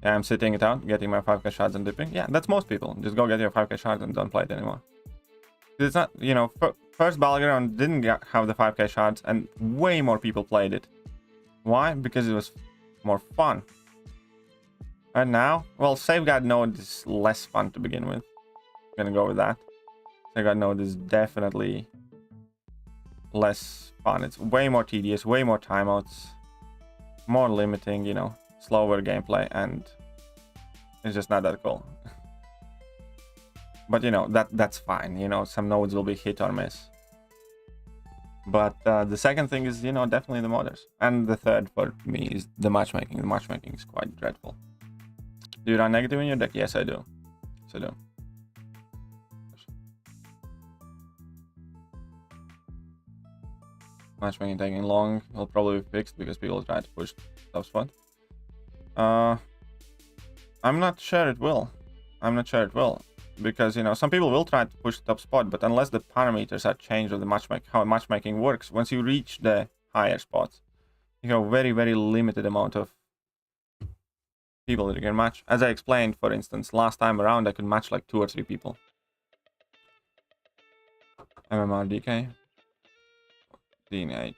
Yeah, I'm sitting it out, getting my 5k shards and dipping. Yeah, that's most people. Just go get your 5k shards and don't play it anymore. It's not, you know, first Battleground didn't have the 5k shards and way more people played it. Why? Because it was more fun. And now, well, Safeguard Node is less fun to begin with. I'm gonna go with that. Safeguard Node is definitely less fun. It's way more tedious, way more timeouts, more limiting, you know, slower gameplay, and it's just not that cool. But you know, that's fine. You know, some nodes will be hit or miss. But the second thing is, you know, definitely the modders. And the third for me is the matchmaking. The matchmaking is quite dreadful. Do you run negative in your deck? Yes, I do. Yes, I do. Matchmaking taking long. It'll probably be fixed because people try to push top spot. I'm not sure it will. I'm not sure it will. Because, you know, some people will try to push the top spot, but unless the parameters are changed of the how matchmaking works, once you reach the higher spots, you have a very, very limited amount of people that you can match. As I explained, for instance, last time around, I could match like 2 or 3 people. MMRDK. DNH.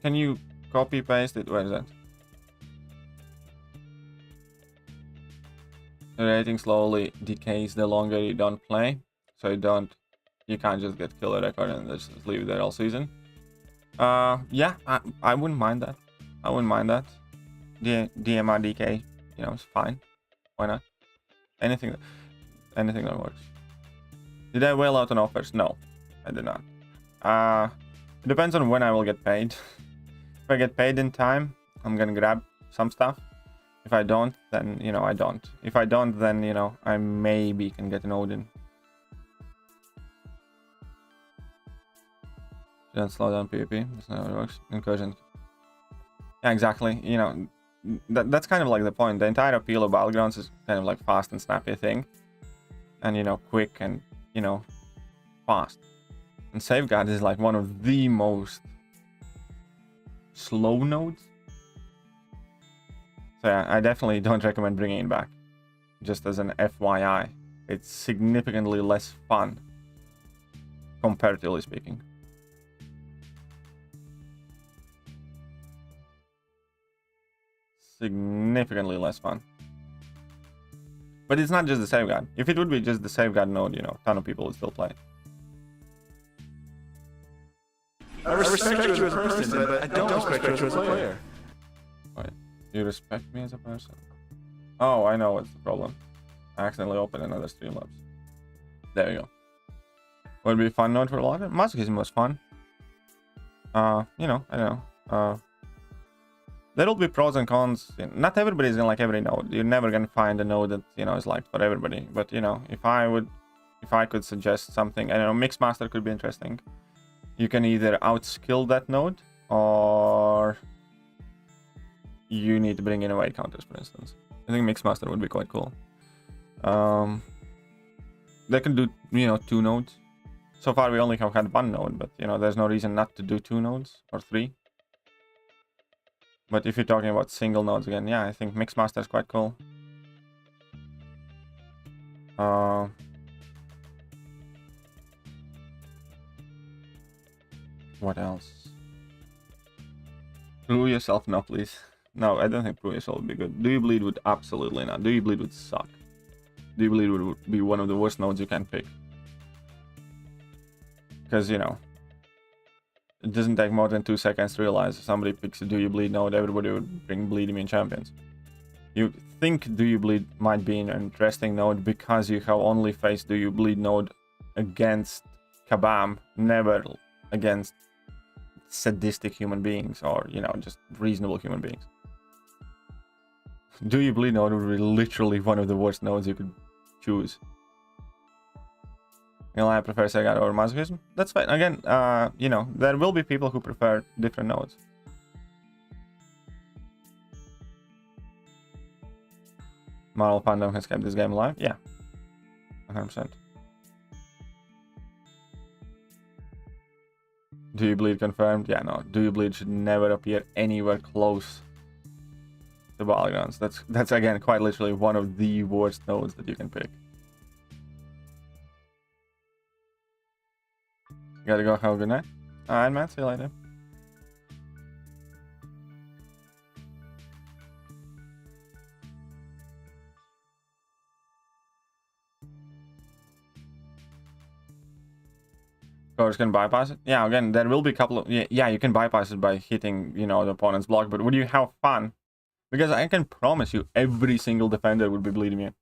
Can you copy paste it? Where is that? The rating slowly decays the longer you don't play, so you can't just get killer record and just leave it there all season. Yeah, I wouldn't mind that. I wouldn't mind that. DMRDK, you know, it's fine. Why not? Anything that works. Did I whale out on offers? No, I did not. It depends on when I will get paid. If I get paid in time, I'm gonna grab some stuff. If I don't, then, you know, I don't. If I don't, then, you know, I maybe can get an Odin. Don't slow down PvP. That's not how it works. Incursion. Yeah, exactly. You know, that's kind of like the point. The entire appeal of Battlegrounds is kind of like fast and snappy thing. And, you know, quick and, you know, fast. And Safeguard is like one of the most slow nodes. So yeah, I definitely don't recommend bringing it back. Just as an FYI. It's significantly less fun, comparatively speaking. Significantly less fun. But it's not just the Safeguard. If it would be just the Safeguard node, you know, a ton of people would still play it. I respect you as a person, but I don't respect you as a player. Wait, you respect me as a person? Oh, I know what's the problem. I accidentally opened another Streamlabs. There we go. Would it be a fun node for a lot of it? Masochism was fun. You know, I don't know. There'll be pros and cons. Not everybody's gonna like every node. You're never gonna find a node that, you know, is liked for everybody. But, you know, if I could suggest something, I don't know, Mixmaster could be interesting. You can either outskill that node, or you need to bring in away counters, for instance. I think Mixmaster would be quite cool. They can do, you know, 2 nodes. So far we only have had 1 node, but, you know, there's no reason not to do 2 nodes or 3. But if you're talking about single nodes again, yeah, I think Mixmaster is quite cool. What else? Prove yourself, no, please. No, I don't think prove yourself would be good. Do you bleed would absolutely not. Do you bleed would suck. Do you bleed would be one of the worst nodes you can pick. Because, you know, it doesn't take more than 2 seconds to realize if somebody picks a Do You Bleed node, everybody would bring Bleed Immune champions. You think Do You Bleed might be an interesting node because you have only faced Do You Bleed node against Kabam, never against sadistic human beings or, you know, just reasonable human beings. Do You Bleed node would be literally one of the worst nodes you could choose. You know, I prefer Sega over Masochism. That's fine. Again, you know, there will be people who prefer different nodes. Marvel fandom has kept this game alive? Yeah. 100%. Do You Bleed confirmed? Yeah, no. Do You Bleed should never appear anywhere close to Battlegrounds. That's again, quite literally one of the worst nodes that you can pick. Gotta go, have a good night. Alright, man, see you later. Course can bypass it. Yeah, again, there will be a couple of... Yeah, you can bypass it by hitting, you know, the opponent's block, but would you have fun? Because I can promise you, every single defender would be bleed immune.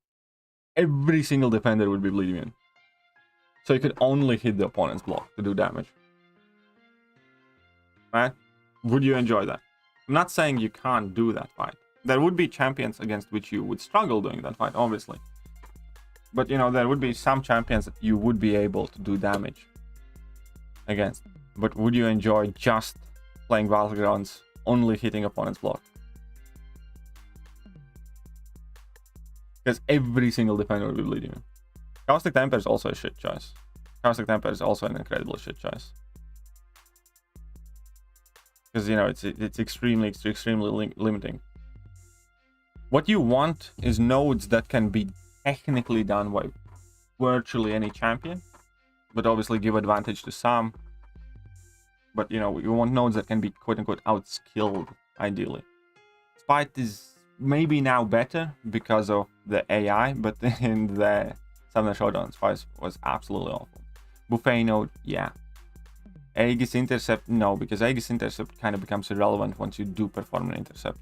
Every single defender would be bleed immune. So you could only hit the opponent's block to do damage. Right? Would you enjoy that? I'm not saying you can't do that fight. There would be champions against which you would struggle doing that fight, obviously. But, you know, there would be some champions that you would be able to do damage against. But would you enjoy just playing Battlegrounds, only hitting opponent's block? Because every single defender would be bleeding. Caustic Temper is also a shit choice. Caustic Temper is also an incredible shit choice. Because, you know, it's extremely limiting. What you want is nodes that can be technically done by virtually any champion, but obviously give advantage to some. But, you know, you want nodes that can be quote-unquote outskilled, ideally. Spite is maybe now better because of the AI, but in the Summoner Showdown, Spite was absolutely awful. Buffet node, yeah. Aegis Intercept, no, because Aegis Intercept kind of becomes irrelevant once you do perform an intercept.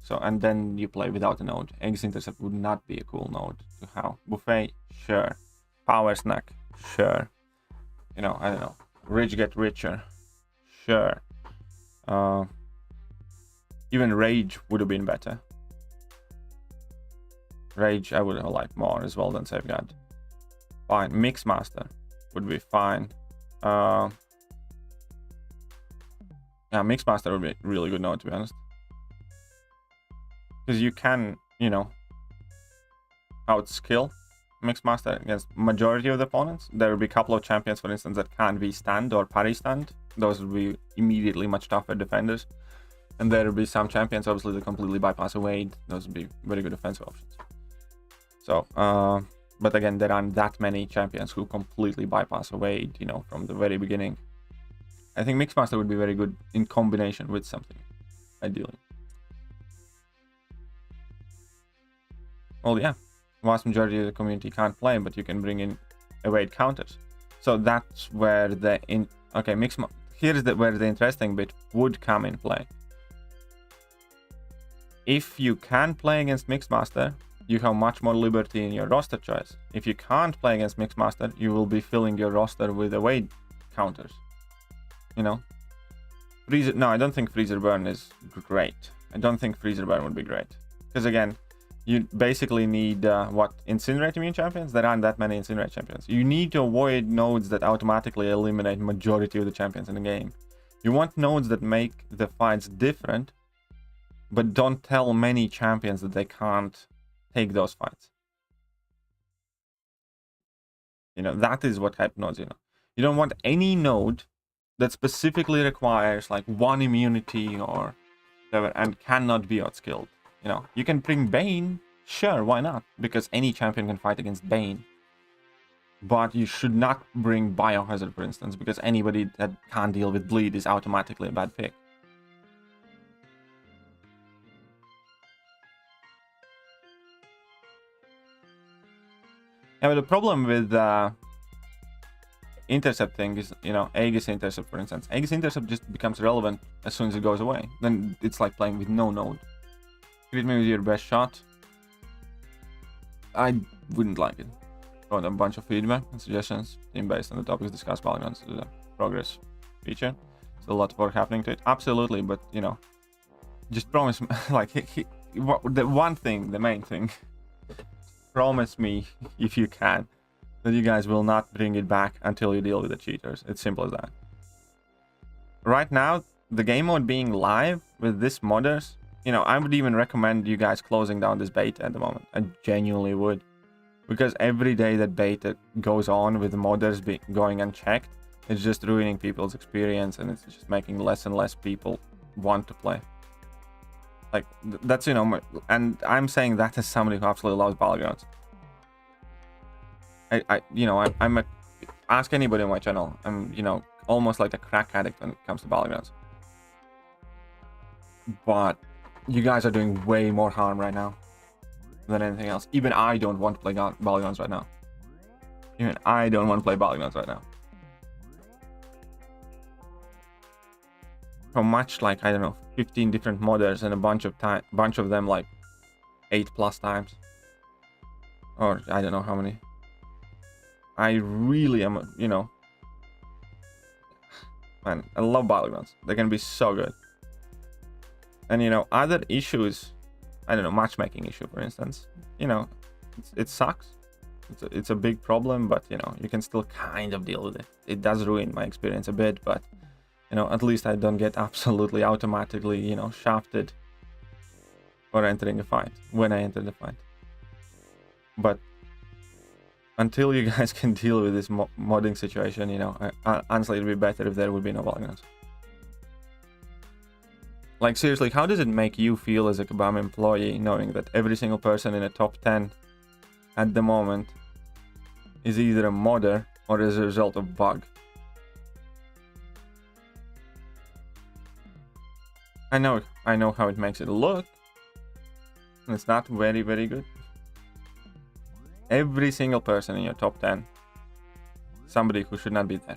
So, and then you play without a node. Aegis Intercept would not be a cool node to have. Buffet, sure. Power Snack, sure. You know, I don't know. Rich Get Richer, sure. Even Rage would have been better. Rage I would have liked more as well than Safeguard. Fine. Mixmaster would be fine. Yeah, Mixmaster would be a really good node, to be honest. Because you can, you know, outskill Mixmaster against majority of the opponents. There will be a couple of champions, for instance, that can't be stand or parry stand. Those will be immediately much tougher defenders. And there will be some champions, obviously, that completely bypass away. Those would be very good offensive options. So, but again, there aren't that many champions who completely bypass away, you know, from the very beginning. I think Mixmaster would be very good in combination with something, ideally. Well, yeah, vast majority of the community can't play, but you can bring in evade counters. So that's where the here's where the interesting bit would come in play. If you can play against Mixmaster, you have much more liberty in your roster choice. If you can't play against Mixmaster, you will be filling your roster with evade counters. You know, Freezer. No, I don't think Freezer Burn is great. I don't think Freezer Burn would be great, because again, you basically need Incinerate immune champions. There aren't that many Incinerate champions. You need to avoid nodes that automatically eliminate majority of the champions in the game. You want nodes that make the fights different, but don't tell many champions that they can't take those fights. You know, that is what type nodes, you know. You don't want any node that specifically requires like one immunity or whatever and cannot be outskilled. You know, you can bring Bane, sure, why not? Because any champion can fight against Bane. But you should not bring Biohazard, for instance, because anybody that can't deal with bleed is automatically a bad pick. Yeah, but the problem with intercept thing is, you know, Aegis intercept, for instance. Aegis intercept just becomes relevant as soon as it goes away. Then it's like playing with no node. Greet me with your best shot. I wouldn't like it. Got a bunch of feedback and suggestions, team based on the topics discussed. Battlegrounds is a progress feature. There's a lot of work happening to it. Absolutely, but you know, just promise me, like the one thing, the main thing. Promise me, if you can, that you guys will not bring it back until you deal with the cheaters. It's simple as that. Right now, the game mode being live with this modders, you know, I would even recommend you guys closing down this beta at the moment. I genuinely would. Because every day that beta goes on with the modders going unchecked, it's just ruining people's experience, and it's just making less and less people want to play. Like, that's, you know, and I'm saying that as somebody who absolutely loves Battlegrounds. I'm ask anybody on my channel, I'm, you know, almost like a crack addict when it comes to Battlegrounds. But you guys are doing way more harm right now than anything else. Even I don't want to play Battlegrounds right now. Even I don't want to play Battlegrounds right now. So much like, I don't know, 15 different modders and a bunch of them like 8+ times. Or I don't know how many. I really am, you know. Man, I love Battlegrounds. They can be so good. And, you know, other issues, I don't know, matchmaking issue, for instance, you know, it sucks. It's a big problem, but, you know, you can still kind of deal with it. It does ruin my experience a bit, but, you know, at least I don't get absolutely automatically, you know, shafted for entering a fight when I enter the fight. But until you guys can deal with this modding situation, you know, honestly, it'd be better if there would be no Battlegrounds. Like, seriously, how does it make you feel as a Kabam employee knowing that every single person in a top 10 at the moment is either a modder or as a result of bug? I know how it makes it look. It's not very, very good. Every single person in your top 10, somebody who should not be there.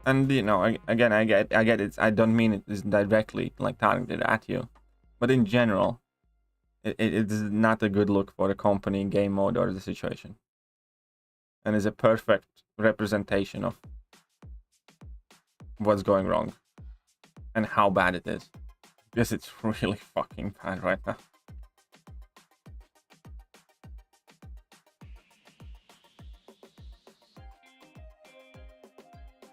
And, you know, again, I get it. I don't mean it is directly like targeted at you, but in general, it is not a good look for the company, game mode, or the situation, and is a perfect representation of what's going wrong and how bad it is. Because it's really fucking bad right now.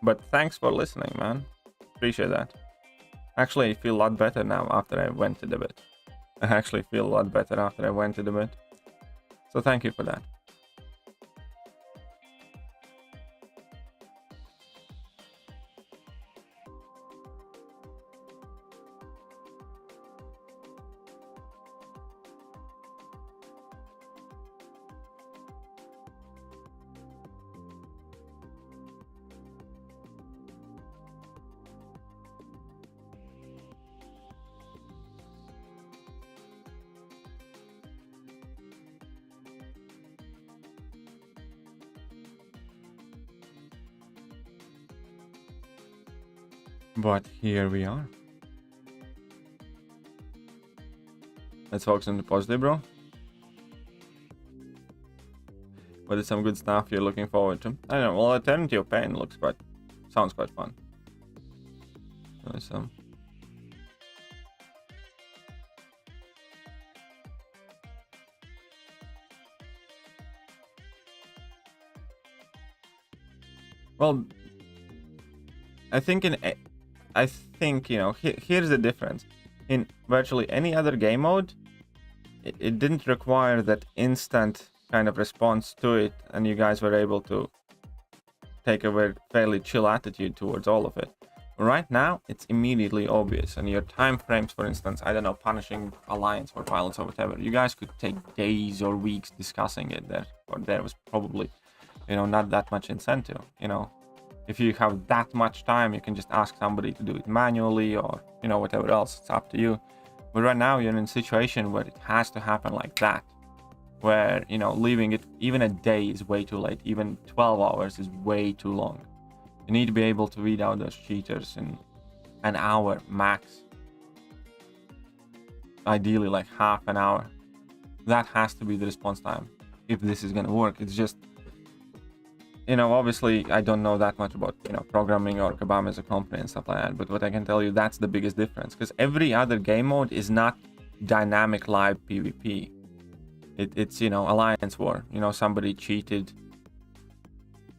But thanks for listening, man. Appreciate that. Actually, I feel a lot better now after I vented a bit. I actually feel a lot better after I vented a bit. So thank you for that. But here we are. Let's focus on the positive, bro. What is some good stuff you're looking forward to? I don't know. Well, Eternity of Pain sounds quite fun. Some. Well, I think you know, here's the difference. In virtually any other game mode, it didn't require that instant kind of response to it, and you guys were able to take a fairly chill attitude towards all of it. Right now, it's immediately obvious, and your time frames, for instance, I don't know, punishing Alliance or pilots or whatever, you guys could take days or weeks discussing it there, or there was probably, you know, not that much incentive, you know. If you have that much time, you can just ask somebody to do it manually or, you know, whatever else. It's up to you. But right now, you're in a situation where it has to happen like that. Where, you know, leaving it even a day is way too late. Even 12 hours is way too long. You need to be able to weed out those cheaters in an hour max. Ideally, like half an hour. That has to be the response time if this is going to work. It's just, you know, obviously I don't know that much about, you know, programming or Kabam as a company and stuff like that, but what I can tell you, that's the biggest difference, because every other game mode is not dynamic live PvP. It's, you know, Alliance War, you know, somebody cheated.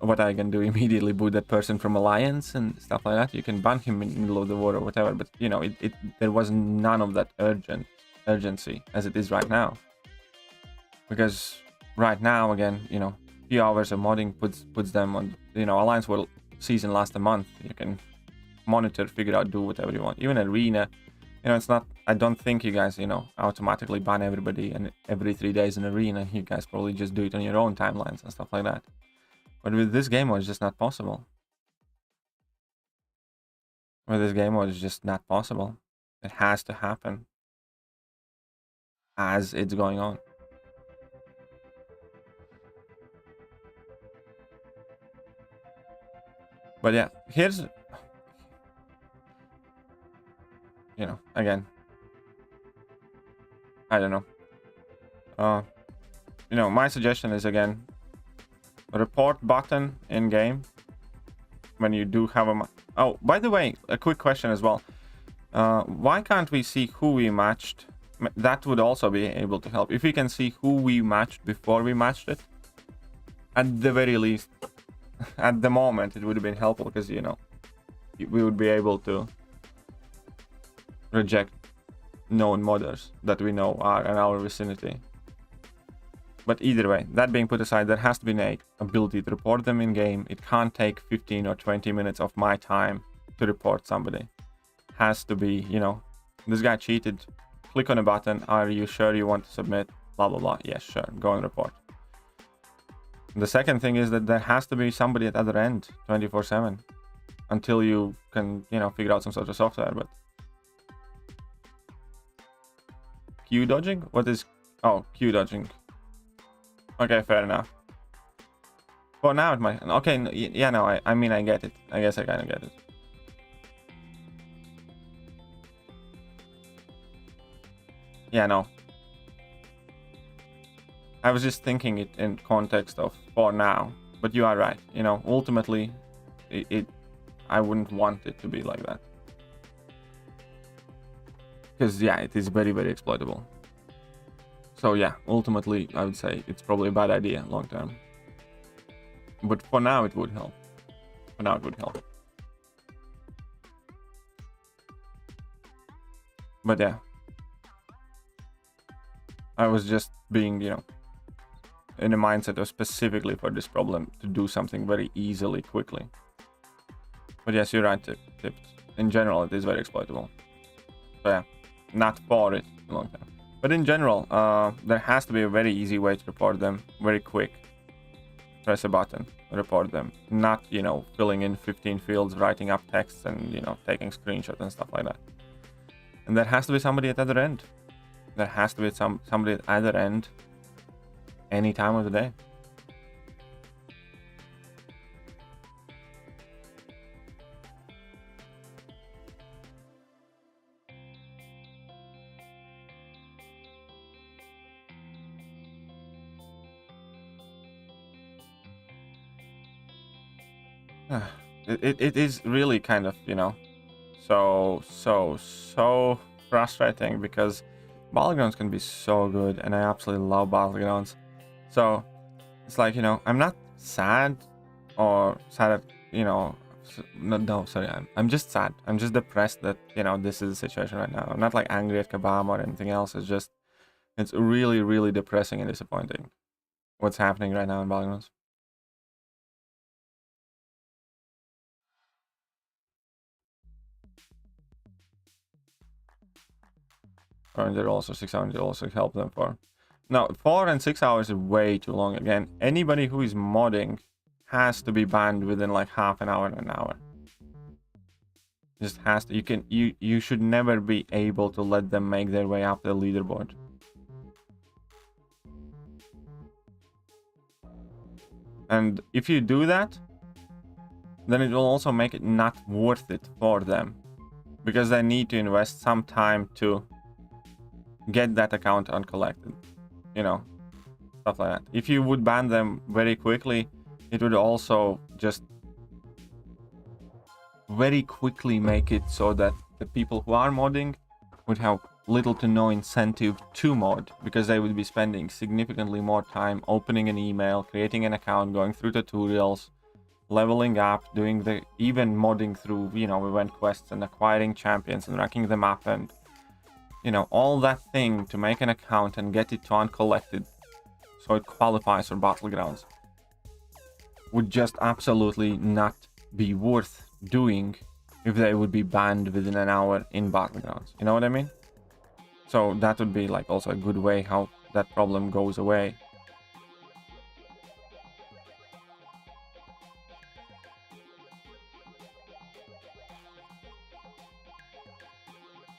What I can do, immediately boot that person from Alliance and stuff like that. You can ban him in the middle of the war or whatever, but, you know, there was none of that urgency as it is right now. Because right now, again, you know, few hours of modding puts them on, you know, Alliance World season lasts a month. You can monitor, figure out, do whatever you want. Even Arena, you know, it's not, I don't think you guys, you know, automatically ban everybody and every 3 days in Arena. You guys probably just do it on your own timelines and stuff like that. But with this game mode, it's just not possible. With this game mode, it's just not possible. It has to happen as it's going on. But yeah, here's, you know, again, I don't know. You know, my suggestion is, again, report button in game when you do have a... Oh, by the way, a quick question as well. Why can't we see who we matched? That would also be able to help. If we can see who we matched before we matched it, at the very least, at the moment, it would have been helpful, because, you know, we would be able to reject known modders that we know are in our vicinity. But either way, that being put aside, there has to be an ability to report them in game. It can't take 15 or 20 minutes of my time to report somebody. Has to be, you know, this guy cheated. Click on a button. Are you sure you want to submit? Blah, blah, blah. Yes, sure. Go and report. The second thing is that there has to be somebody at the other end 24/7 until you can, you know, figure out some sort of software. But Q dodging? What is... Oh, Q dodging. Okay, fair enough. For now, it might... Okay, yeah, no, I mean, I get it. I guess I kind of get it. Yeah, no. I was just thinking it in context of for now, but you are right. You know, ultimately, I wouldn't want it to be like that. Because, yeah, it is very, very exploitable. So, yeah, ultimately, I would say it's probably a bad idea long term. But for now, it would help. For now, it would help. But yeah, I was just being, you know, in a mindset of specifically for this problem to do something very easily, quickly. But yes, you're right, Tips. In general, it is very exploitable. So yeah, not for it a long time. But in general, there has to be a very easy way to report them, very quick. Press a button, report them. Not, you know, filling in 15 fields, writing up texts and, you know, taking screenshots and stuff like that. And there has to be somebody at the other end. There has to be somebody at the other end any time of the day. It is really kind of, you know, so frustrating because Battlegrounds can be so good and I absolutely love Battlegrounds. So it's like, you know, I'm not sad or sad at, you know, no, sorry, I'm just sad. I'm just depressed that, you know, this is the situation right now. I'm not like angry at Kabam or anything else. It's just, it's really, really depressing and disappointing what's happening right now in Battlegrounds. And they're also 6 hours, you also help them for. Now, 4 and 6 hours is way too long. Again, anybody who is modding has to be banned within like half an hour and an hour. Just has to. You should never be able to let them make their way up the leaderboard. And if you do that, then it will also make it not worth it for them, because they need to invest some time to get that account uncollected, you know, stuff like that. If you would ban them very quickly, it would also just very quickly make it so that the people who are modding would have little to no incentive to mod, because they would be spending significantly more time opening an email, creating an account, going through tutorials, leveling up, doing the even modding through, you know, event quests and acquiring champions and ranking them up, and you know, all that thing to make an account and get it to uncollected so it qualifies for Battlegrounds would just absolutely not be worth doing if they would be banned within an hour in Battlegrounds. You know what I mean? So that would be like also a good way how that problem goes away.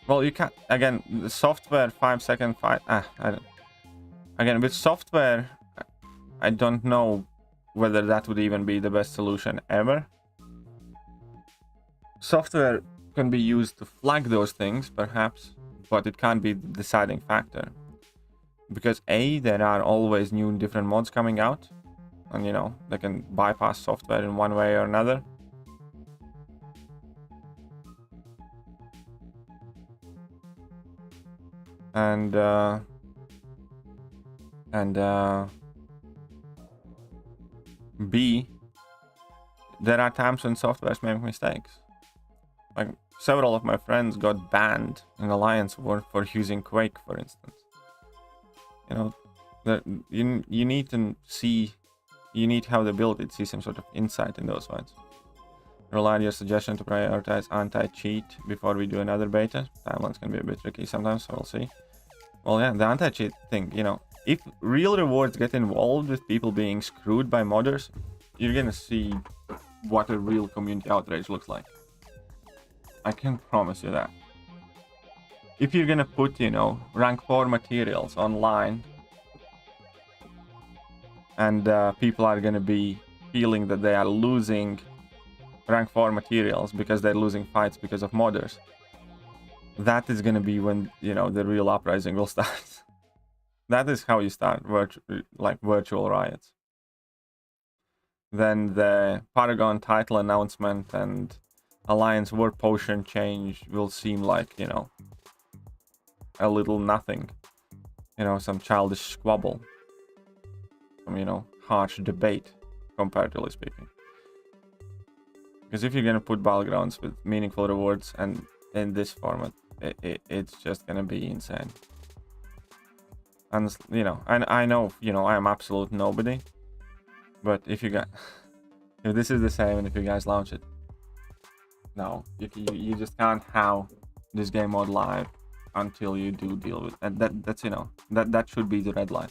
Well, you can't, again, the software 5-second fight, again, with software, I don't know whether that would even be the best solution ever. Software can be used to flag those things, perhaps, but it can't be the deciding factor. Because A, there are always new different mods coming out, and you know, they can bypass software in one way or another. And B, there are times when softwares make mistakes. Like several of my friends got banned in Alliance War for using Quake, for instance. You know, you need to see, you need to have the ability to see some sort of insight in those fights. Rely on your suggestion to prioritize anti-cheat before we do another beta. Timelines can be a bit tricky sometimes, so we'll see. Well, yeah, the anti-cheat thing, you know, if real rewards get involved with people being screwed by modders, you're gonna see what a real community outrage looks like. I can promise you that. If you're gonna put, you know, rank 4 materials online, and people are gonna be feeling that they are losing rank 4 materials because they're losing fights because of modders, that is going to be when, you know, the real uprising will start. That is how you start virtual riots. Then the Paragon title announcement and Alliance War Potion change will seem like, you know, a little nothing. You know, some childish squabble. Some, you know, harsh debate, comparatively speaking. Because if you're going to put Battlegrounds with meaningful rewards and in this format, it's just gonna be insane. And you know, I know, you know, I am absolute nobody, but if you got, if this is the same, and if you guys launch it, no, you just can't have this game mode live until you do deal with, and that's, you know, that should be the red line.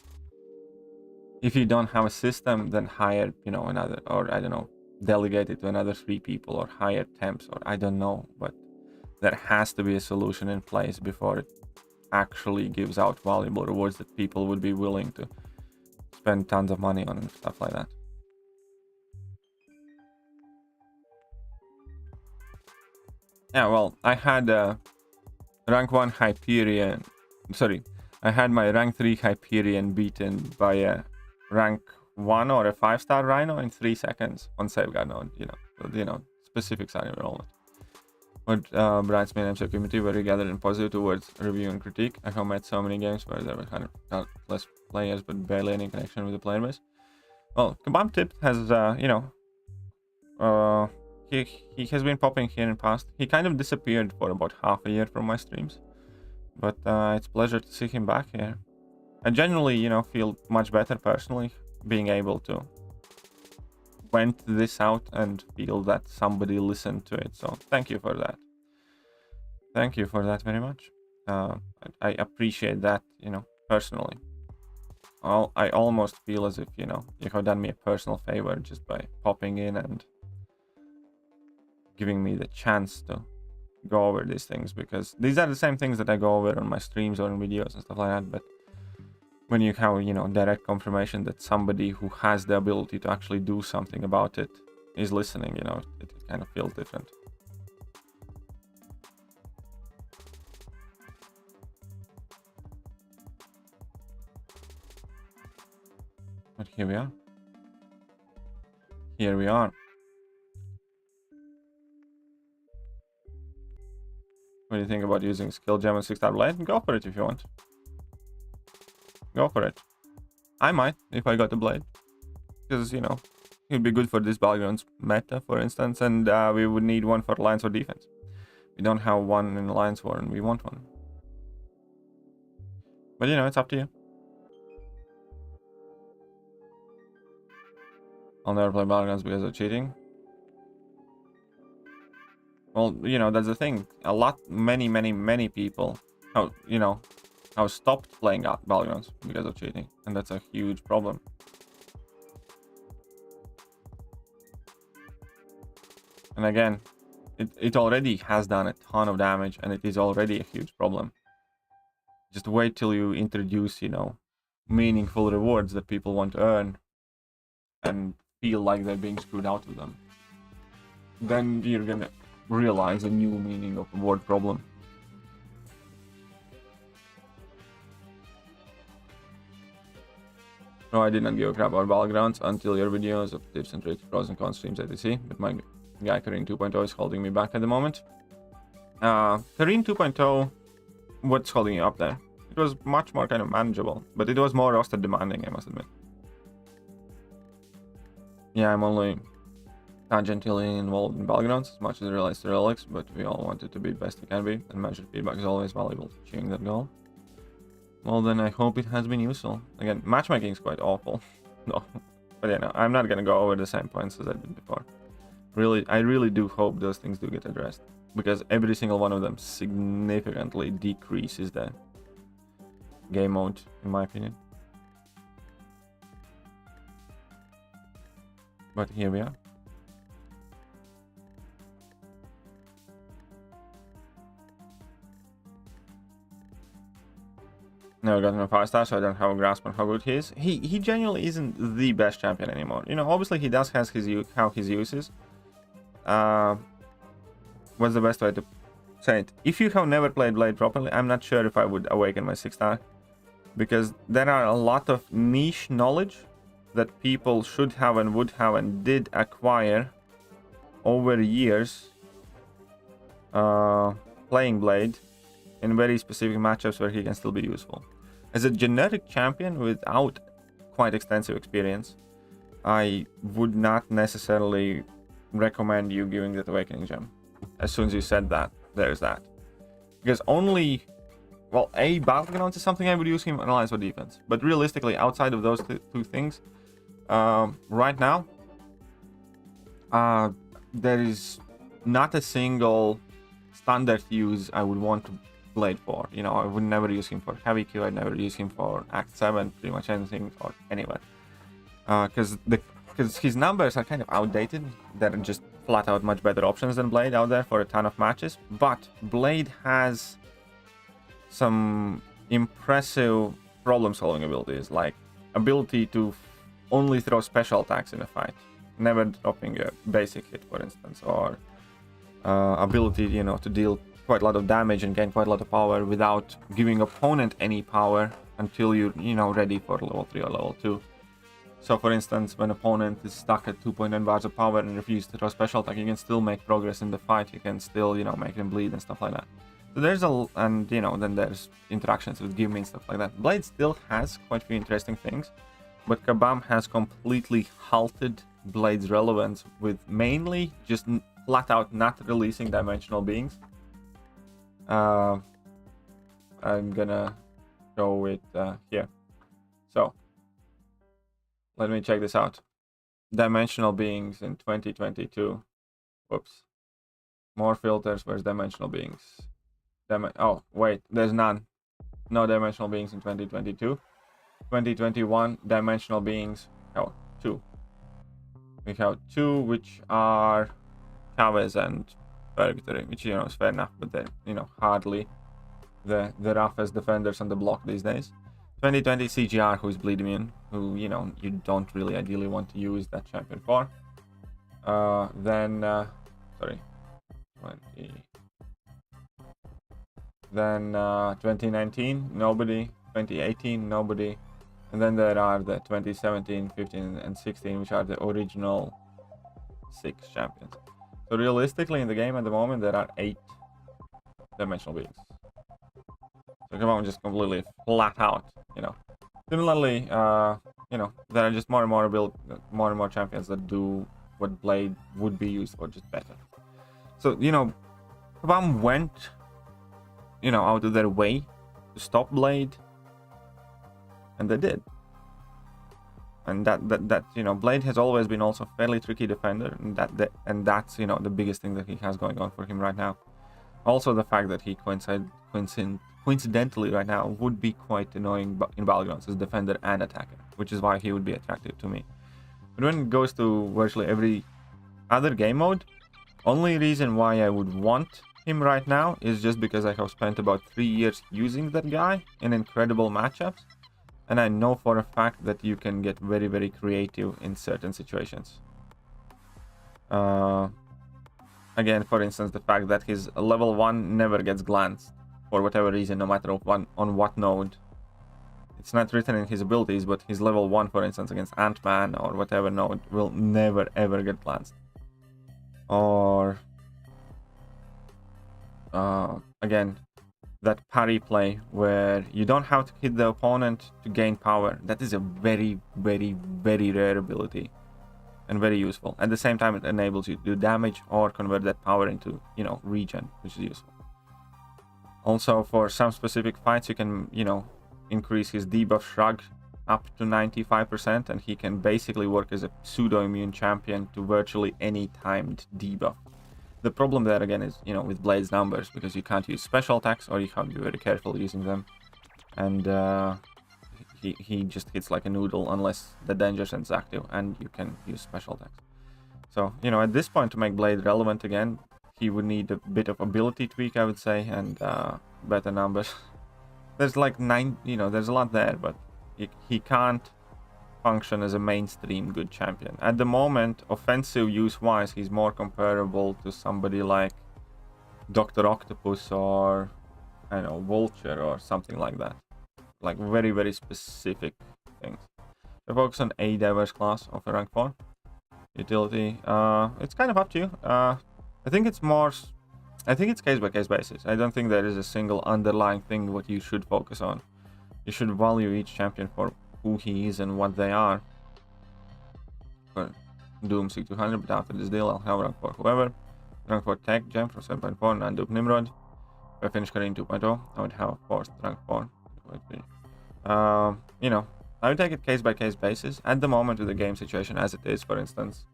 If you don't have a system, then hire, you know, another, or I don't know, delegate it to another 3 people, or hire temps, or I don't know, but there has to be a solution in place before it actually gives out valuable rewards that people would be willing to spend tons of money on and stuff like that. Yeah, well, I had rank 1 Hyperion, sorry, I had my rank 3 Hyperion beaten by a rank 1 or a 5-star Rhino in 3 seconds on Safeguard node, you know, specifics are irrelevant. But Bride's main MCOC community very gathered and positive towards review and critique. I have met so many games where there were countless players but barely any connection with the player base. Well, Kebab Tip has, you know, he has been popping here in the past. He kind of disappeared for about half a year from my streams, but it's a pleasure to see him back here. I genuinely, you know, feel much better personally being able to went this out and feel that somebody listened to it. So thank you for that. Thank you for that very much. I appreciate that, you know, personally. I almost feel as if, you know, you have done me a personal favor just by popping in and giving me the chance to go over these things, because these are the same things that I go over on my streams or in videos and stuff like that. But when you have, you know, direct confirmation that somebody who has the ability to actually do something about it is listening, you know, it kind of feels different. But here we are. Here we are. What do you think about using skill gem and 6-star blade? Go for it if you want. Go for it. I might if I got the blade, because, you know, it'd be good for this Battlegrounds meta, for instance, and we would need one for Alliance or defense. We don't have one in Alliance War, and we want one. But, you know, it's up to you. I'll never play Battlegrounds because of cheating. Well, you know, that's the thing. Many people, you know, have stopped playing Battlegrounds because of cheating, and that's a huge problem. And again, it already has done a ton of damage, and it is already a huge problem. Just wait till you introduce, you know, meaningful rewards that people want to earn and feel like they're being screwed out of them. Then you're gonna realize a new meaning of reward problem. No, I did not give a crap about Battlegrounds until your videos of tips and tricks, pros and cons, streams, etc. But my guy Kareem 2.0 is holding me back at the moment. Kareem 2.0, what's holding you up there? It was much more kind of manageable, but it was more roster demanding, I must admit. Yeah, I'm only tangentially involved in Battlegrounds as much as it relates to relics, but we all want it to be best it can be, and measured feedback is always valuable to achieving that goal. Well, then I hope it has been useful. Again, matchmaking is quite awful. No, but yeah, no, I'm not gonna go over the same points as I did before. Really, I really do hope those things do get addressed, because every single one of them significantly decreases the game mode, in my opinion. But here we are. Never gotten a 5-star, so I don't have a grasp on how good he is. He genuinely isn't the best champion anymore. You know, obviously he does have his uses. What's the best way to say it? If you have never played Blade properly, I'm not sure if I would awaken my 6-star, because there are a lot of niche knowledge that people should have and would have and did acquire over years playing Blade in very specific matchups where he can still be useful. As a generic champion without quite extensive experience, I would not necessarily recommend you giving that Awakening Gem. As soon as you said that, there's that. Because only, well, Battlegrounds is something I would use him on Alliance for defense. But realistically, outside of those two things, right now, there is not a single standard use I would want to Blade for. You know, I would never use him for heavy Q, I'd never use him for Act 7, pretty much anything or anywhere. Because his numbers are kind of outdated. They're just flat out much better options than Blade out there for a ton of matches. But Blade has some impressive problem solving abilities, like ability to only throw special attacks in a fight, never dropping a basic hit, for instance, or ability, you know, to deal quite a lot of damage and gain quite a lot of power without giving opponent any power until you're, you know, ready for level 3 or level 2. So for instance, when opponent is stuck at 2.9 bars of power and refuses to throw special attack, you can still make progress in the fight, you can still, you know, make him bleed and stuff like that. So there's and you know, then there's interactions with Give Me and stuff like that. Blade still has quite a few interesting things, but Kabam has completely halted Blade's relevance with mainly just flat out not releasing dimensional beings. I'm gonna show it here. So let me check this out. Dimensional beings in 2022. Whoops. More filters. Where's dimensional beings? Oh wait, there's none. No dimensional beings in 2022. 2021 dimensional beings. Oh, 2. We have 2, which are Chavez and Purgatory, which, you know, is fair enough, but they're, you know, hardly the roughest defenders on the block these days. 2020 CGR, who is bleed immune, who, you know, you don't really ideally want to use that champion for. Then 2019, nobody. 2018, nobody. And then there are the 2017, 15, and 16, which are the original 6 champions. So realistically, in the game at the moment, there are 8 dimensional beings. So come on, just completely flat out, you know. Similarly, you know, there are just more and more champions that do what Blade would be used for, just better. So, you know, Kabam went, you know, out of their way to stop Blade, and they did. And that you know, Blade has always been also a fairly tricky defender, and that's, you know, the biggest thing that he has going on for him right now. Also the fact that he coincidentally right now would be quite annoying in Battlegrounds as defender and attacker, which is why he would be attractive to me. But when it goes to virtually every other game mode, only reason why I would want him right now is just because I have spent about 3 years using that guy in incredible matchups. And I know for a fact that you can get very, very creative in certain situations. Again, for instance, the fact that his level 1 never gets glanced for whatever reason, no matter on what node. It's not written in his abilities, but his level 1, for instance, against Ant-Man or whatever node will never ever get glanced. Or again, that parry play where you don't have to hit the opponent to gain power. That is a very, very, very rare ability and very useful. At the same time, it enables you to do damage or convert that power into, you know, regen, which is useful. Also, for some specific fights, you can, you know, increase his debuff shrug up to 95%, and he can basically work as a pseudo-immune champion to virtually any timed debuff. The problem there again is, you know, with Blade's numbers, because you can't use special attacks or you have to be very careful using them. And he just hits like a noodle unless the danger sense is active and you can use special attacks. So, you know, at this point, to make Blade relevant again, he would need a bit of ability tweak, I would say, and better numbers. There's like 9, you know, there's a lot there, but he can't function as a mainstream good champion. At the moment, offensive use-wise, he's more comparable to somebody like Dr. Octopus or, I don't know, Vulture or something like that. Like very, very specific things. I focus on a diverse class of a rank 4. Utility, it's kind of up to you. I think it's case by case basis. I don't think there is a single underlying thing what you should focus on. You should value each champion for who he is and what they are. For Doom 6200, but after this deal I'll have rank 4 whoever. Rank 4 Tech Gem from 7.4, non-dupe Nimrod. If I finish Korean 2.0, I would have forced rank 4. You know, I would take it case by case basis. At the moment with the game situation as it is, for instance,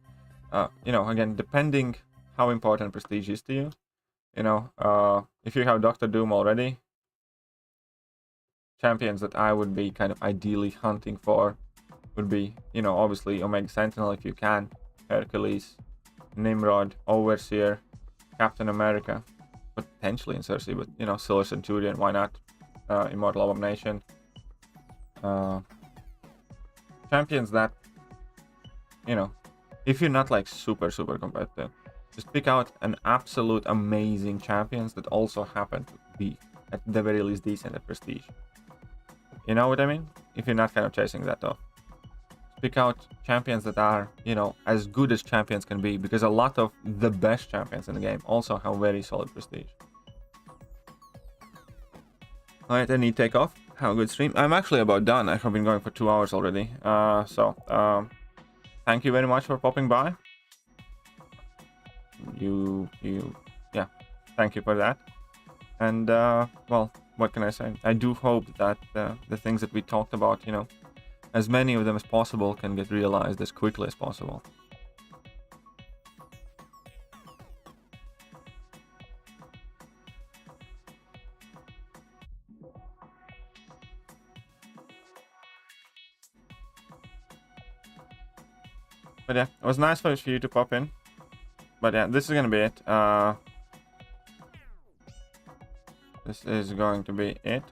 you know, again, depending how important prestige is to you, you know, if you have Dr. Doom already, champions that I would be kind of ideally hunting for would be, you know, obviously Omega Sentinel if you can, Hercules, Nimrod, Overseer, Captain America, potentially in Cersei, but, you know, Silver Centurion, why not? Immortal Abomination. Champions that, you know, if you're not like super competitive, just pick out an absolute amazing champions that also happen to be at the very least decent at prestige. You know what I mean? If you're not kind of chasing that off, pick out champions that are, you know, as good as champions can be, because a lot of the best champions in the game also have very solid prestige. Alright, I need to take off. Have a good stream. I'm actually about done. I have been going for 2 hours already. Thank you very much for popping by. Yeah, thank you for that. And, well, what can I say? I do hope that the things that we talked about, you know, as many of them as possible can get realized as quickly as possible. But yeah, it was nice for you to pop in. But yeah, this is gonna be it. This is going to be it.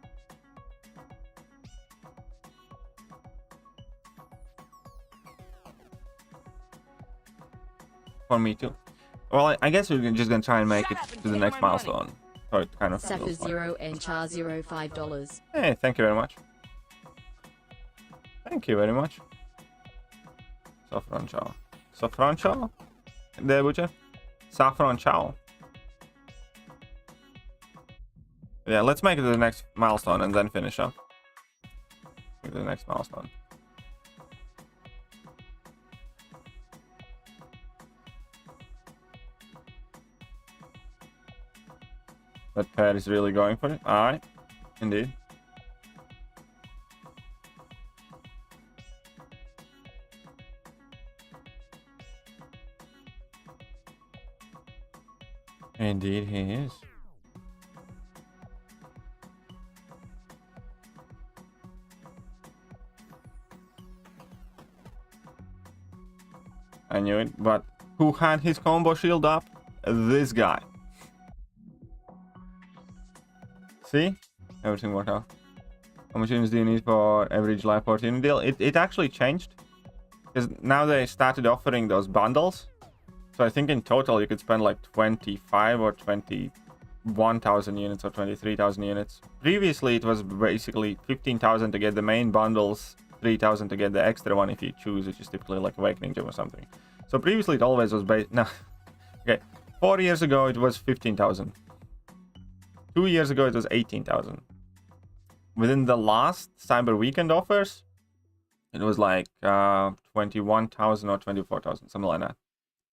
For me too. Well, I guess we're just gonna try and make it to the next milestone. So it kind of Sapper 0 and Char 0 $5. Hey, thank you very much. Thank you very much. Saffron Chow. Saffron Chow? There, Butcher? Saffron Chow. Yeah, let's make it to the next milestone and then finish up. Make it to the next milestone. That pair is really going for it. Alright. Indeed. Indeed, he is. I knew it, but who had his combo shield up? This guy. See? Everything worked out. How much units do you need for average life 14 deal? It actually changed. Because now they started offering those bundles. So I think in total you could spend like 25 or 21,000 units or 23,000 units. Previously it was basically 15,000 to get the main bundles, 3,000 to get the extra one if you choose, which is typically like Awakening Gem or something. So previously it always was based... No. Okay. 4 years ago it was 15,000. 2 years ago it was 18,000. Within the last Cyber Weekend offers, it was like 21,000 or 24,000, something like that.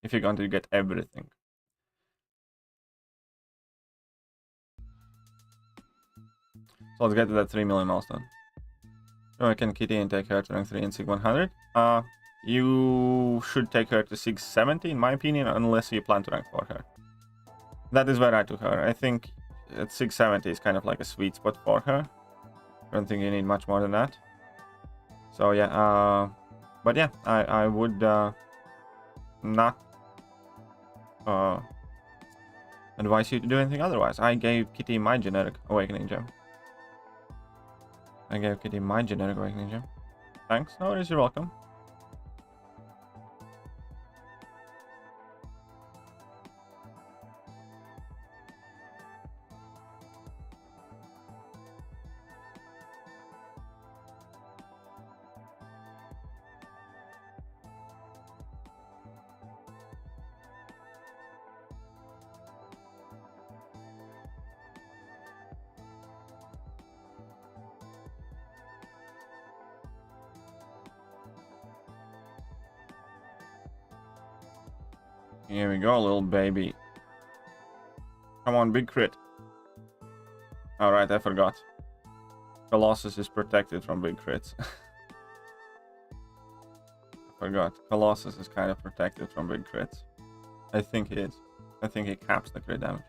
If you're going to get everything. So let's get to that 3 million milestone. So I can kitty and take her to rank 3 in SIG 100. You should take her to SIG 70 in my opinion, unless you plan to rank for her. That is where I took her. I think at 670 is kind of like a sweet spot for her. I don't think you need much more than that. So yeah, but yeah, I would not advise you to do anything otherwise. I gave Kitty my generic Awakening Gem. Thanks. No worries, you're welcome. Here we go, little baby. Come on, big crit. Alright, I forgot. Colossus is protected from big crits. I forgot. Colossus is kind of protected from big crits. I think he is. I think he caps the crit damage.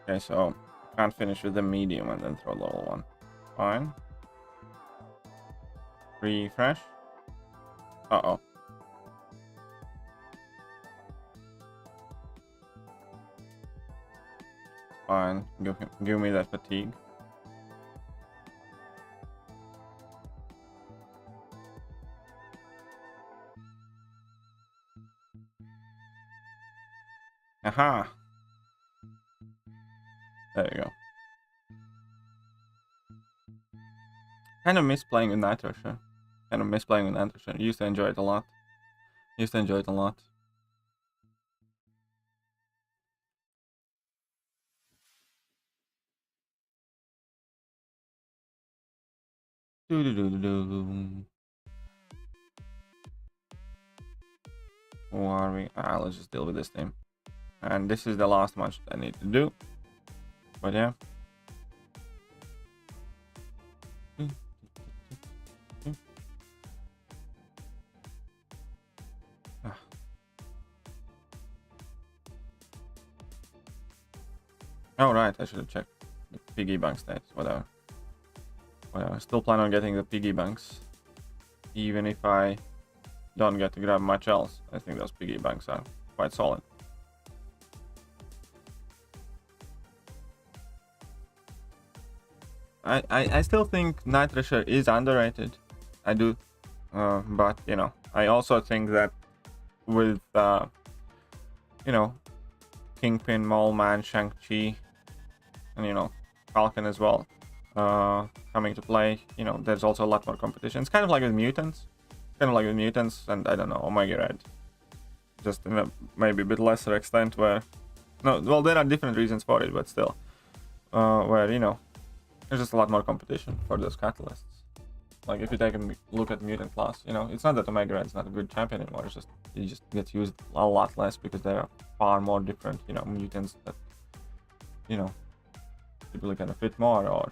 Okay, so can't finish with the medium and then throw level 1. Fine. Refresh. Uh-oh. Fine. Give me that fatigue. Aha! There you go. Kind of miss playing with Nitro, sure. Kind of miss playing with Nitro, sure. Used to enjoy it a lot. Used to enjoy it a lot. Who are we? Let's just deal with this team. And this is the last match that I need to do. But yeah. Oh right, I should have checked the piggy bank stats. Whatever. Whatever. Still plan on getting the piggy banks, even if I don't get to grab much else. I think those piggy banks are quite solid. I still think Nitro is underrated. I do, but you know, I also think that with you know, Kingpin, Mole Man, Shang-Chi, and you know, Falcon as well, coming to play, you know, there's also a lot more competition. It's kind of like with mutants, and I don't know, Omega Red, just in a maybe a bit lesser extent. Where no, well, there are different reasons for it, but still, where you know, there's just a lot more competition for those catalysts. Like if you take a look at mutant class, you know, it's not that Omega Red is not a good champion anymore. It's just it just gets used a lot less because there are far more different, you know, mutants that, you know, people kind of fit more, or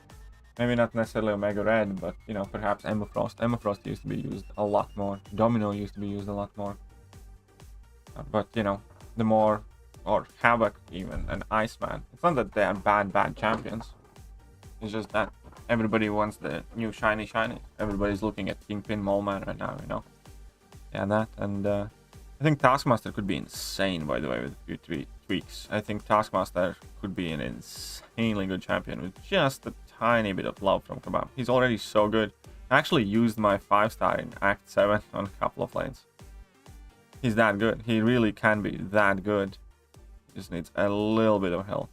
maybe not necessarily Omega Red, but you know, perhaps Emma Frost. Emma Frost used to be used a lot more. Domino used to be used a lot more. But you know, the more, or Havoc even, and Iceman. It's not that they are bad champions. It's just that everybody wants the new shiny. Everybody's looking at Kingpin, Mole Man right now, you know. Yeah, that, and I think Taskmaster could be insane, by the way, with a few tweaks. I think Taskmaster could be an insanely good champion with just a tiny bit of love from Kebab. He's already so good. I actually used my 5-star in Act 7 on a couple of lanes. He's that good. He really can be that good. Just needs a little bit of help.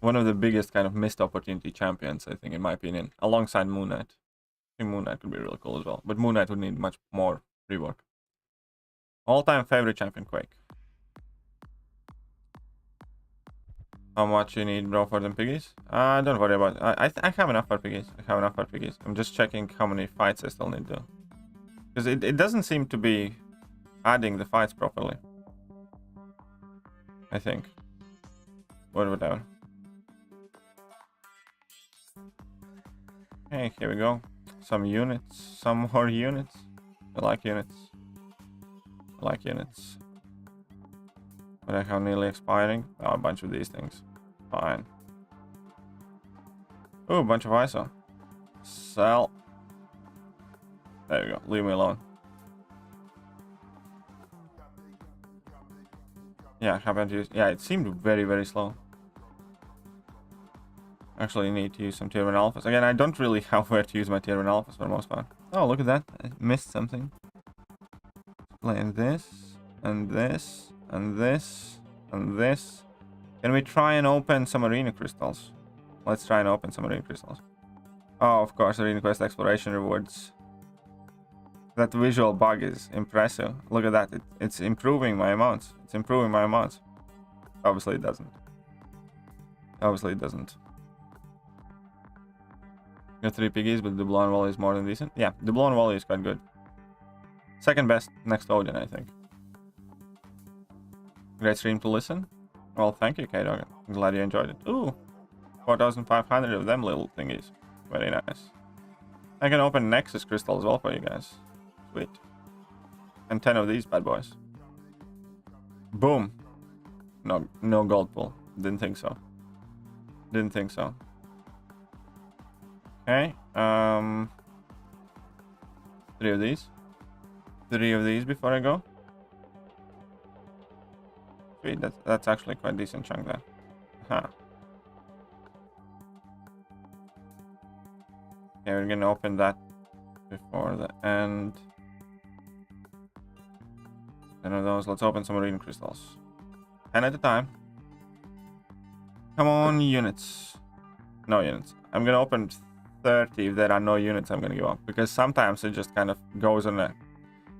One of the biggest kind of missed opportunity champions, I think, in my opinion, alongside Moon Knight. I think Moon Knight could be really cool as well, but Moon Knight would need much more rework. All-time favorite champion, Quake. How much you need, bro, for them piggies? Don't worry about it. I have enough for piggies. I'm just checking how many fights I still need to do. Because it doesn't seem to be adding the fights properly. I think. Whatever. Hey, here we go. Some units. Some more units. I like units. But I have nearly expiring. Oh, a bunch of these things. Fine. Oh, a bunch of ISO. Sell. There we go. Leave me alone. Yeah, happened to use. Yeah, it seemed very, very slow. Actually need to use some tier 1 alphas. Again, I don't really have where to use my tier 1 alphas for the most part. Oh, look at that. I missed something. Playing this, and this, and this, and this. Can we try and open some arena crystals? Let's try and open some arena crystals. Oh, of course, arena quest exploration rewards. That visual bug is impressive. Look at that. It's improving my amounts. Obviously it doesn't. Got 3 piggies, but the blown wall is more than decent. Yeah, the blown wall is quite good. Second best next to Odin, I think. Great stream to listen. Well, thank you, K-Dog. I'm glad you enjoyed it. Ooh, 4,500 of them little thingies. Very nice. I can open Nexus crystal as well for you guys. Sweet. And 10 of these bad boys. Boom. No gold pool. Didn't think so. Didn't think so. Okay. 3 of these. 3 of these before I go. Sweet. That's actually quite a decent chunk there. Huh. Okay, we're gonna open that before the end. 10 of those. Let's open some marine crystals. 10 at a time. Come on, units. No units. I'm gonna open 30. If there are no units, I'm gonna give up. Because sometimes it just kind of goes on a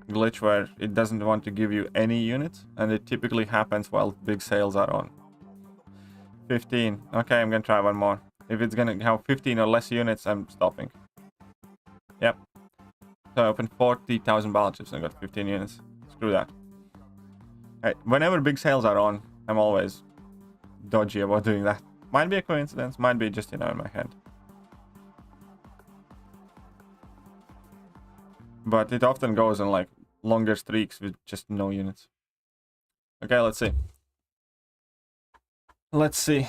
glitch where it doesn't want to give you any units. And it typically happens while big sales are on. 15. Okay, I'm gonna try one more. If it's gonna have 15 or less units, I'm stopping. Yep. So I opened 40,000 battle chips and got 15 units. Screw that. Right, whenever big sales are on, I'm always dodgy about doing that. Might be a coincidence, might be just, you know, in my head. But it often goes on like longer streaks with just no units. Okay, let's see. Let's see.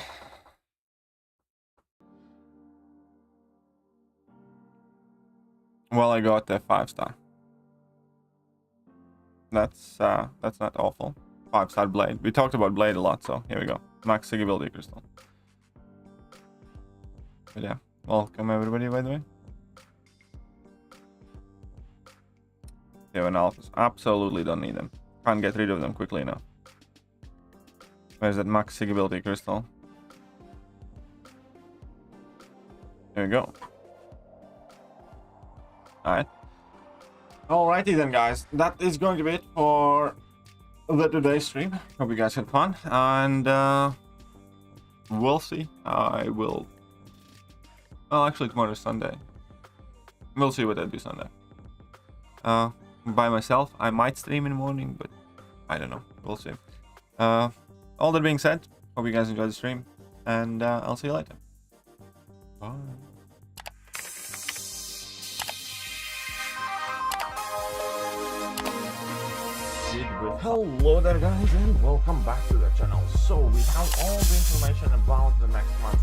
Well, I got a 5-star. That's not awful. 5-star blade. We talked about blade a lot, so here we go. Max Sigability crystal. But yeah, welcome everybody, by the way. Yeah, analysis. Absolutely don't need them. Can't get rid of them quickly enough. Where's that max Sigability crystal? There we go. Alright. Alrighty then, guys. That is going to be it for the today's stream. Hope you guys had fun. And we'll see. I will... Well, actually tomorrow is Sunday. We'll see what I do Sunday. By myself, I might stream in the morning, but I don't know. We'll see. All that being said, hope you guys enjoyed the stream. And I'll see you later. Bye. Hello there guys and welcome back to the channel. So we have all the information about the next month